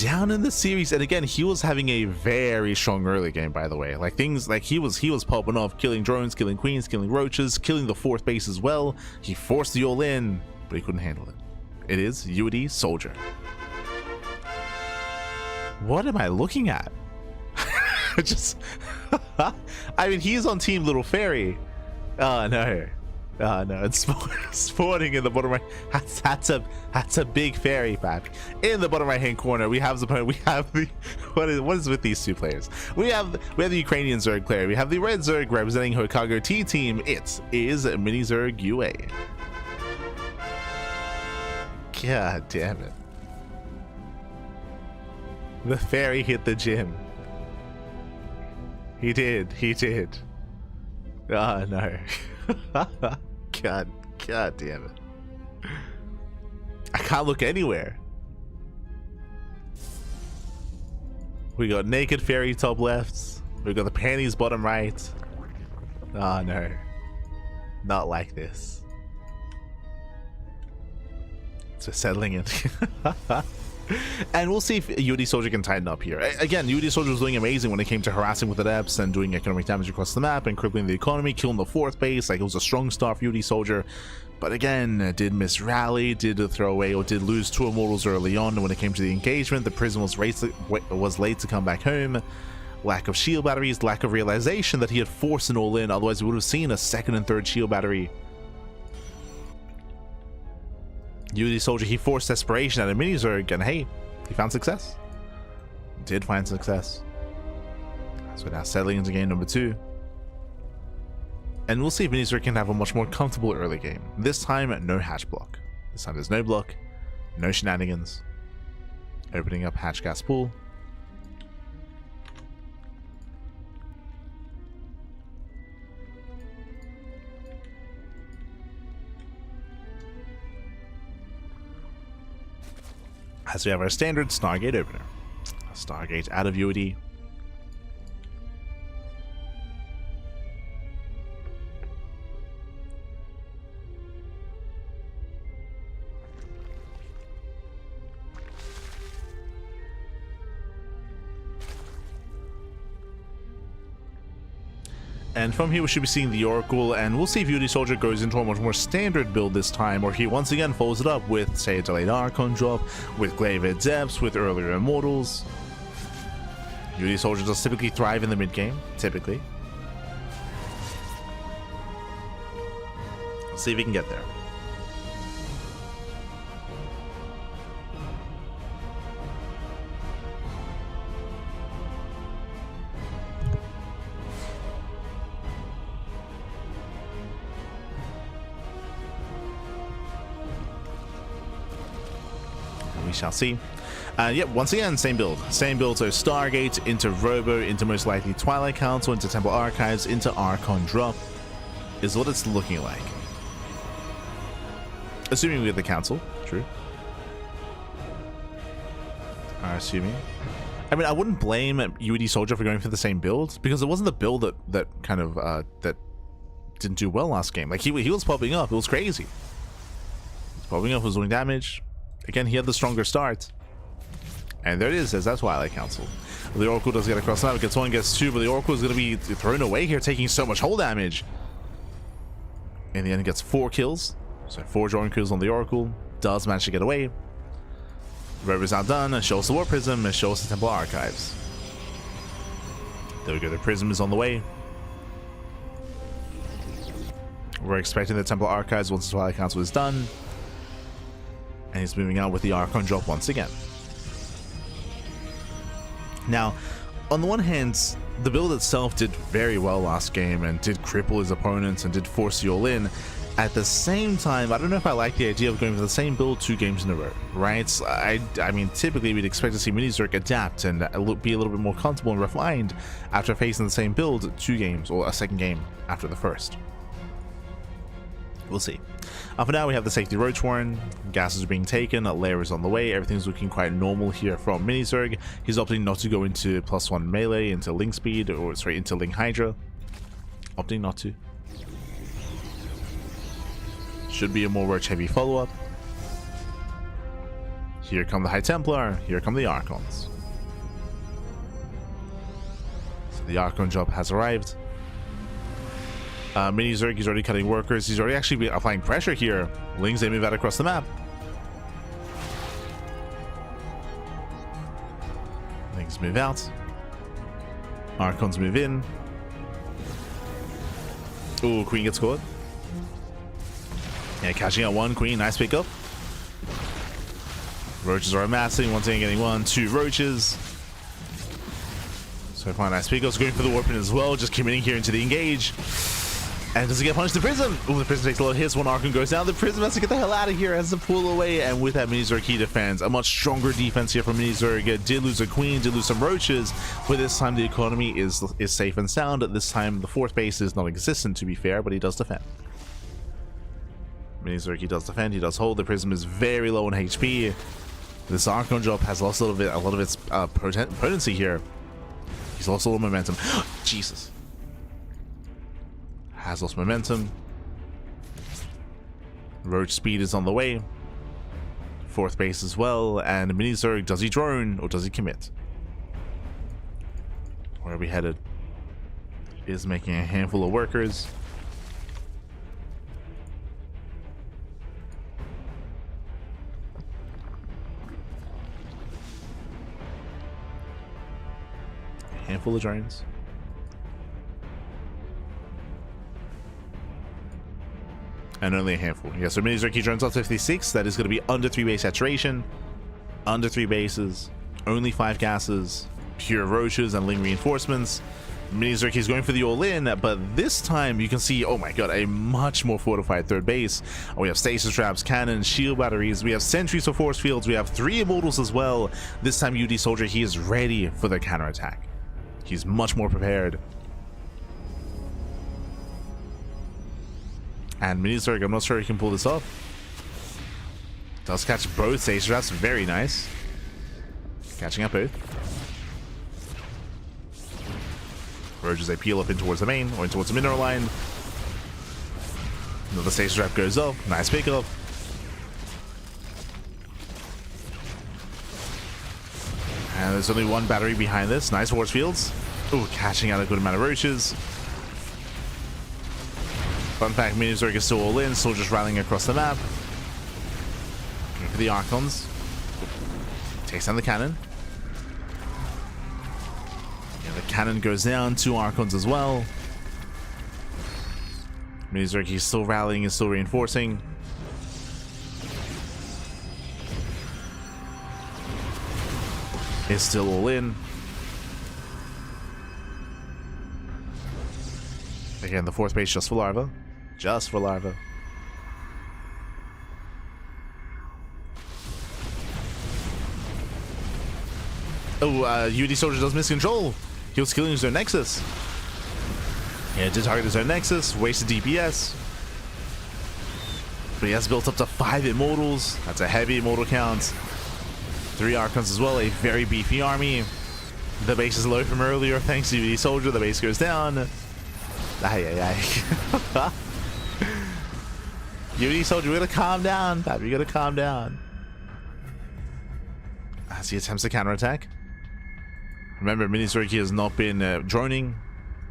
Down in the series, and again, he was having a very strong early game, by the way. Like, things like he was popping off, killing drones, killing queens, killing roaches, killing the 4th base as well. He forced the all-in, but he couldn't handle it. It is UD Soldier. What am I looking at? Just I mean, he's on Team Little Fairy. Oh no. No, it's spawning in the bottom right. That's a big fairy pack. In the bottom right hand corner, we have the what is with these two players? We have the Ukrainian Zerg player. We have the red Zerg representing Hokago T team. It is Mini Zerg UA. God damn it. The fairy hit the gym. He did. Oh no. God damn it. I can't look anywhere. We got naked fairy top left. We got the panties bottom right. Oh no. Not like this. So settling in. And we'll see if UD Soldier can tighten up here. Again, UD Soldier was doing amazing when it came to harassing with adepts and doing economic damage across the map and crippling the economy, killing the 4th base. Like, it was a strong start for UD Soldier. But again, did miss rally, did throw away, or did lose 2 immortals early on when it came to the engagement. The Prism was late to come back home. Lack of shield batteries, lack of realization that he had forced an all-in. Otherwise, we would have seen a 2nd and 3rd shield battery. UD Soldier, he forced desperation at a Mini Zerg, and hey, he found success. Did find success. So now settling into game number 2. And we'll see if Mini Zerg can have a much more comfortable early game. This time, no hatch block. This time there's no block, no shenanigans. Opening up hatch gas pool. As we have our standard Stargate opener. A Stargate out of UAD. And from here we should be seeing the Oracle, and we'll see if UD Soldier goes into a much more standard build this time, or if he once again follows it up with, say, a delayed Archon drop, with Glaive Depths, with earlier Immortals. UD Soldier does typically thrive in the mid-game, typically. Let's see if he can get there. Shall see. Yep, once again, same build. Same build, so Stargate into Robo, into most likely Twilight Council, into Temple Archives, into Archon Drop is what it's looking like. Assuming we have the Council, true. Assuming. I mean, I wouldn't blame UD Soldier for going for the same build, because it wasn't the build that kind of, that didn't do well last game. Like, he was popping up, it was crazy. He was popping up, was doing damage. Again, he had the stronger start. And there it is, as that's Twilight Council. The Oracle does get across the map, gets 1, gets 2, but the Oracle is going to be thrown away here, taking so much hull damage. In the end, it gets 4 kills. So 4 drawing kills on the Oracle. Does manage to get away. Rover's outdone, and shows the War Prism, and shows the Temple Archives. There we go, the Prism is on the way. We're expecting the Temple Archives once the Twilight Council is done. And he's moving out with the Archon drop once again. Now, on the one hand, the build itself did very well last game and did cripple his opponents and did force you all in. At the same time, I don't know if I like the idea of going for the same build 2 games in a row, right? I mean, typically we'd expect to see Mini Zerg adapt and be a little bit more comfortable and refined after facing the same build 2 games, or a second game after the first. We'll see. For now, we have the safety Roach Warren. Gases are being taken, a layer is on the way. Everything's looking quite normal here from Mini Zerg. He's opting not to go into +1 melee, into Link Speed, or sorry, into Link Hydra. Opting not to. Should be a more Roach heavy follow-up. Here come the High Templar, here come the Archons. So the Archon job has arrived. Mini Zerg, he's already cutting workers. He's already actually applying pressure here. Lings, they move out across the map. Lings move out. Archons move in. Ooh, Queen gets caught. Yeah, catching out one queen. Nice pickup. Roaches are amassing. Once again, getting 1, 2 roaches. So far, nice pickups. Going for the warping as well. Just committing here into the engage. And does he get punched? The Prism? Oh, the Prism takes a lot of hits. One Archon goes down. The Prism has to get the hell out of here. Has to pull away. And with that, Mini Zerg, he defends. A much stronger defense here from Mini Zerg. Did lose a queen, did lose some roaches. But this time, the economy is safe and sound. This time, the 4th base is non-existent, to be fair, but he does defend. Mini Zerg, he does defend. He does hold. The Prism is very low on HP. This Archon drop has lost a lot of its potency here. He's lost a little momentum. Jesus. Has lost momentum. Roach speed is on the way. 4th base as well. And Mini Zerg, does he drone or does he commit? Where are we headed? Is making a handful of workers. Handful of drones. And only a handful. Yeah, so Mini Zerg drones up to 56. That is going to be under 3 base saturation. Under 3 bases. Only 5 gases. Pure roaches and ling reinforcements. Mini Zerg is going for the all-in, but this time you can see, oh my god, a much more fortified 3rd base. We have stasis traps, cannons, shield batteries. We have sentries for force fields. We have 3 immortals as well. This time UD Soldier, he is ready for the counterattack. He's much more prepared. And Mini Zerg, I'm not sure he can pull this off. Does catch both stage traps, very nice. Catching up both. Roaches, they peel up in towards the main, or in towards the mineral line. Another stage trap goes up, nice pickup. And there's only 1 battery behind this. Nice force fields. Ooh, catching out a good amount of roaches. Fun fact, Mini Zerg is still all in, still just rallying across the map. Going for the Archons. Takes down the cannon. Yeah, the cannon goes down. 2 Archons as well. Mini Zerg, he's still rallying, is still reinforcing. Is still all in. Again, the 4th base just for larva. Just for larva. Oh, UD Soldier does miss control. He was killing his own Nexus. Yeah, did target his own Nexus. Wasted DPS. But he has built up to 5 Immortals. That's a heavy Immortal count. 3 Archons as well. A very beefy army. The base is low from earlier. Thanks to UD Soldier. The base goes down. UD Soldier, we gotta calm down. We gotta calm down. As he attempts to counterattack. Remember, Mini Zerg has not been droning.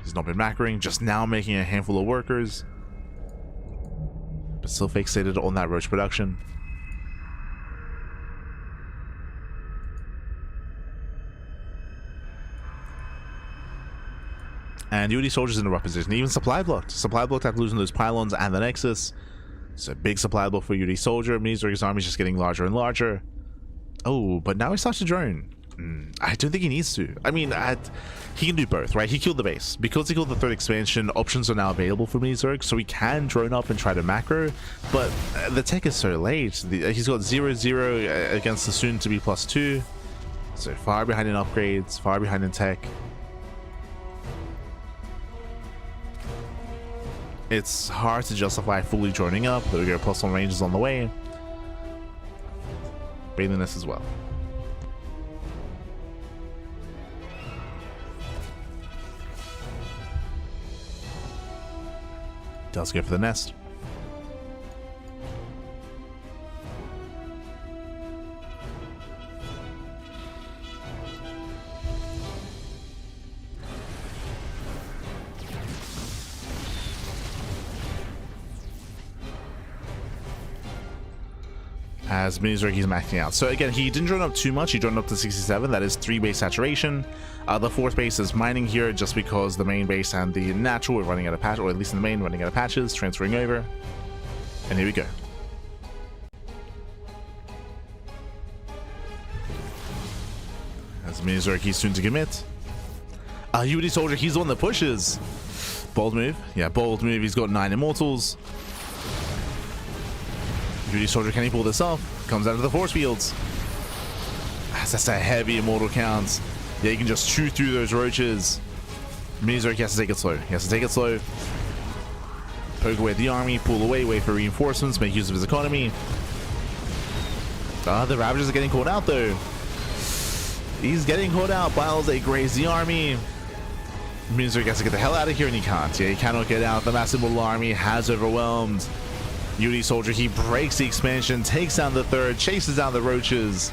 He's not been macroing. Just now making a handful of workers. But still fixated on that roach production. And UD Soldier's in the rough position. Even supply blocked. Supply blocked after losing those pylons and the Nexus. It's a big supply block for UD Soldier. Mini Zerg's army is just getting larger and larger. Oh, but now he starts to drone. I don't think he needs to. I mean, he can do both, right? He killed the base. Because he killed the 3rd expansion, options are now available for Mini Zerg, so he can drone up and try to macro, but the tech is so late. He's got 0-0 against the soon-to-be +2, so far behind in upgrades, far behind in tech. It's hard to justify fully droning up. There we go, +1 ranges on the way. Bathing this as well. Does go for the nest. As Mini Zerg, he's maxing out. So again, he didn't drone up too much. He droned up to 67. That is 3 base saturation. The 4th base is mining here just because the main base and the natural are running out of patch, or at least in the main, running out of patches, transferring over. And here we go. As Mini Zerg, he's soon to commit. UD Soldier, he's the one that pushes. Bold move. Yeah, bold move. He's got 9 immortals. UD Soldier, can he pull this off? Comes out of the force fields. That's a heavy immortal count. Yeah, you can just chew through those roaches. Mini Zerg, he has to take it slow. He has to take it slow. Poke away at the army, pull away, wait for reinforcements, make use of his economy. The Ravagers are getting caught out though. He's getting caught out. Biles, they graze the army. Mini Zerg has to get the hell out of here, and he can't. Yeah, he cannot get out. The massive mortal army has overwhelmed. UD Soldier, he breaks the expansion, takes down the third, chases down the roaches.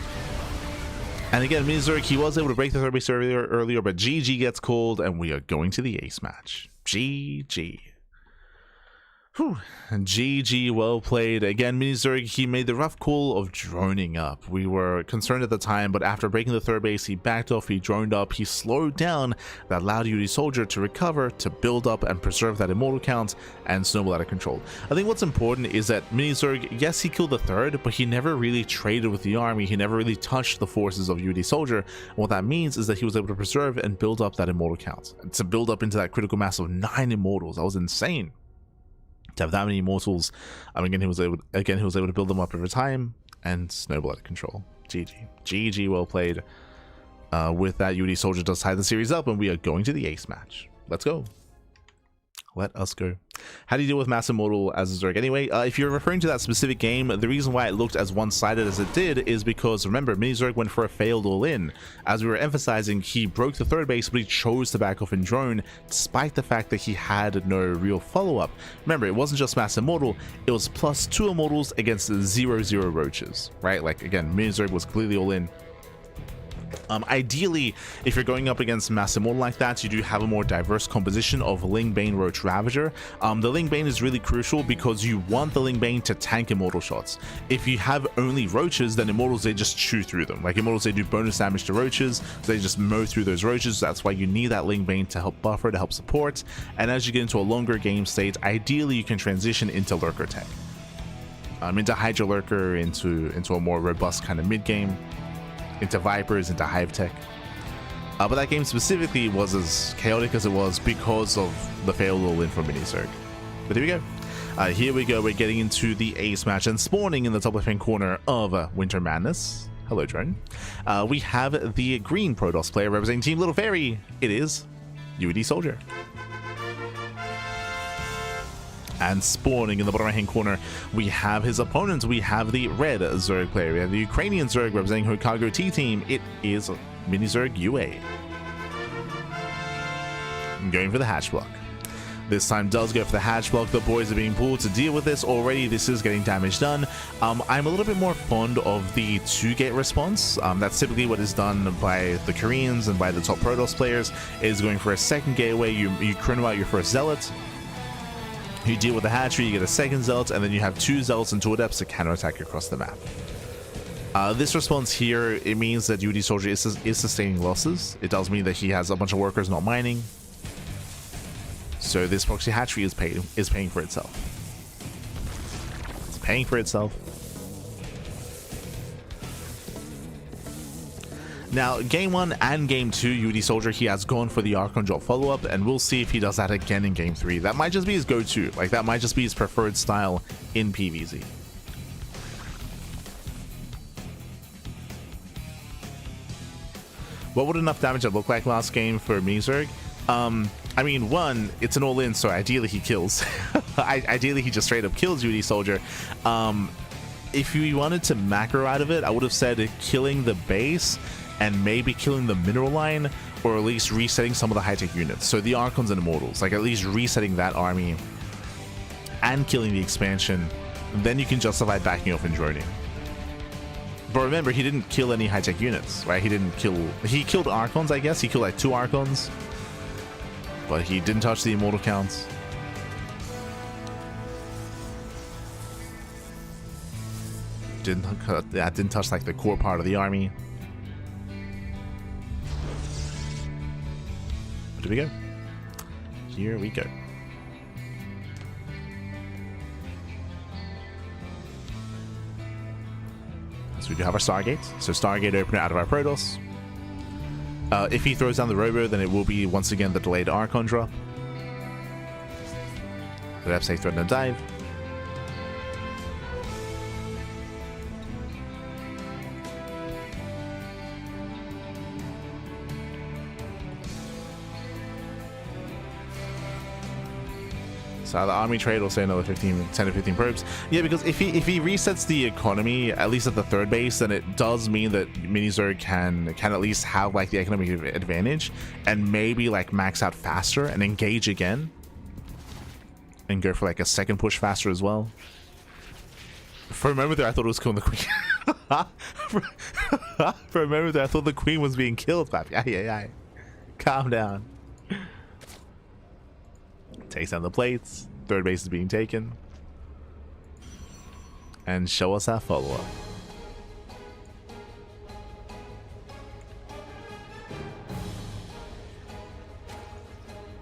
And again, Mini Zerg, he was able to break the third base earlier, but GG gets called, and we are going to the ace match. GG. Whew. GG, well played. Again, Mini Zerg, he made the rough call of droning up. We were concerned at the time, but after breaking the third base, he backed off, he droned up, he slowed down. That allowed UD Soldier to recover, to build up and preserve that immortal count, and snowball out of control. I think what's important is that Mini Zerg, yes, he killed the third, but he never really traded with the army. He never really touched the forces of UD Soldier. And what that means is that he was able to preserve and build up that immortal count. And to build up into that critical mass of 9 immortals, that was insane. To have that many immortals, again he was able to build them up over time and snowball out of control. GG, well played. With that, UD Soldier does tie the series up, and we are going to the ace match. Let's go. Let us go. How do you deal with Mass Immortal as a Zerg anyway? If you're referring to that specific game, the reason why it looked as one-sided as it did is because, remember, Mini Zerg went for a failed all-in. As we were emphasizing, he broke the third base, but he chose to back off and drone, despite the fact that he had no real follow-up. Remember, it wasn't just Mass Immortal, it was +2 Immortals against 0/0 Roaches, right? Like, again, Mini Zerg was clearly all-in. Ideally, if you're going up against Mass Immortal like that, you do have a more diverse composition of Ling Bane, Roach, Ravager. The Ling Bane is really crucial because you want the Ling Bane to tank Immortal shots. If you have only Roaches, then Immortals, they just chew through them. Like Immortals, they do bonus damage to Roaches, so they just mow through those Roaches. That's why you need that Ling Bane to help buffer, to help support. And as you get into a longer game state, ideally you can transition into Lurker tech. Into Hydra Lurker, into a more robust kind of mid-game. Into Vipers, into Hive Tech. But that game specifically was as chaotic as it was because of the failed all-in from Mini Zerg. But here we go. We're getting into the ace match, and spawning in the top left-hand corner of Winter Madness. Hello, drone. We have the green Protoss player representing Team Little Fairy. It is UD Soldier. And spawning in the bottom right hand corner, we have his opponent. We have the red Zerg player. We have the Ukrainian Zerg representing Hokago T team. It is Mini Zerg UA. I'm going for the hatch block. This time does go for the hatch block. The boys are being pulled to deal with this already. This is getting damage done. I'm a little bit more fond of the 2-gate response. That's typically what is done by the Koreans and by the top Protoss players, is going for a second gateway. You chrono out your first Zealot. You deal with the hatchery, you get a second Zealot, and then you have 2 Zealots and 2 Adepts to counterattack across the map. This response here, it means that UD Soldier is sustaining losses. It does mean that he has a bunch of workers not mining. So this proxy hatchery is paying for itself. It's paying for itself. Now, game 1 and game 2, UD Soldier, he has gone for the Archon drop follow-up, and we'll see if he does that again in game 3. That might just be his go-to. Like, that might just be his preferred style in PvZ. What would enough damage have looked like last game for Mini Zerg? I mean, one, it's an all-in, so ideally he kills. Ideally, he just straight up kills UD Soldier. If you wanted to macro out of it, I would have said killing the base and maybe killing the mineral line, or at least resetting some of the high-tech units. So the Archons and Immortals, like at least resetting that army and killing the expansion. Then you can justify backing off and droning. But remember, he didn't kill any high-tech units, right? He killed Archons, I guess. He killed like 2 Archons, but he didn't touch the Immortal counts. Didn't touch like the core part of the army. Here we go. Here we go. So we do have our Stargate. So Stargate opener out of our Protoss. If he throws down the Robo, then it will be once again the delayed Archon drop. Let have safe threat and dive. So the army trade will say another 10 to 15 probes. Yeah, because if he resets the economy, at least at the third base, then it does mean that Mini-Zerg can at least have like the economic advantage and maybe like max out faster and engage again. And go for like a second push faster as well. For a moment there, I thought it was killing the queen. For a moment there, I thought the queen was being killed. Aye. Calm down. Takes down the plates. Third base is being taken. And show us our follow-up.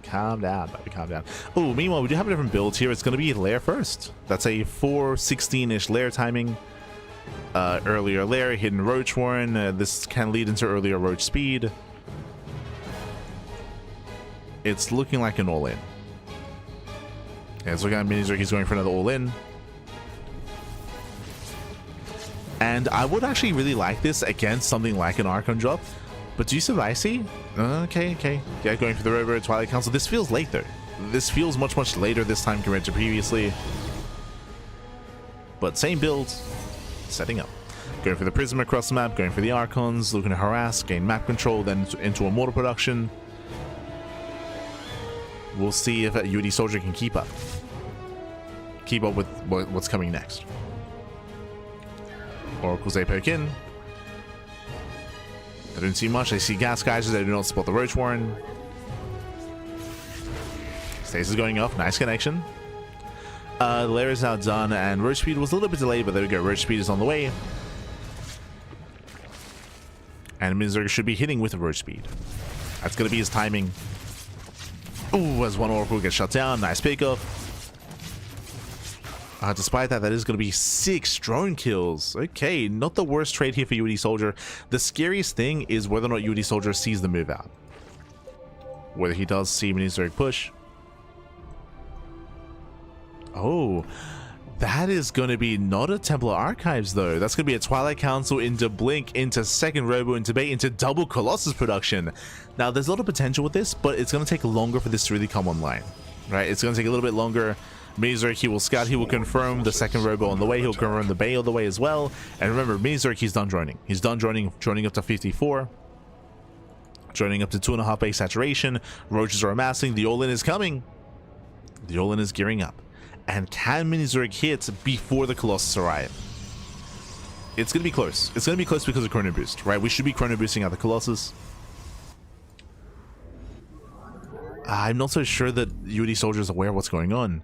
Calm down, baby, calm down. Oh, meanwhile, we do have a different build here. It's going to be lair first. That's a 4:16-ish lair timing. Earlier lair, hidden roach warren. This can lead into earlier roach speed. It's looking like an all-in. Yeah, it's looking at Mini-Zerg. He's going for another all-in. And I would actually really like this against something like an Archon drop. But do you see what I see? Okay. Yeah, going for the Robo, Twilight Council. This feels late, though. This feels much later this time compared to previously. But same build. Setting up. Going for the Prism across the map, going for the Archons, looking to harass, gain map control, then into a mortar production. We'll see if a UD Soldier can keep up. Keep up with what's coming next. Oracles, they poke in. They don't see much. They see gas geysers. They do not spot the roach warren. Stasis going off. Nice connection. The lair is now done, and roach speed was a little bit delayed, but there we go. Roach speed is on the way. And Mini-Zerg should be hitting with a roach speed. That's going to be his timing. Ooh, as one Oracle gets shut down. Nice pickup. Despite that, that is going to be 6 drone kills. Okay, not the worst trade here for UD Soldier. The scariest thing is whether or not UD Soldier sees the move out. Whether he does see Mini-Zerg push. Oh, that is going to be not a Templar Archives, though. That's going to be a Twilight Council into Blink, into second Robo, into Bait, into double Colossus production. Now, there's a lot of potential with this, but it's going to take longer for this to really come online. Right? It's going to take a little bit longer. Mini-Zerg, he will scout, he will confirm the second Robo on the way, he'll confirm the Bay on the way as well. And remember, Mini-Zerg, he's done droning. He's done droning up to 54. Droning up to 2.5 base saturation. Roaches are amassing, the all-in is coming. The all-in is gearing up. And can Mini-Zerg hit before the Colossus arrive? It's going to be close. It's going to be close because of Chrono Boost, right? We should be Chrono Boosting out the Colossus. I'm not so sure that UD Soldier is aware of what's going on.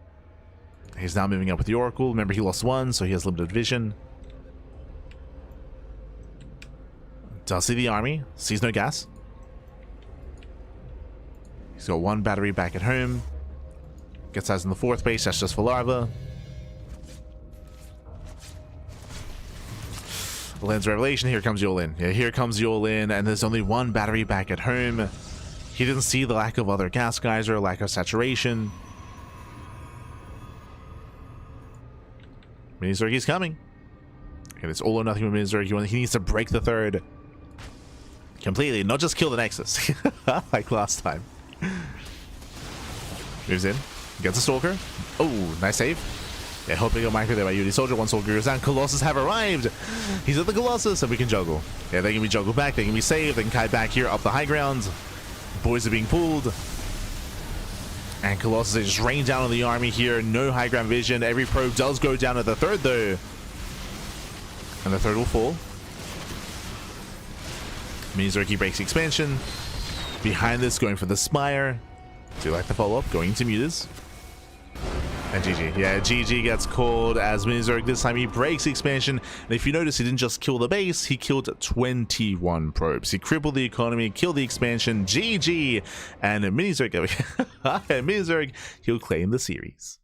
He's now moving up with the Oracle. Remember, he lost 1, so he has limited vision. Does see the army. Sees no gas. He's got 1 battery back at home. Gets eyes in the 4th base. That's just for Larva. Lens Revelation. Here comes the all-in. Yeah, here comes the all-in. And there's only 1 battery back at home. He didn't see the lack of other gas geyser, lack of saturation. Mini-Zerg, he's coming. Okay, it's all or nothing with Mini-Zerg. He needs to break the 3rd completely, not just kill the Nexus like last time. Moves in, gets a Stalker. Oh, nice save. Yeah, hoping a micro there by UD Soldier. 1 Soldier goes down. Colossus have arrived. He's at the Colossus, and we can juggle. Yeah, they can be juggled back. They can be saved. They can kite back here up the high ground. Boys are being pulled. And Colossus, they just rain down on the army here. No high ground vision. Every probe does go down at the 3rd, though. And the 3rd will fall. Mini-Zerg breaks the expansion. Behind this, going for the Spire. Do you like the follow-up? Going into Mutas. And GG. Yeah, GG gets called as Mini-Zerg. This time he breaks the expansion. And if you notice, he didn't just kill the base, he killed 21 probes. He crippled the economy, killed the expansion. GG. And Mini-Zerg, he'll claim the series.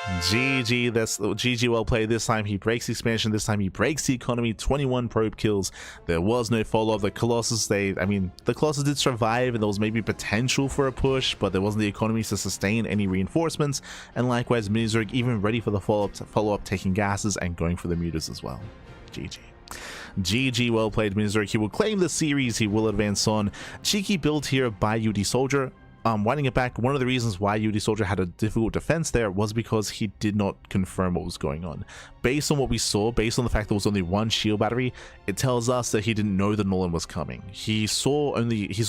GG, that's GG, well played. This time he breaks the expansion, this time he breaks the economy. 21 probe kills. There was no follow-up. The Colossus, the Colossus did survive, and there was maybe potential for a push, but there wasn't the economy to sustain any reinforcements. And likewise, Minizerg even ready for the follow-up, taking gases and going for the mutas as well. GG. GG, well played, Minizerg. He will claim the series, he will advance on. Cheeky build here by UD Soldier. Winding it back, one of the reasons why UD Soldier had a difficult defense there was because he did not confirm what was going on. Based on what we saw, based on the fact there was only one shield battery, it tells us that he didn't know the Nolan was coming. He saw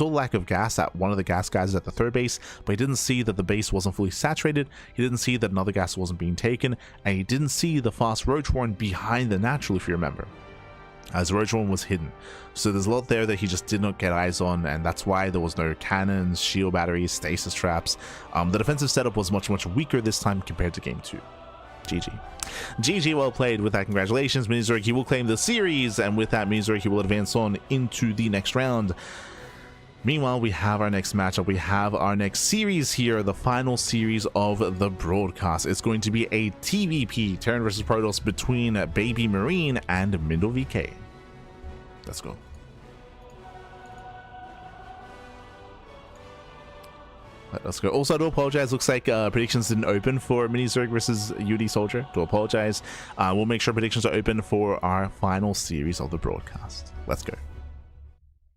lack of gas at one of the gas guys at the third base, but he didn't see that the base wasn't fully saturated, he didn't see that another gas wasn't being taken, and he didn't see the fast roach warren behind the natural, if you remember, as Roach One was hidden. So there's a lot there that he just did not get eyes on, and that's why there was no cannons, shield batteries, stasis traps. The defensive setup was much weaker this time compared to game 2. GG. GG, well played. With that, congratulations, Minizerg. He will claim the series, and with that, Minizerg, he will advance on into the next round. Meanwhile, we have our next matchup. We have our next series here, the final series of the broadcast. It's going to be a TVP, Terran versus Protoss, between BabyMarine and Mindle VK. Let's go. Let's go. Also, I do apologize. Looks like predictions didn't open for Minizerg versus UD Soldier. Do apologize. We'll make sure predictions are open for our final series of the broadcast. Let's go.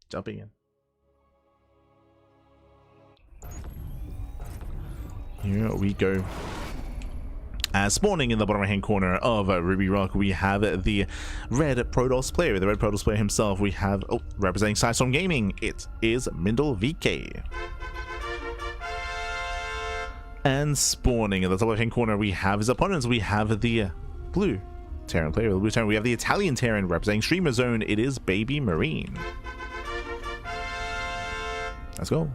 Jumping in. Here we go. Spawning in the bottom right hand corner of Ruby Rock, we have the red Protoss player, himself. We have, representing Sidestorm Gaming, it is Mindle VK. And spawning in the top left hand corner, we have his opponents. We have the blue Terran player, we have the Italian Terran representing Streamer Zone, it is BabyMarine. Let's go.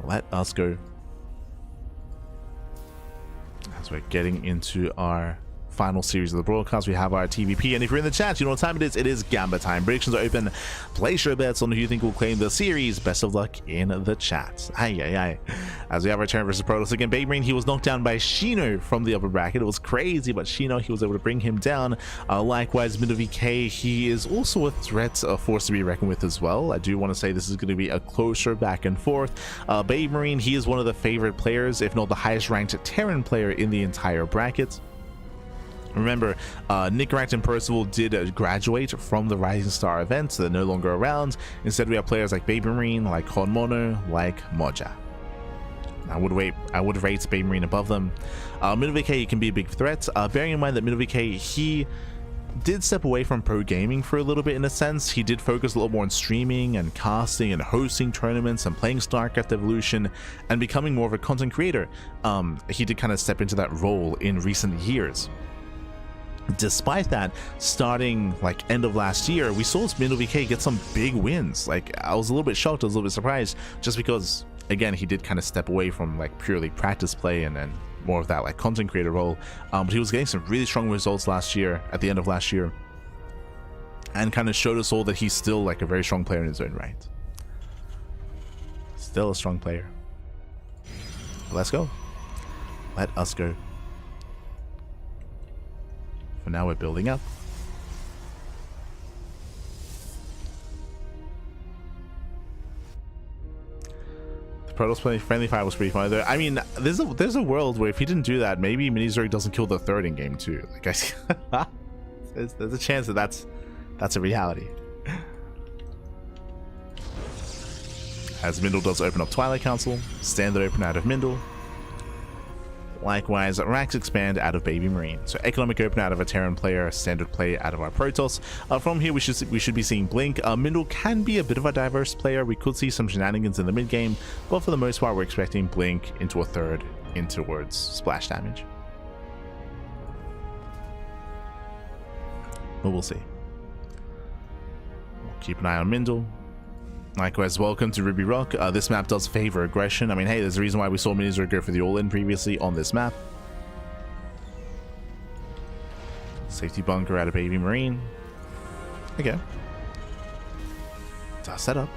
Let us go. As we're getting into our final series of the broadcast, we have our TVP, and if you're in the chat, you know what time it is Gamba time. Predictions are open. Place your bets on who you think will claim the series. Best of luck in the chat. As we have our Terran versus Protoss again, BabyMarine, he was knocked down by Shino from the upper bracket. It was crazy, but Shino, he was able to bring him down. Likewise, Mindle VK, he is also a threat, a force to be reckoned with as well. I do want to say this is going to be a closer back and forth. BabyMarine, he is one of the favorite players, if not the highest ranked Terran player in the entire bracket. Remember, Nick Racked and Percival did graduate from the Rising Star event, so they're no longer around. Instead, we have players like BabyMarine, like Honmono, like Moja. I would rate BabyMarine above them. Mindle VK can be a big threat, bearing in mind that Mindle VK, he did step away from pro gaming for a little bit in a sense. He did focus a lot more on streaming and casting and hosting tournaments and playing StarCraft Evolution and becoming more of a content creator. He did kind of step into that role in recent years. Despite that, starting like end of last year, we saw Mindle VK get some big wins. Like, I was a little bit shocked, I was a little bit surprised, just because, again, he did kind of step away from like purely practice play and more of that like content creator role. But he was getting some really strong results last year, at the end of last year, and kind of showed us all that he's still like a very strong player in his own right. Still a strong player. Let's go. Let us go. For now, we're building up. The Protoss friendly fire was pretty fun. I mean, there's a world where if he didn't do that, maybe Minizerg doesn't kill the third in game 2. Like, I see, there's a chance that that's a reality. As Mindle does open up Twilight Council, standard open out of Mindle. Likewise, racks expand out of BabyMarine. So economic open out of a Terran player, standard play out of our Protoss. From here, we should be seeing Blink. Mindle can be a bit of a diverse player. We could see some shenanigans in the mid game, but for the most part, we're expecting Blink into a third in towards splash damage. But we'll see. We'll keep an eye on Mindle. Likewise, welcome to Ruby Rock. This map does favor aggression. I mean, hey, there's a reason why we saw Minizerg go for the all-in previously on this map. Safety bunker out of BabyMarine. Okay. It's our setup.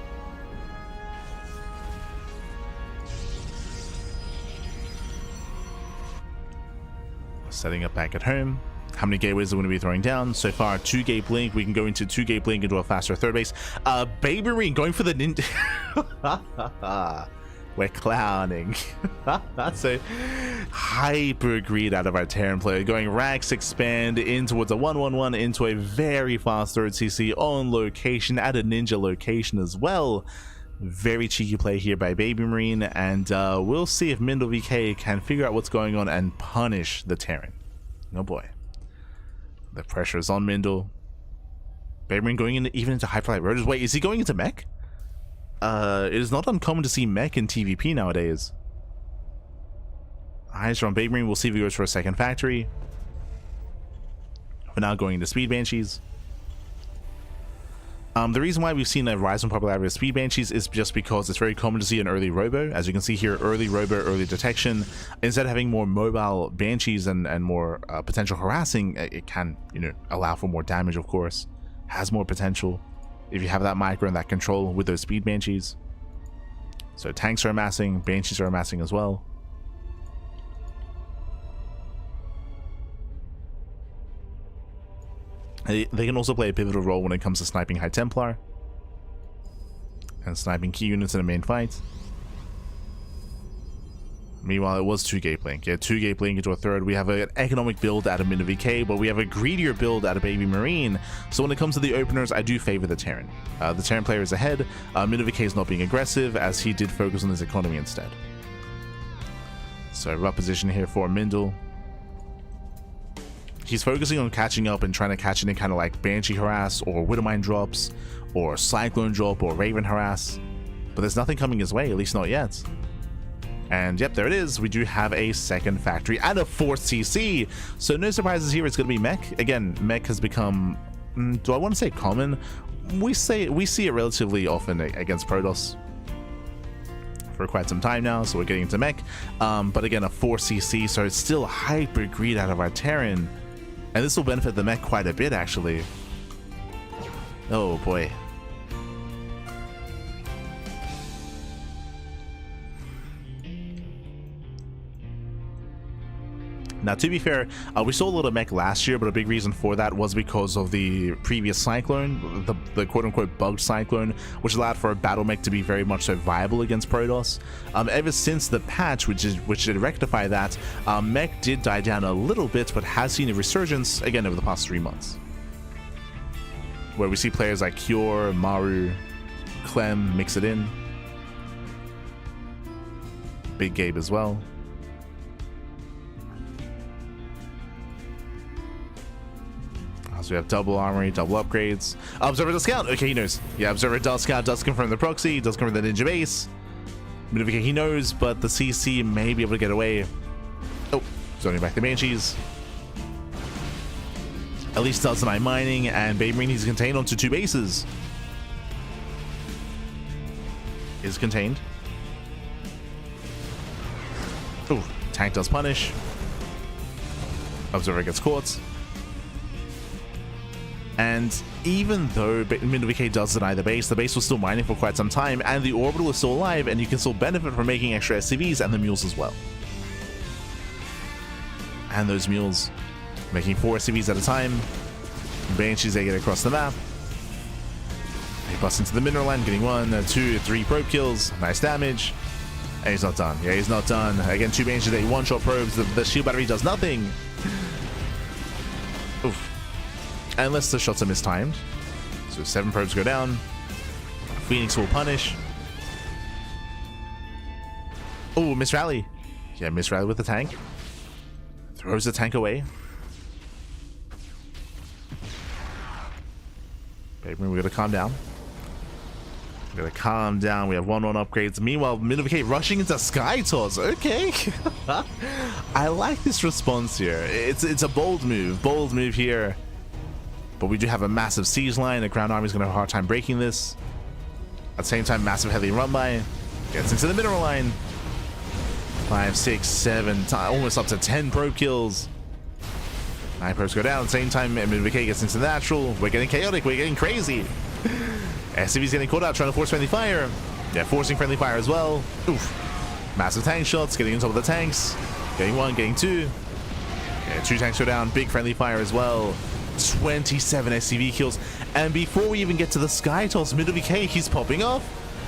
Setting up back at home. How many gateways are we going to be throwing down? So far, 2 gate blink. We can go into 2 gate blink into a faster third base. BabyMarine going for the ninja. We're clowning. That's a hyper greed out of our Terran player. Going Rax expand in towards a 1-1-1 into a very fast third CC on location at a ninja location as well. Very cheeky play here by BabyMarine, and we'll see if Mindle VK can figure out what's going on and punish the Terran. Oh boy. The pressure is on Mindle. BabyMarine going in, even into Hyperlight Rotors. Wait, is he going into mech? It is not uncommon to see mech in TVP nowadays. Eyes are on BabyMarine. We'll see if he goes for a second factory. We're now going into Speed Banshees. The reason why we've seen a rise in popularity of Speed Banshees is just because it's very common to see an early robo. As you can see here, early robo, early detection. Instead of having more mobile Banshees and more potential harassing, it can, you know, allow for more damage, of course. Has more potential if you have that micro and that control with those Speed Banshees. So tanks are amassing, Banshees are amassing as well. They can also play a pivotal role when it comes to sniping High Templar and sniping key units in a main fight. Meanwhile, it was 2 gate blink. Yeah, 2 gate blink into a third. We have an economic build out of Mindle VK, but we have a greedier build out of BabyMarine. So when it comes to the openers, I do favor the Terran. The Terran player is ahead. Mindle VK is not being aggressive, as he did focus on his economy instead. So rough position here for Mindle. He's focusing on catching up and trying to catch any kind of like Banshee harass or Widowmine drops or Cyclone drop or Raven harass. But there's nothing coming his way, at least not yet. And yep, there it is. We do have a second factory and a 4th CC. So no surprises here. It's going to be mech. Again, mech has become, do I want to say common? We see it relatively often against Protoss for quite some time now. So we're getting into mech. But again, a 4th CC. So it's still hyper greed out of our Terran. And this will benefit the mech quite a bit, actually. Oh boy. Now, to be fair, we saw a lot of mech last year, but a big reason for that was because of the previous Cyclone, the quote-unquote bugged Cyclone, which allowed for a battle mech to be very much so viable against Protoss. Ever since the patch, which did rectify that, mech did die down a little bit, but has seen a resurgence, again, over the past 3 months. Where we see players like Cure, Maru, Clem mix it in. Big Gabe as well. So we have double armory, double upgrades. Observer does scout. Okay, he knows. Yeah, Observer does scout, does confirm the proxy, does confirm the ninja base. Okay, he knows, but the CC may be able to get away. Oh, zoning back the Banshees. At least does deny mining, and BabyMarine is contained onto 2 bases. Is contained. Oh, tank does punish. Observer gets caught. And even though Mindle VK does deny the base was still mining for quite some time, and the orbital is still alive, and you can still benefit from making extra SCVs and the mules as well. And those mules making 4 SCVs at a time. Banshees, they get across the map. They bust into the mineral line, getting 1, 2, 3 probe kills. Nice damage. And he's not done. Yeah, he's not done. Again, 2 Banshees, they one-shot probes. The shield battery does nothing. Oof. Unless the shots are mistimed. So 7 probes go down. Phoenix will punish. Oh, miss rally. Yeah, miss rally with the tank. Throws the tank away. Baby, we gotta calm down. We gotta calm down. We have 1-1 upgrades. Meanwhile, Mindle VK rushing into Sky Toss. Okay. I like this response here. It's a bold move here. But we do have a massive siege line. The ground army is going to have a hard time breaking this. At the same time, massive heavy run by. Gets into the mineral line. 5, 6, 7, almost up to 10 probe kills. 9 probes go down. At the same time, Mindle VK gets into the natural. We're getting chaotic. We're getting crazy. SCV's getting caught out, trying to force friendly fire. Yeah, forcing friendly fire as well. Oof. Massive tank shots, getting on top of the tanks. Getting 1, getting 2. Yeah, 2 tanks go down. Big friendly fire as well. 27 SCV kills. And before we even get to the Sky Toss, MiddleVK, he's popping off.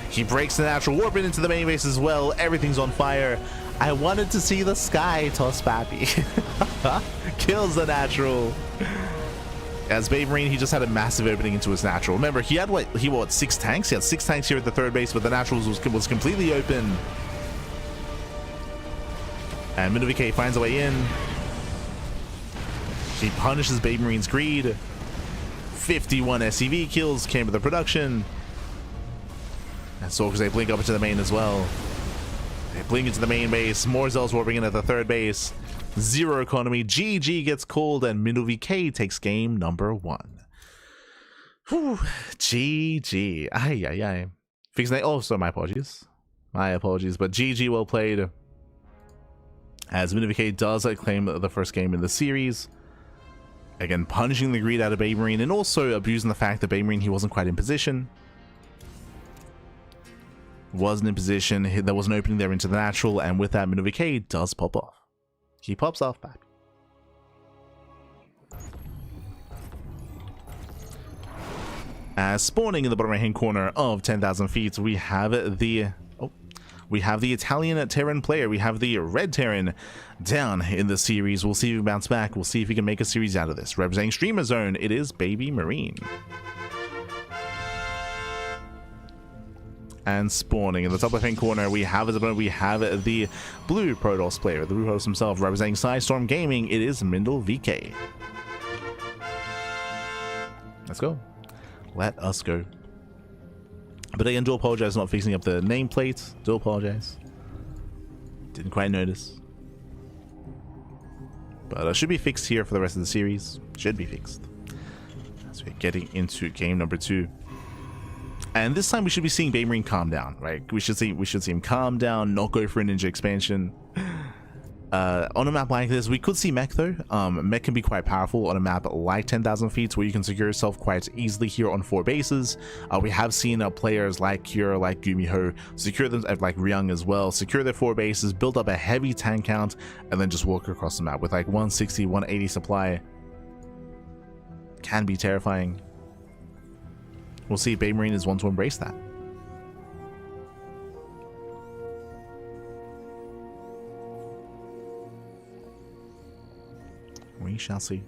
He breaks the natural warp into the main base as well. Everything's on fire. I wanted to see the Sky Toss, Pappy. Kills the natural. As BabyMarine, he just had a massive opening into his natural. Remember, he had what 6 tanks? He had 6 tanks here at the third base, but the naturals was completely open. And MiddleVK finds a way in. He punishes BabyMarine's greed. 51 SCV kills came with the production. And Stalkers, they blink up into the main as well. They blink into the main base. More Zells warping in at the third base. 0 economy. GG gets called, and MiddleVK takes game number 1. Whew. GG. Ay, ay, ay. Fixing. Oh, so my apologies. My apologies. But GG, well played. As MiddleVK does claim the first game in the series. Again, punishing the greed out of BabyMarine, and also abusing the fact that BabyMarine, he wasn't quite in position. Wasn't in position. There was an opening there into the natural, and with that, MiddleVK does pop off. He pops off back. As spawning in the bottom right hand corner of 10,000 feet, we have the Italian Terran player. We have the Red Terran down in the series. We'll see if he bounce back. We'll see if he can make a series out of this. Representing Streamer Zone, it is BabyMarine. And spawning in the top left hand corner, we have the blue Protoss player, the blue Protoss himself, representing Storm Gaming. It is MiddleVK. Let's go. Let us go. But again, do apologize for not fixing up the nameplate. Do apologize. Didn't quite notice. But it should be fixed here for the rest of the series. Should be fixed. As we're getting into game number 2. And this time we should be seeing BabyMarine calm down, right? We should see him calm down, not go for a ninja expansion. On a map like this, we could see mech though. Mech can be quite powerful on a map like 10,000 feet, where you can secure yourself quite easily here on 4 bases. We have seen players like Kira, like Jumy secure them, like Ryung as well, secure their 4 bases, build up a heavy tank count, and then just walk across the map with like 160, 180 supply. Can be terrifying. We'll see if BabyMarine is one to embrace that. We shall see.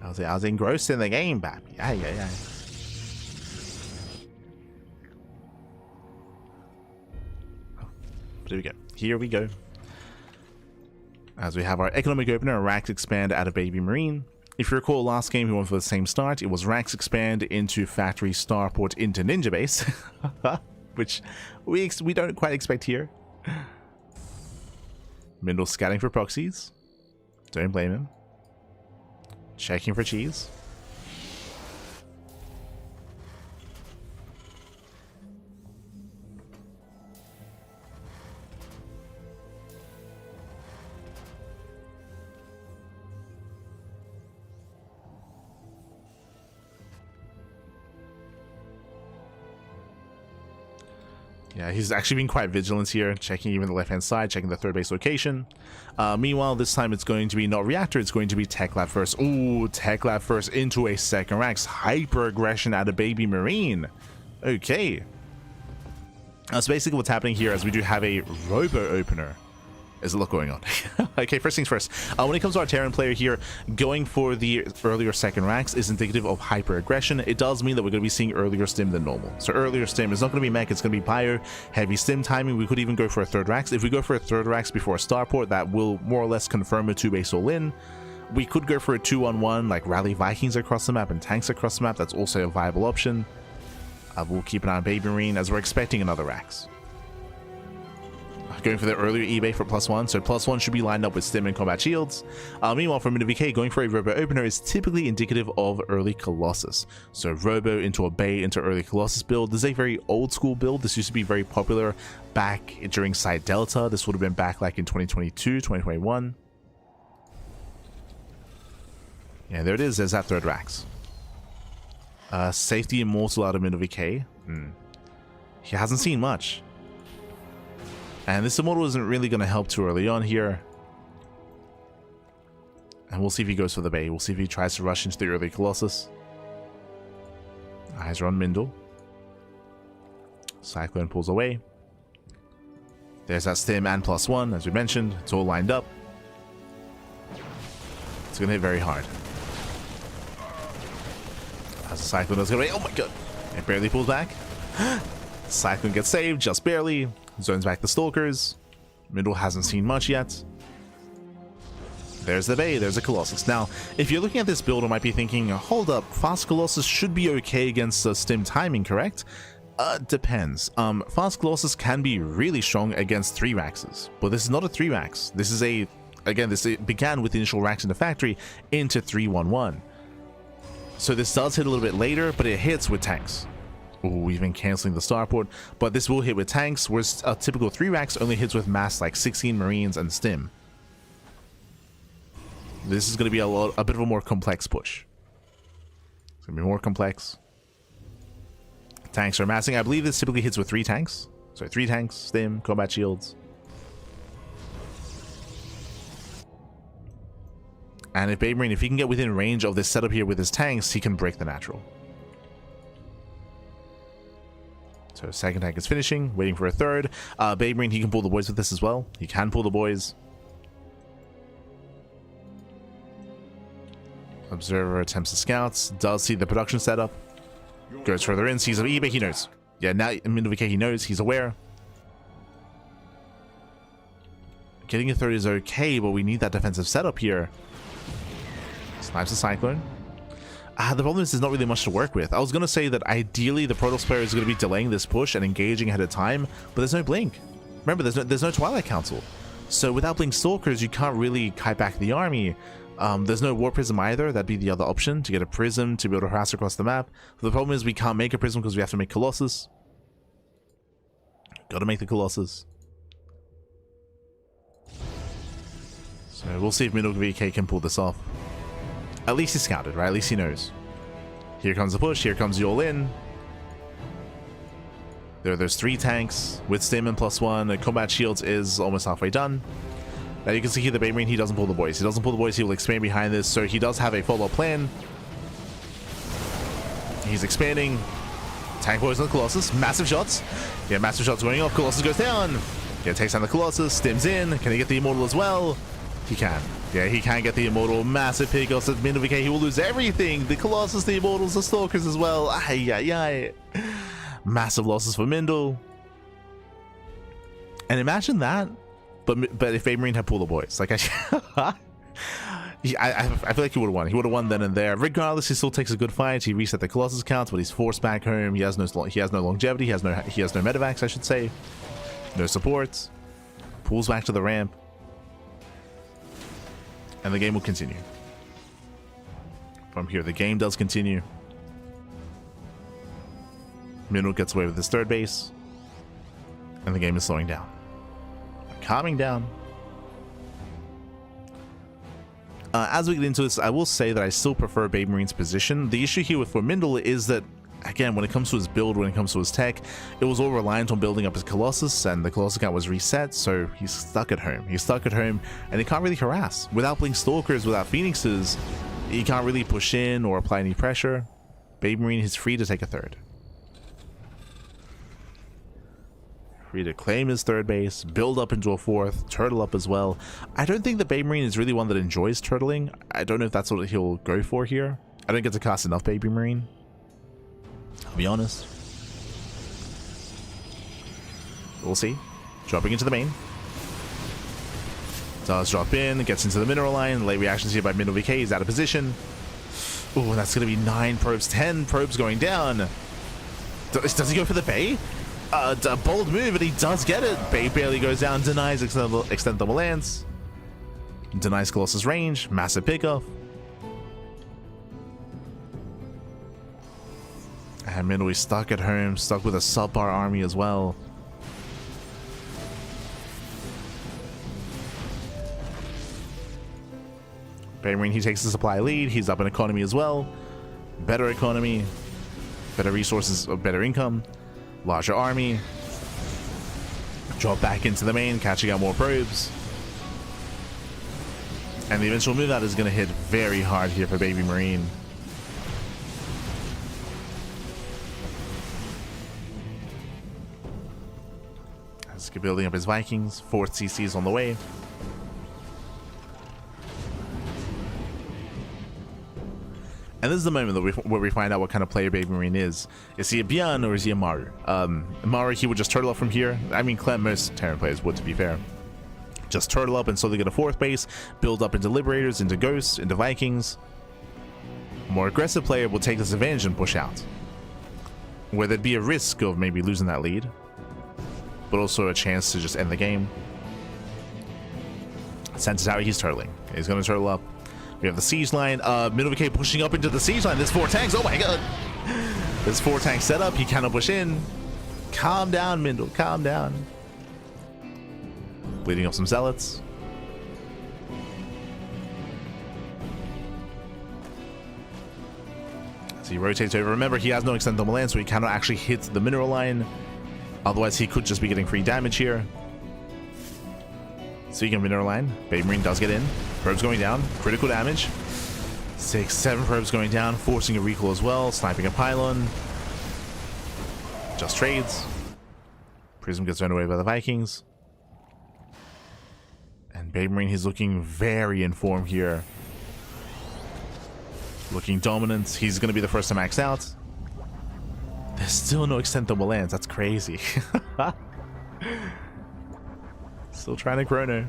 I was engrossed in the game, baby. Yeah. Oh, here we go. Here we go. As we have our economic opener, Rax Expand out of BabyMarine. If you recall, last game we went for the same start. It was Rax Expand into Factory Starport into Ninja Base, which we don't quite expect here. Mindle scouting for proxies. Don't blame him. Checking for cheese. Yeah, he's actually been quite vigilant here, checking even the left-hand side, checking the third base location. Meanwhile, this time it's going to be not reactor, it's going to be Tech Lab first. Ooh, Tech Lab first into a second Rax. Hyper aggression out of BabyMarine. Okay. So basically what's happening here is we do have a Robo Opener. There's a lot going on. Okay, first things first. When it comes to our Terran player here, going for the earlier second Rax is indicative of hyper aggression. It does mean that we're going to be seeing earlier stim than normal. So earlier stim is not going to be mech, it's going to be bio, heavy stim timing. We could even go for a third Rax. If we go for a third Rax before a starport, that will more or less confirm a 2-base all-in. We could go for a 2-on-1, like rally Vikings across the map and tanks across the map. That's also a viable option. We'll keep an eye on BabyMarine as we're expecting another Rax. Going for the earlier eBay for +1, so +1 should be lined up with stim and combat shields. Meanwhile, for MiddleVK, going for a Robo Opener is typically indicative of early Colossus. So Robo into a Bay into early Colossus build. This is a very old school build. This used to be very popular back during Site Delta. This would have been back like in 2022, 2021. Yeah, there it is. There's that third Rax. Safety Immortal out of MiddleVK. He hasn't seen much. And this immortal isn't really going to help too early on here. And we'll see if he goes for the bait. We'll see if he tries to rush into the early Colossus. Eyes are on Mindle. Cyclone pulls away. There's that stim and +1, as we mentioned. It's all lined up. It's going to hit very hard. As the Cyclone does go away. Oh my god. It barely pulls back. Cyclone gets saved, just barely. Zones back the Stalkers. Mindle hasn't seen much yet. There's the Bay, there's a Colossus. Now, if you're looking at this build, you might be thinking, hold up, Fast Colossus should be okay against stim timing, correct? Depends. Fast Colossus can be really strong against 3 Raxes, but this is not a 3 Rax. This is a, again, it began with the initial Rax in the factory into 3-1-1. So this does hit a little bit later, but it hits with tanks. Ooh, even canceling the starport, but this will hit with tanks, whereas a typical 3 Rax only hits with mass like 16 Marines and stim. This is going to be a bit of a more complex push. It's going to be more complex. Tanks are massing. I believe this typically hits with 3 tanks. So 3 tanks, stim, combat shields. And if BabyMarine, if he can get within range of this setup here with his tanks, he can break the natural. So second tank is finishing, waiting for a third. BabyMarine, he can pull the boys with this as well. He can pull the boys. Observer attempts to scouts, does see the production setup. Goes further in, sees an eBay, he knows. Yeah, now Mindle he knows, he's aware. Getting a third is okay, but we need that defensive setup here. Snipes the Cyclone. The problem is there's not really much to work with. I was going to say that ideally the Protoss player is going to be delaying this push and engaging ahead of time, but there's no Blink. Remember, there's no Twilight Council. So without Blink Stalkers, you can't really kite back the army. There's no War Prism either. That'd be the other option, to get a Prism to be able to harass across the map. But the problem is we can't make a Prism because we have to make Colossus. Gotta make the Colossus. So we'll see if Mindle VK can pull this off. At least he's scouted, right? At least he knows. Here comes the push. Here comes the all-in. There's 3 tanks with stim and +1. The combat shields is almost halfway done. Now you can see here the BabyMarine, he doesn't pull the boys. He doesn't pull the boys, he will expand behind this, so he does have a follow-up plan. He's expanding. Tank boys on the Colossus. Massive shots. Yeah, massive shots going off. Colossus goes down. Yeah, takes down the Colossus. Stims in. Can he get the Immortal as well? He can. Yeah, he can get the Immortal. Massive pickups at Mindle VK. He will lose everything. The Colossus, the Immortals, the Stalkers as well. Ay, ay, ay. Massive losses for Mindle. And imagine that. But if BabyMarine had pulled the boys, like I feel like he would have won. He would have won then and there. Regardless, he still takes a good fight. He reset the Colossus counts, but he's forced back home. He has no longevity. He has no medevacs, I should say. No supports. Pulls back to the ramp, and the game will continue. From here, the game does continue. Mindle gets away with his third base, and the game is slowing down. Calming down. As we get into this, I will say that I still prefer BabyMarine's position. The issue here for Mindle is that, again, when it comes to his build, when it comes to his tech, it was all reliant on building up his Colossus, and the Colossus count was reset, so he's stuck at home. He's stuck at home, and he can't really harass. Without Blink Stalkers, without Phoenixes, he can't really push in or apply any pressure. BabyMarine is free to take a third. Free to claim his third base, build up into a fourth, turtle up as well. I don't think that BabyMarine is really one that enjoys turtling. I don't know if that's what he'll go for here. I don't get to cast enough BabyMarine, I'll be honest. We'll see. Dropping into the main. Does drop in, gets into the mineral line. Late reactions here by Mindle VK. He's out of position. Ooh, that's going to be 9 probes, 10 probes going down. Does he go for the Bay? A bold move, and he does get it. Bay barely goes down, denies extend double lance. Denies Colossus range. Massive pickoff. And Mindle is stuck at home, stuck with a subpar army as well. BabyMarine, he takes the supply lead. He's up in economy as well. Better economy, better resources, better income. Larger army. Drop back into the main, catching out more probes. And the eventual move out is going to hit very hard here for BabyMarine. Let's keep building up his Vikings. 4th CC is on the way. And this is the moment that where we find out what kind of player BabyMarine is. Is he a Bjorn or is he a Maru? Maru, he would just turtle up from here. I mean, most Terran players would, to be fair. Just turtle up and slowly get a 4th base, build up into Liberators, into Ghosts, into Vikings. A more aggressive player will take this advantage and push out, where there'd be a risk of maybe losing that lead, but also a chance to just end the game. Senses how he's turtling. He's going to turtle up. We have the siege line. Middle pushing up into the siege line. There's 4 tanks. Oh my god. There's 4 tanks set up. He cannot push in. Calm down, Mindle. Calm down. Bleeding off some zealots. As he rotates over. Remember, he has no extend double land, so he cannot actually hit the mineral line. Otherwise, he could just be getting free damage here. Speaking of mineral line, BabyMarine does get in. Probes going down. Critical damage. 6, 7 probes going down, forcing a recall as well. Sniping a pylon. Just trades. Prism gets thrown away by the Vikings. And BabyMarine, he's looking very informed here. Looking dominant. He's going to be the first to max out. There's still no extent double lands. That's crazy. Still trying to chrono.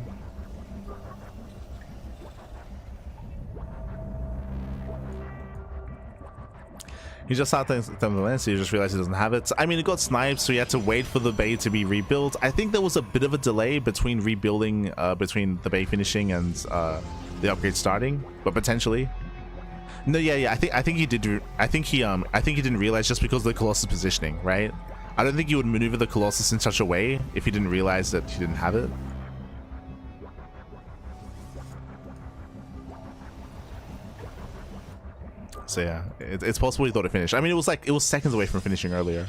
He just saw things the land, so he just realized he doesn't have it. I mean, it got sniped, so he had to wait for the bay to be rebuilt. I think there was a bit of a delay between rebuilding, between the bay finishing and the upgrade starting, but potentially. No, yeah. I think he did. I think he didn't realize just because of the Colossus positioning, right? I don't think you would maneuver the Colossus in such a way if he didn't realize that he didn't have it. So yeah, it's possible he thought it finished. I mean, it was seconds away from finishing earlier.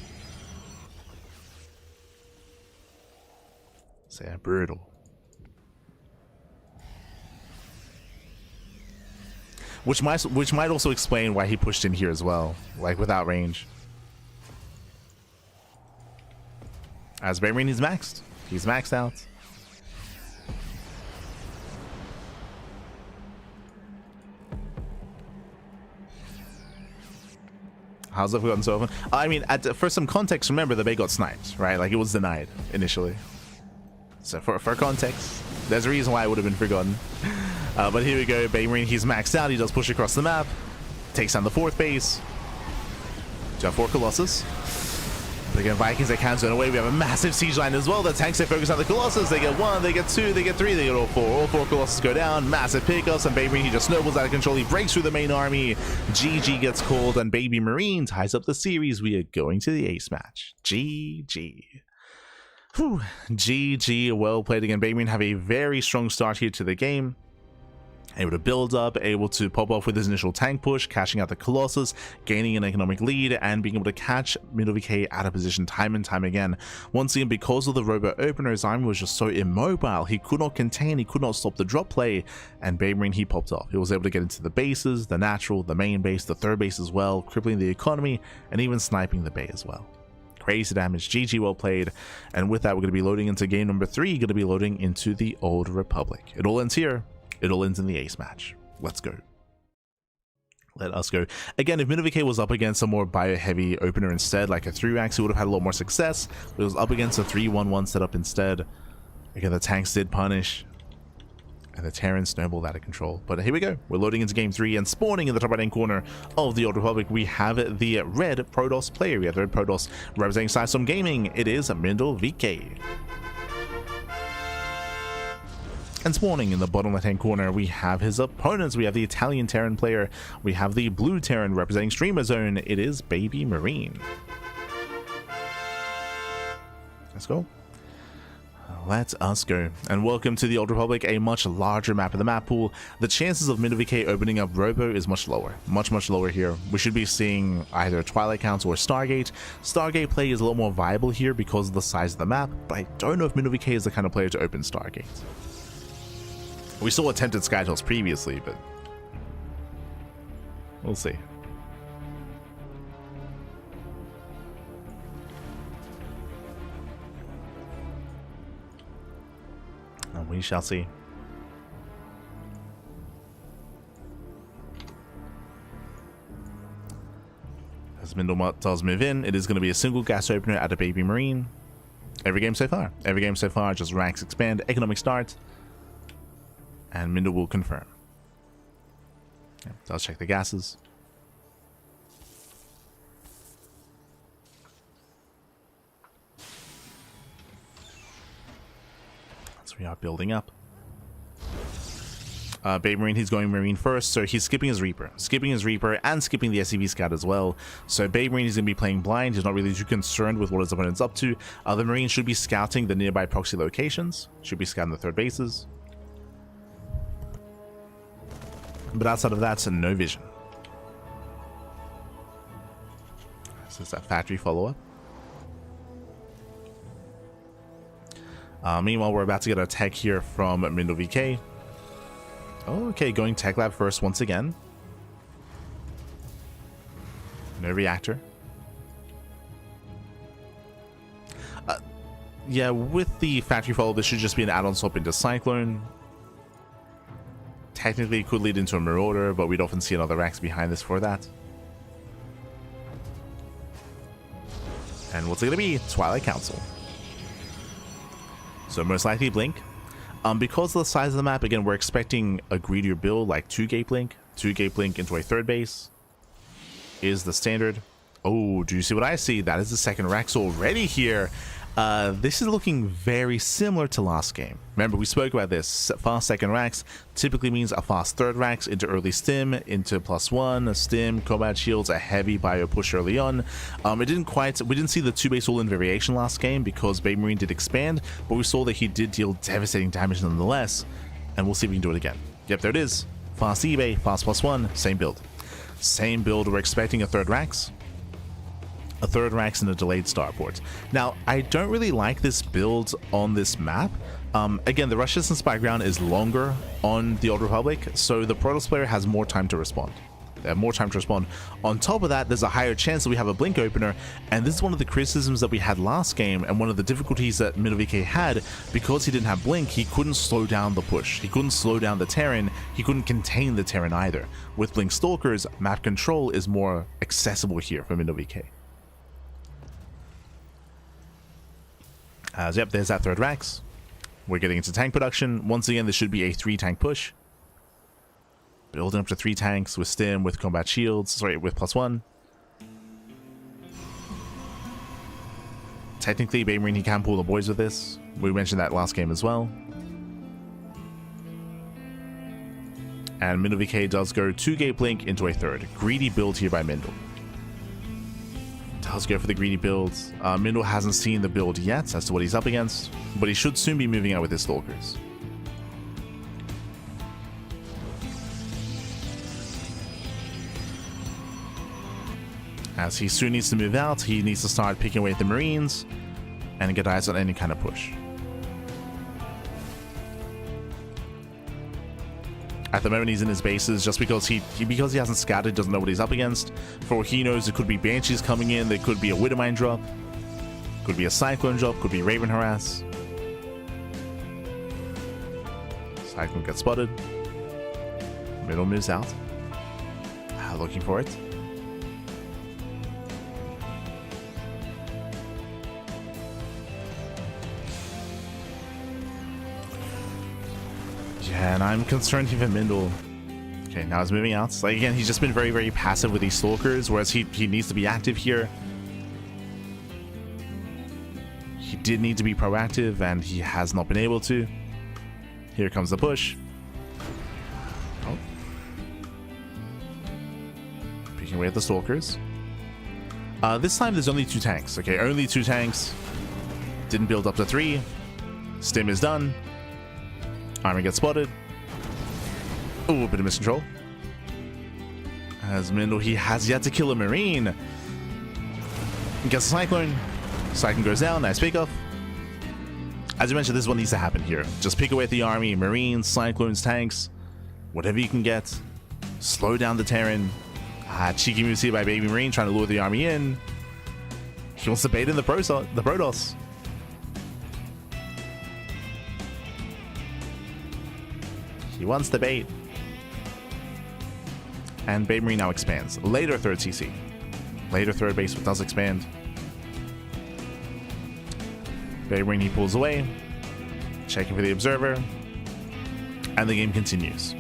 So yeah, brutal. Which might also explain why he pushed in here as well, like without range. As BabyMarine, he's maxed. He's maxed out. How's it gotten so often? I mean, for some context, remember the bay got sniped, right? Like it was denied initially. So for context, there's a reason why it would have been forgotten. But here we go, BabyMarine, he's maxed out. He does push across the map, takes down the 4th base. We have 4 Colossus. But again, Vikings, they can't turn away. We have a massive siege line as well. The tanks, they focus on the Colossus. They get 1, they get 2, they get 3, they get all 4. All 4 Colossus go down. Massive pickups, and BabyMarine, he just snowballs out of control. He breaks through the main army. GG gets called, and BabyMarine ties up the series. We are going to the ace match. GG. Whew. GG, well played again. BabyMarine have a very strong start here to the game. Able to build up, able to pop off with his initial tank push, cashing out the Colossus, gaining an economic lead, and being able to catch MiddleVK out of position time and time again. Once again, because of the robot opener, his army was just so immobile. He could not contain, he could not stop the drop play, and BabyMarine, he popped off. He was able to get into the bases, the natural, the main base, the 3rd base as well, crippling the economy, and even sniping the bay as well. Crazy damage. GG, well played. And with that, we're going to be loading into game number 3, going to be loading into the Old Republic. It all ends here. It all ends in the ace match. Let's go. Let us go. Again, if MiddleVK was up against a more bio-heavy opener instead, like a 3-rank, he would have had a lot more success. But it was up against a 3-1-1 setup instead. Again, the tanks did punish, and the Terrans snowballed out of control. But here we go. We're loading into game 3, and spawning in the top right-hand corner of the Old Republic, we have the red Protoss player. We have the red Protoss representing System Gaming. It is MiddleVK. And spawning in the bottom left-hand corner, we have his opponents. We have the Italian Terran player. We have the blue Terran representing Streamer Zone. It is BabyMarine. Let's go. Let us go. And welcome to the Old Republic, a much larger map of the map pool. The chances of MindoVK opening up Robo is much lower. Much lower here. We should be seeing either Twilight Council or Stargate. Stargate play is a lot more viable here because of the size of the map, but I don't know if MindoVK is the kind of player to open Stargate. We saw attempted Skytels previously, but we'll see. And we shall see. As Mindle does move in, it is going to be a single gas opener at a BabyMarine. Every game so far. Every game so far, just ranks expand, economic start. And Mindle will confirm. Yeah, does check the gases. We are building up. BabyMarine, he's going Marine first, so he's skipping his Reaper. Skipping his Reaper and skipping the SCV Scout as well. So BabyMarine is going to be playing blind. He's not really too concerned with what his opponent's up to. The Marine should be scouting the nearby proxy locations. Should be scouting the third bases. But outside of that, no vision. This is that factory follow-up. Meanwhile, we're about to get our tech here from MindoVK. Oh, okay, going tech lab first once again. No reactor. Yeah, with the factory follow, this should just be an add-on swap into Cyclone. Technically, it could lead into a Marauder, but we'd often see another Rex behind this for that. And what's it going to be? Twilight Council. So most likely Blink. Because of the size of the map, again, we're expecting a greedier build like 2-gate Blink. 2-gate Blink into a third base is the standard. Oh, do you see what I see? That is the second Rex already here. This is looking very similar to last game. Remember, we spoke about this. Fast second Rex typically means a fast third Rex into early stim, into +1, a stim, combat shields, a heavy bio push early on. We didn't see the 2-base all-in variation last game because BabyMarine did expand, but we saw that he did deal devastating damage nonetheless, and we'll see if we can do it again. Yep, there it is. Fast eBay, fast +1, same build. Same build, we're expecting a third Rex. A third Rex and a delayed starport. Now, I don't really like this build on this map. Again, the rush distance background is longer on the Old Republic, so the Protoss player has more time to respond. They have more time to respond. On top of that, there's a higher chance that we have a Blink opener, and this is one of the criticisms that we had last game, and one of the difficulties that MindoVK had. Because he didn't have Blink, he couldn't slow down the push. He couldn't slow down the Terran. He couldn't contain the Terran either. With Blink Stalkers, map control is more accessible here for MindoVK. Yep, there's that third Rex. We're getting into tank production. Once again, this should be a 3-tank push. Building up to 3 tanks with stim, with combat shields, sorry, with +1. Technically, BabyMarine, he can pull the boys with this. We mentioned that last game as well. And MindoVK does go 2-gate Blink into a third. Greedy build here by Mindle. Does go for the greedy builds. Mindle hasn't seen the build yet as to what he's up against, but he should soon be moving out with his Stalkers. As he soon needs to move out, he needs to start picking away at the Marines and get eyes on any kind of push. At the moment, he's in his bases just because he hasn't scouted, doesn't know what he's up against. For all he knows, it could be Banshees coming in, there could be a Widowmine drop, could be a Cyclone drop, could be Raven Harass. Cyclone gets spotted. Middle moves out. Looking for it. Yeah, and I'm concerned here for Mindle. Okay, now he's moving out. Like, again, he's just been very, very passive with these Stalkers, whereas he needs to be active here. He did need to be proactive, and he has not been able to. Here comes the push. Oh. Picking away at the Stalkers. This time there's only 2 tanks. Okay, only 2 tanks. Didn't build up to 3. Stim is done. Army gets spotted. Ooh, a bit of miscontrol. As Mindle, he has yet to kill a Marine. Gets a Cyclone. Cyclone goes down. Nice pick off. As you mentioned, this is what needs to happen here. Just pick away at the army. Marines, Cyclones, tanks. Whatever you can get. Slow down the Terran. Cheeky moves here by BabyMarine, trying to lure the army in. He wants to bait in the Protoss. He wants the bait. And BabyMarine now expands. Later third CC. Later third base does expand. BabyMarine, he pulls away. Checking for the observer. And the game continues.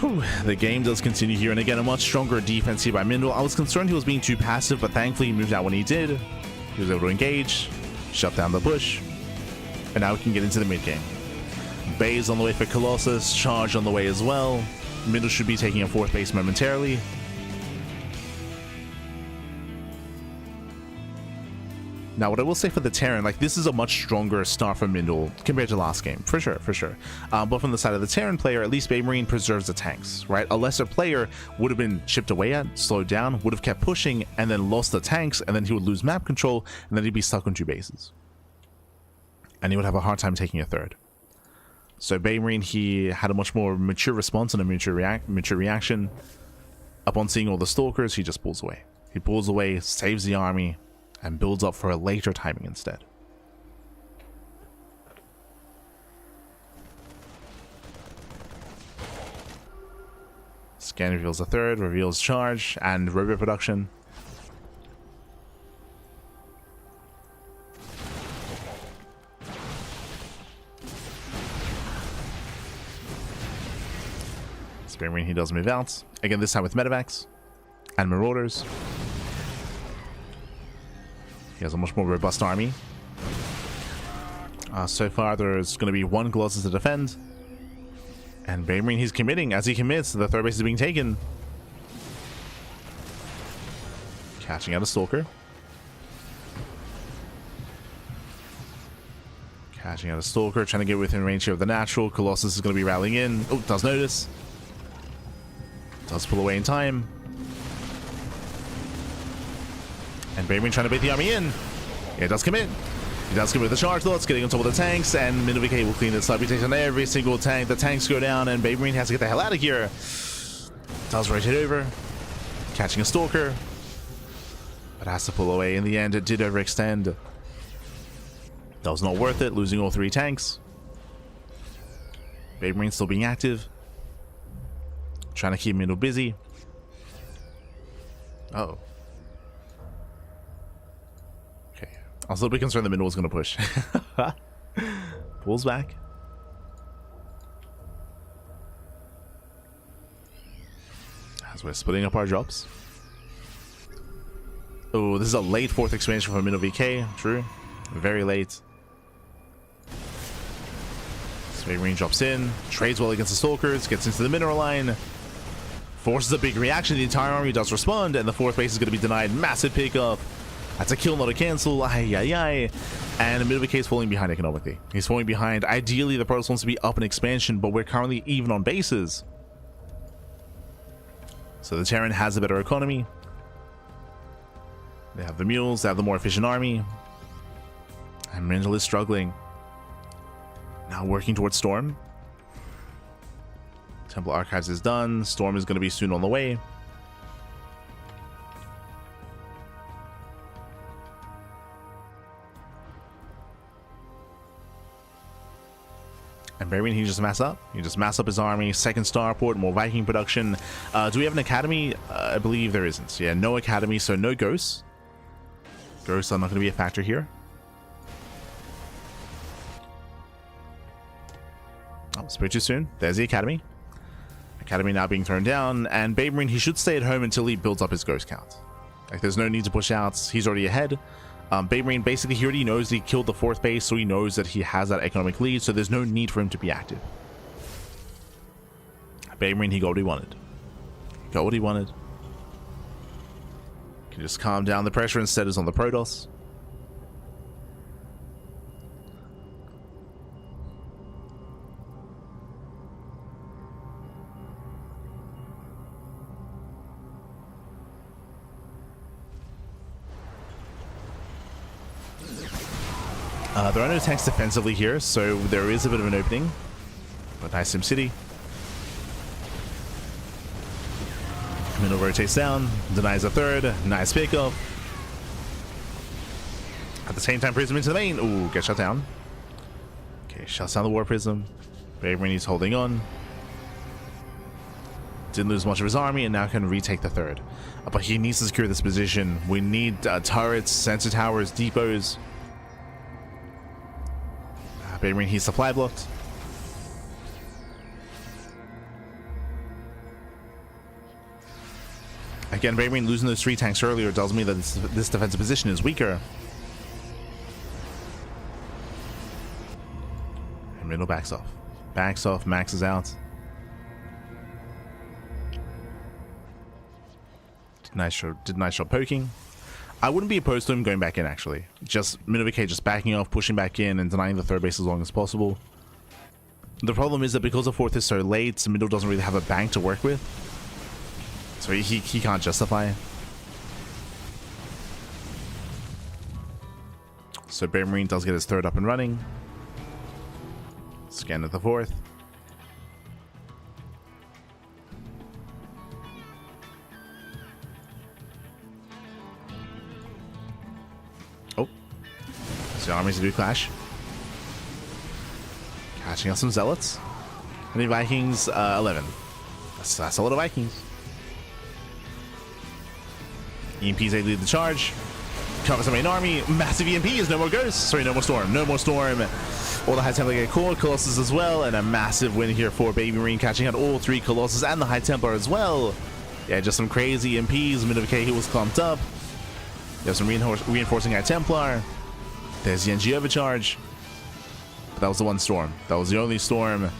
Whew, the game does continue here, and again, a much stronger defense here by Mindle. I was concerned he was being too passive, but thankfully he moved out when he did. He was able to engage, shut down the bush, and now we can get into the mid game. Bay's on the way for Colossus, Charge on the way as well. Mindle should be taking a fourth base momentarily. Now, what I will say for the Terran, like, this is a much stronger start for Mindle compared to last game, for sure, for sure. But from the side of the Terran player, at least BabyMarine preserves the tanks, right? A lesser player would have been chipped away at, slowed down, would have kept pushing, and then lost the tanks, and then he would lose map control, and then he'd be stuck on 2 bases. And he would have a hard time taking a third. So BabyMarine, he had a much more mature response and a mature reaction. Upon seeing all the Stalkers, he just pulls away. He pulls away, saves the army, and builds up for a later timing instead. Scan reveals a third, reveals Charge, and Robo production. BabyMarine, he does move out. Again, this time with Medevacs and Marauders. He has a much more robust army. So far, there's going to be 1 Colossus to defend. And BabyMarine, he's committing. As he commits, the third base is being taken. Catching out a Stalker. Catching out a Stalker, trying to get within range here of the natural. Colossus is going to be rallying in. Oh, does notice. Does pull away in time. And BabyMarine trying to bait the army in. Yeah, it does commit. He does commit with the charge lots, getting on top of the tanks, and Mindle will clean this up. He takes on every single tank. The tanks go down, and BabyMarine has to get the hell out of here. Does rotate over. Catching a Stalker. But has to pull away. In the end, it did overextend. That was not worth it, losing all 3 tanks. BabyMarine still being active. Trying to keep Mindle busy. Uh-oh. Okay. I was a little bit concerned that Mindle was going to push. Pulls back. As we're splitting up our drops. Oh, this is a late 4th expansion for Mindle VK. True. Very late. So BabyMarine drops in. Trades well against the Stalkers. Gets into the mineral line. Forces a big reaction. The entire army does respond, and the 4th base is going to be denied. Massive pickup. That's a kill, not a cancel. Ay, ay, ay. And Mindle VK is falling behind economically. He's falling behind. Ideally, the Protoss wants to be up in expansion, but we're currently even on bases. So the Terran has a better economy. They have the mules. They have the more efficient army. And Mindle is struggling. Now working towards Storm. Temple Archives is done. Storm is going to be soon on the way. And BabyMarine, he just mass up. He just mass up his army. 2nd starport, more Viking production. Do we have an academy? I believe there isn't. Yeah, no academy, so no ghosts. Ghosts are not going to be a factor here. Oh, spoke too soon. There's the academy. Academy now being thrown down, and BabyMarine, he should stay at home until he builds up his ghost count. Like, there's no need to push out. He's already ahead. BabyMarine, basically, he already knows he killed the 4th base, so he knows that he has that economic lead, so there's no need for him to be active. BabyMarine, he got what he wanted. Got what he wanted. Can just calm down. The pressure instead is on the Protoss. There are no tanks defensively here, so there is a bit of an opening. But nice Sim City. Middle rotates down, denies a third. Nice pickup. At the same time, Prism into the main. Ooh, gets shut down. Okay, shuts down the War Prism. BabyMarine is holding on. Didn't lose much of his army and now can retake the third. But he needs to secure this position. We need turrets, sensor towers, depots. BabyMarine, he's supply blocked. Again, BabyMarine losing those 3 tanks earlier tells me that this defensive position is weaker. And middle backs off. Backs off, maxes out. Did nice job poking. I wouldn't be opposed to him going back in, actually. Just MinoVK just backing off, pushing back in, and denying the third base as long as possible. The problem is that because the fourth is so late, the middle doesn't really have a bank to work with. So he can't justify. So BabyMarine does get his third up and running. Scan at the fourth. Oh. So armies do clash. Catching up some zealots. How many Vikings? 11. That's a lot of Vikings. EMPs, they lead the charge. Covers the main army. Massive EMPs. No more ghosts. Sorry, no more storm. No more storm. All the high Templar get caught. Colossus as well. And a massive win here for BabyMarine, catching out all 3 Colossus and the High Templar as well. Yeah, just some crazy EMPs. MinoVK, he was clumped up. There's some reinforcing High Templar. There's the NG overcharge. But that was the one storm. That was the only storm.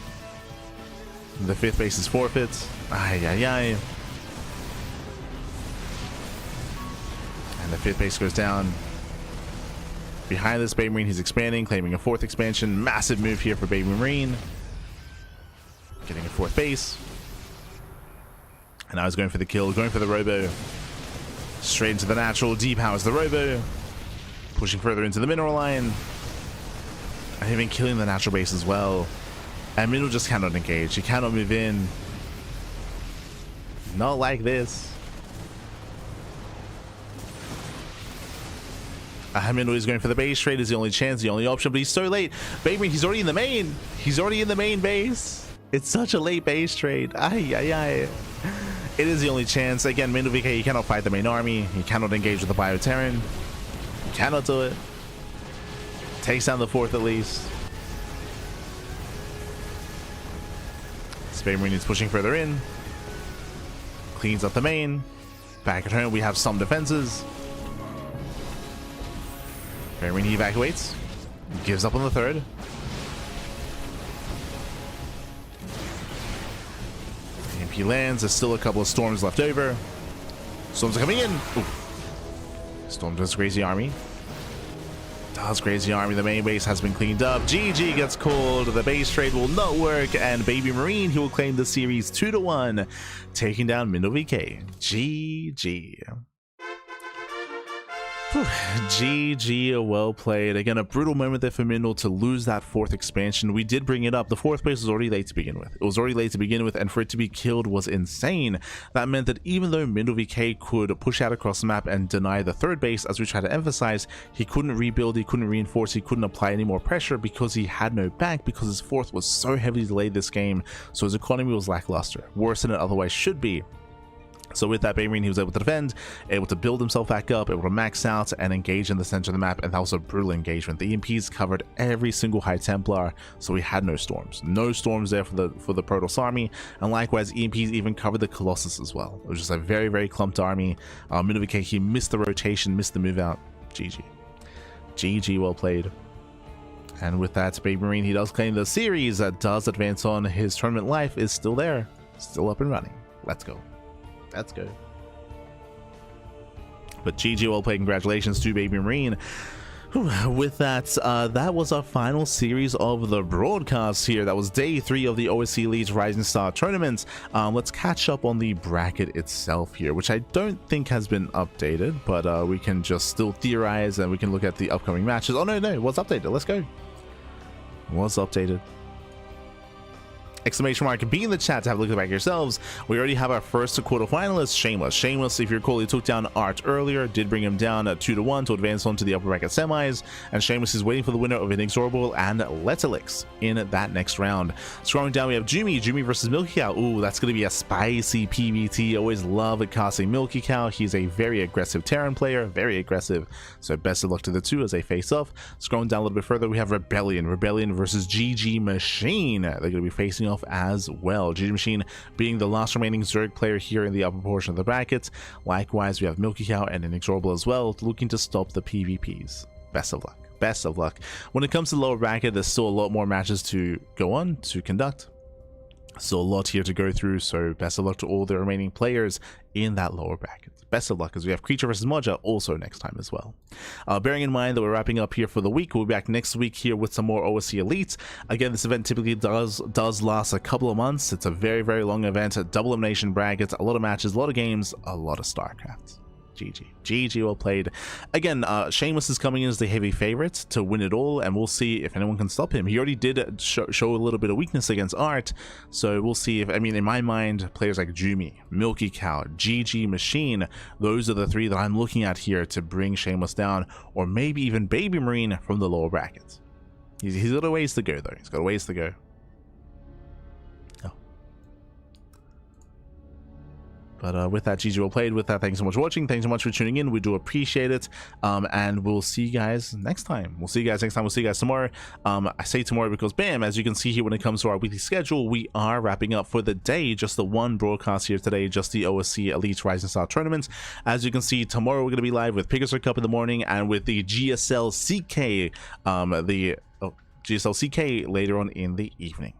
The 5th base is forfeit. Ay, ay, ay. And the 5th base goes down. Behind this, BabyMarine, he's expanding, claiming a 4th expansion. Massive move here for BabyMarine. Getting a 4th base. And now he's going for the kill, going for the robo. Straight into the natural, depowers the robo. Pushing further into the mineral line. And even killing the natural base as well. And Mineral just cannot engage. He cannot move in. Not like this. Mineral is going for the base trade. Is the only chance, the only option. But he's so late. BabyMarine, he's already in the main. He's already in the main base. It's such a late base trade. Ay, ay, ay. It is the only chance. Again, MinoVK, he cannot fight the main army. He cannot engage with the Bioterran. He cannot do it. Takes down the 4th at least. BabyMarine is pushing further in. Cleans up the main. Back at home, we have some defenses. BabyMarine evacuates. Gives up on the 3rd. EMP lands. There's still a couple of storms left over. Storms are coming in. Ooh. Storm does crazy army. Does crazy army. The main base has been cleaned up. GG gets called. The base trade will not work. And BabyMarine, he will claim the series 2-1, taking down MinoVK. GG. Whew. GG, well played. Again, a brutal moment there for Mindle to lose that 4th expansion. We did bring it up. The 4th place was already late to begin with. It was already late to begin with, and for it to be killed was insane. That meant that even though MinoVK could push out across the map and deny the 3rd base, as we try to emphasize, he couldn't rebuild, he couldn't reinforce, he couldn't apply any more pressure because he had no back, because his 4th was so heavily delayed this game, so his economy was lackluster, worse than it otherwise should be. So with that, BabyMarine, he was able to defend, able to build himself back up, able to max out and engage in the center of the map, and that was a brutal engagement. The EMPs covered every single High Templar, so we had no storms. No storms there for the Protoss army, and likewise, EMPs even covered the Colossus as well. It was just a very, very clumped army. MinoVK, he missed the rotation, missed the move out. GG. GG, well played. And with that, BabyMarine, he does claim the series that does advance on. His tournament life is still there, still up and running. Let's go. Let's go. But GG, well played. Congratulations to BabyMarine. With that, that was our final series of the broadcast here. That was day 3 of the OSC Elite Rising Star tournament. Let's catch up on the bracket itself here, which I don't think has been updated, but we can just still theorize and we can look at the upcoming matches. Oh, no, what's updated? Let's go. What's updated? Exclamation mark, be in the chat to have a look at the back yourselves. We already have our first quarterfinalist, Shameless, if you recall, he took down Art earlier, did bring him down 2-1 to advance on to the upper bracket semis, and Shameless is waiting for the winner of Inexorable and Letalix in that next round. Scrolling down, we have Jumy versus Milky Cow. Ooh, that's going to be a spicy PvT. Always love casting Milky Cow. He's a very aggressive Terran player, very aggressive, so best of luck to the two as they face off. Scrolling down a little bit further, we have Rebellion versus GgMaChine. They're going to be facing off as well. GgMaChine being the last remaining Zerg player here in the upper portion of the bracket. Likewise, we have Milky Cow and Inexorable as well, looking to stop the PvPs. Best of luck. Best of luck. When it comes to the lower bracket, there's still a lot more matches to go on, to conduct. Still a lot here to go through, so best of luck to all the remaining players in that lower bracket. Best of luck, as we have Creature versus Moja also next time as well. Bearing in mind that we're wrapping up here for the week, we'll be back next week here with some more OSC Elite. Again, this event typically does last a couple of months. It's a very, very long event, a double elimination bracket, a lot of matches, a lot of games, a lot of StarCraft. GG, well played. Again, Shameless is coming in as the heavy favorite to win it all, and we'll see if anyone can stop him. He already did show a little bit of weakness against Art, so we'll see if, I mean, in my mind, players like Jumy, Milky Cow, GgMaChine, those are the 3 that I'm looking at here to bring Shameless down, or maybe even BabyMarine from the lower brackets. He's got a ways to go, though. He's got a ways to go. But with that, GG well played. With that, thanks so much for watching. Thanks so much for tuning in. We do appreciate it. And we'll see you guys next time. We'll see you guys tomorrow. I say tomorrow because, bam, as you can see here, when it comes to our weekly schedule, we are wrapping up for the day. Just the one broadcast here today, just the OSC Elite Rising Star tournament. As you can see, tomorrow we're going to be live with Pegasus Cup in the morning and with the GSL CK, GSL CK later on in the evening.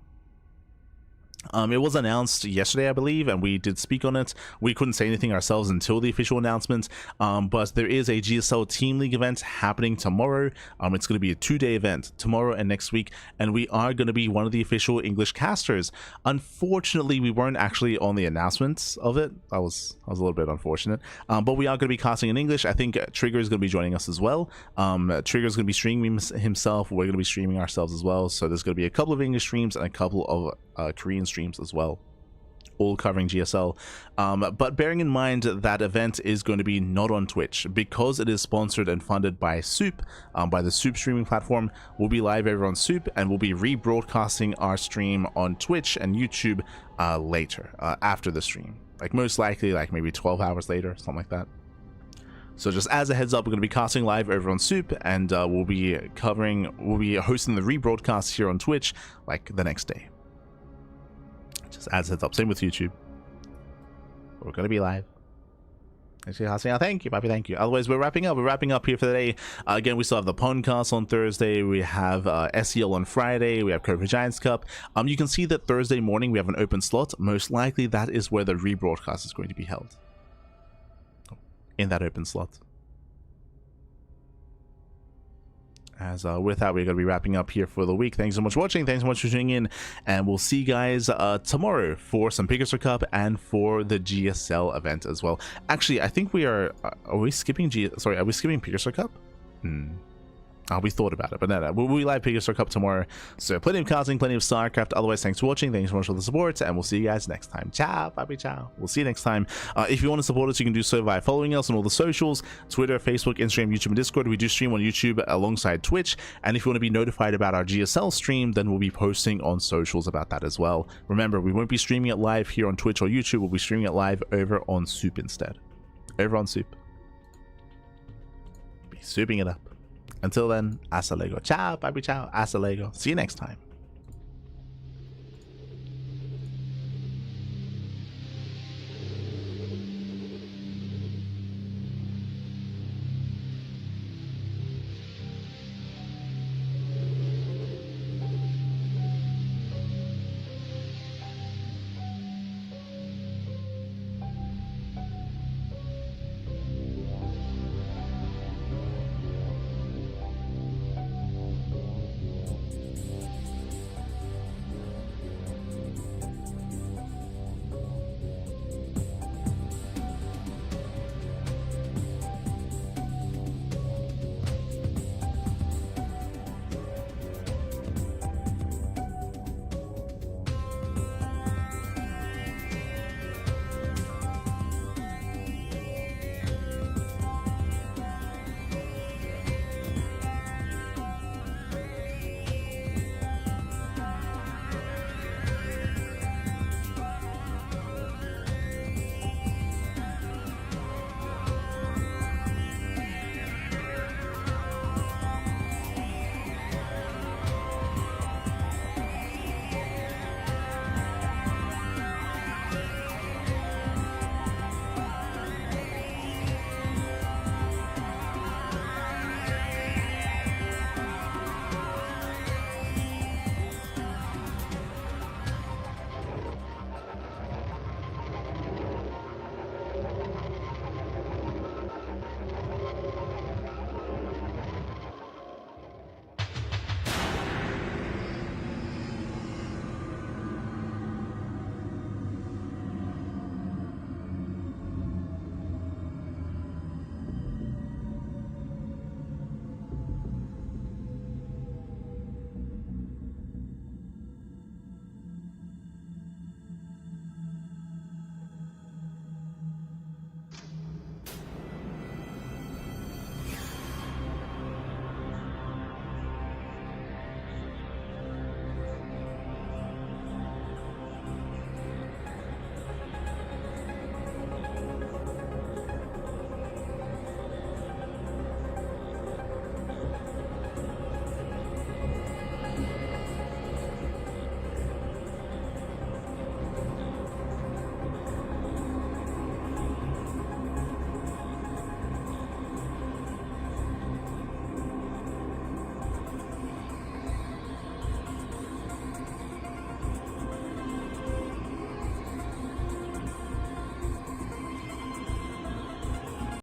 It was announced yesterday, I believe, and we did speak on it. We couldn't say anything ourselves until the official announcement, but there is a GSL Team League event happening tomorrow. It's going to be a 2-day event, tomorrow and next week, and we are going to be one of the official English casters. Unfortunately, we weren't actually on the announcements of it. I was a little bit unfortunate, but we are going to be casting in English. I think Trigger is going to be joining us as well. Trigger is going to be streaming himself. We're going to be streaming ourselves as well, so there's going to be a couple of English streams and a couple of Korean streams as well, all covering GSL. But bearing in mind that event is going to be not on Twitch because it is sponsored and funded by Soup, by the Soup streaming platform. We'll be live over on Soup, and we'll be rebroadcasting our stream on Twitch and YouTube later, after the stream, like most likely like maybe 12 hours later, something like that. So just as a heads up, we're going to be casting live over on Soup, and we'll be hosting the rebroadcast here on Twitch like the next day. Just as a heads up. Same with YouTube. We're going to be live. Thank you, Bobby. Thank you. Otherwise, we're wrapping up. We're wrapping up here for the day. Again, we still have the podcast on Thursday. We have SEL on Friday. We have Cobra Giants Cup. You can see that Thursday morning we have an open slot. Most likely that is where the rebroadcast is going to be held. In that open slot. As with that, we're going to be wrapping up here for the week. Thanks so much for watching. Thanks so much for tuning in. And we'll see you guys tomorrow for some Pegasus Cup and for the GSL event as well. Actually, I think we are we skipping are we skipping Pegasus Cup? We thought about it, but no, we'll be live Pegasus Cup tomorrow. So plenty of casting, plenty of StarCraft. Otherwise, thanks for watching. Thanks so much for the support, and we'll see you guys next time. Ciao, bye, ciao. We'll see you next time. If you want to support us, you can do so by following us on all the socials: Twitter, Facebook, Instagram, YouTube, and Discord. We do stream on YouTube alongside Twitch. And if you want to be notified about our GSL stream, then we'll be posting on socials about that as well. Remember, we won't be streaming it live here on Twitch or YouTube. We'll be streaming it live over on Soup instead. Over on Soup. Be souping it up. Until then, hasta luego. Ciao, bye, ciao, hasta luego. See you next time.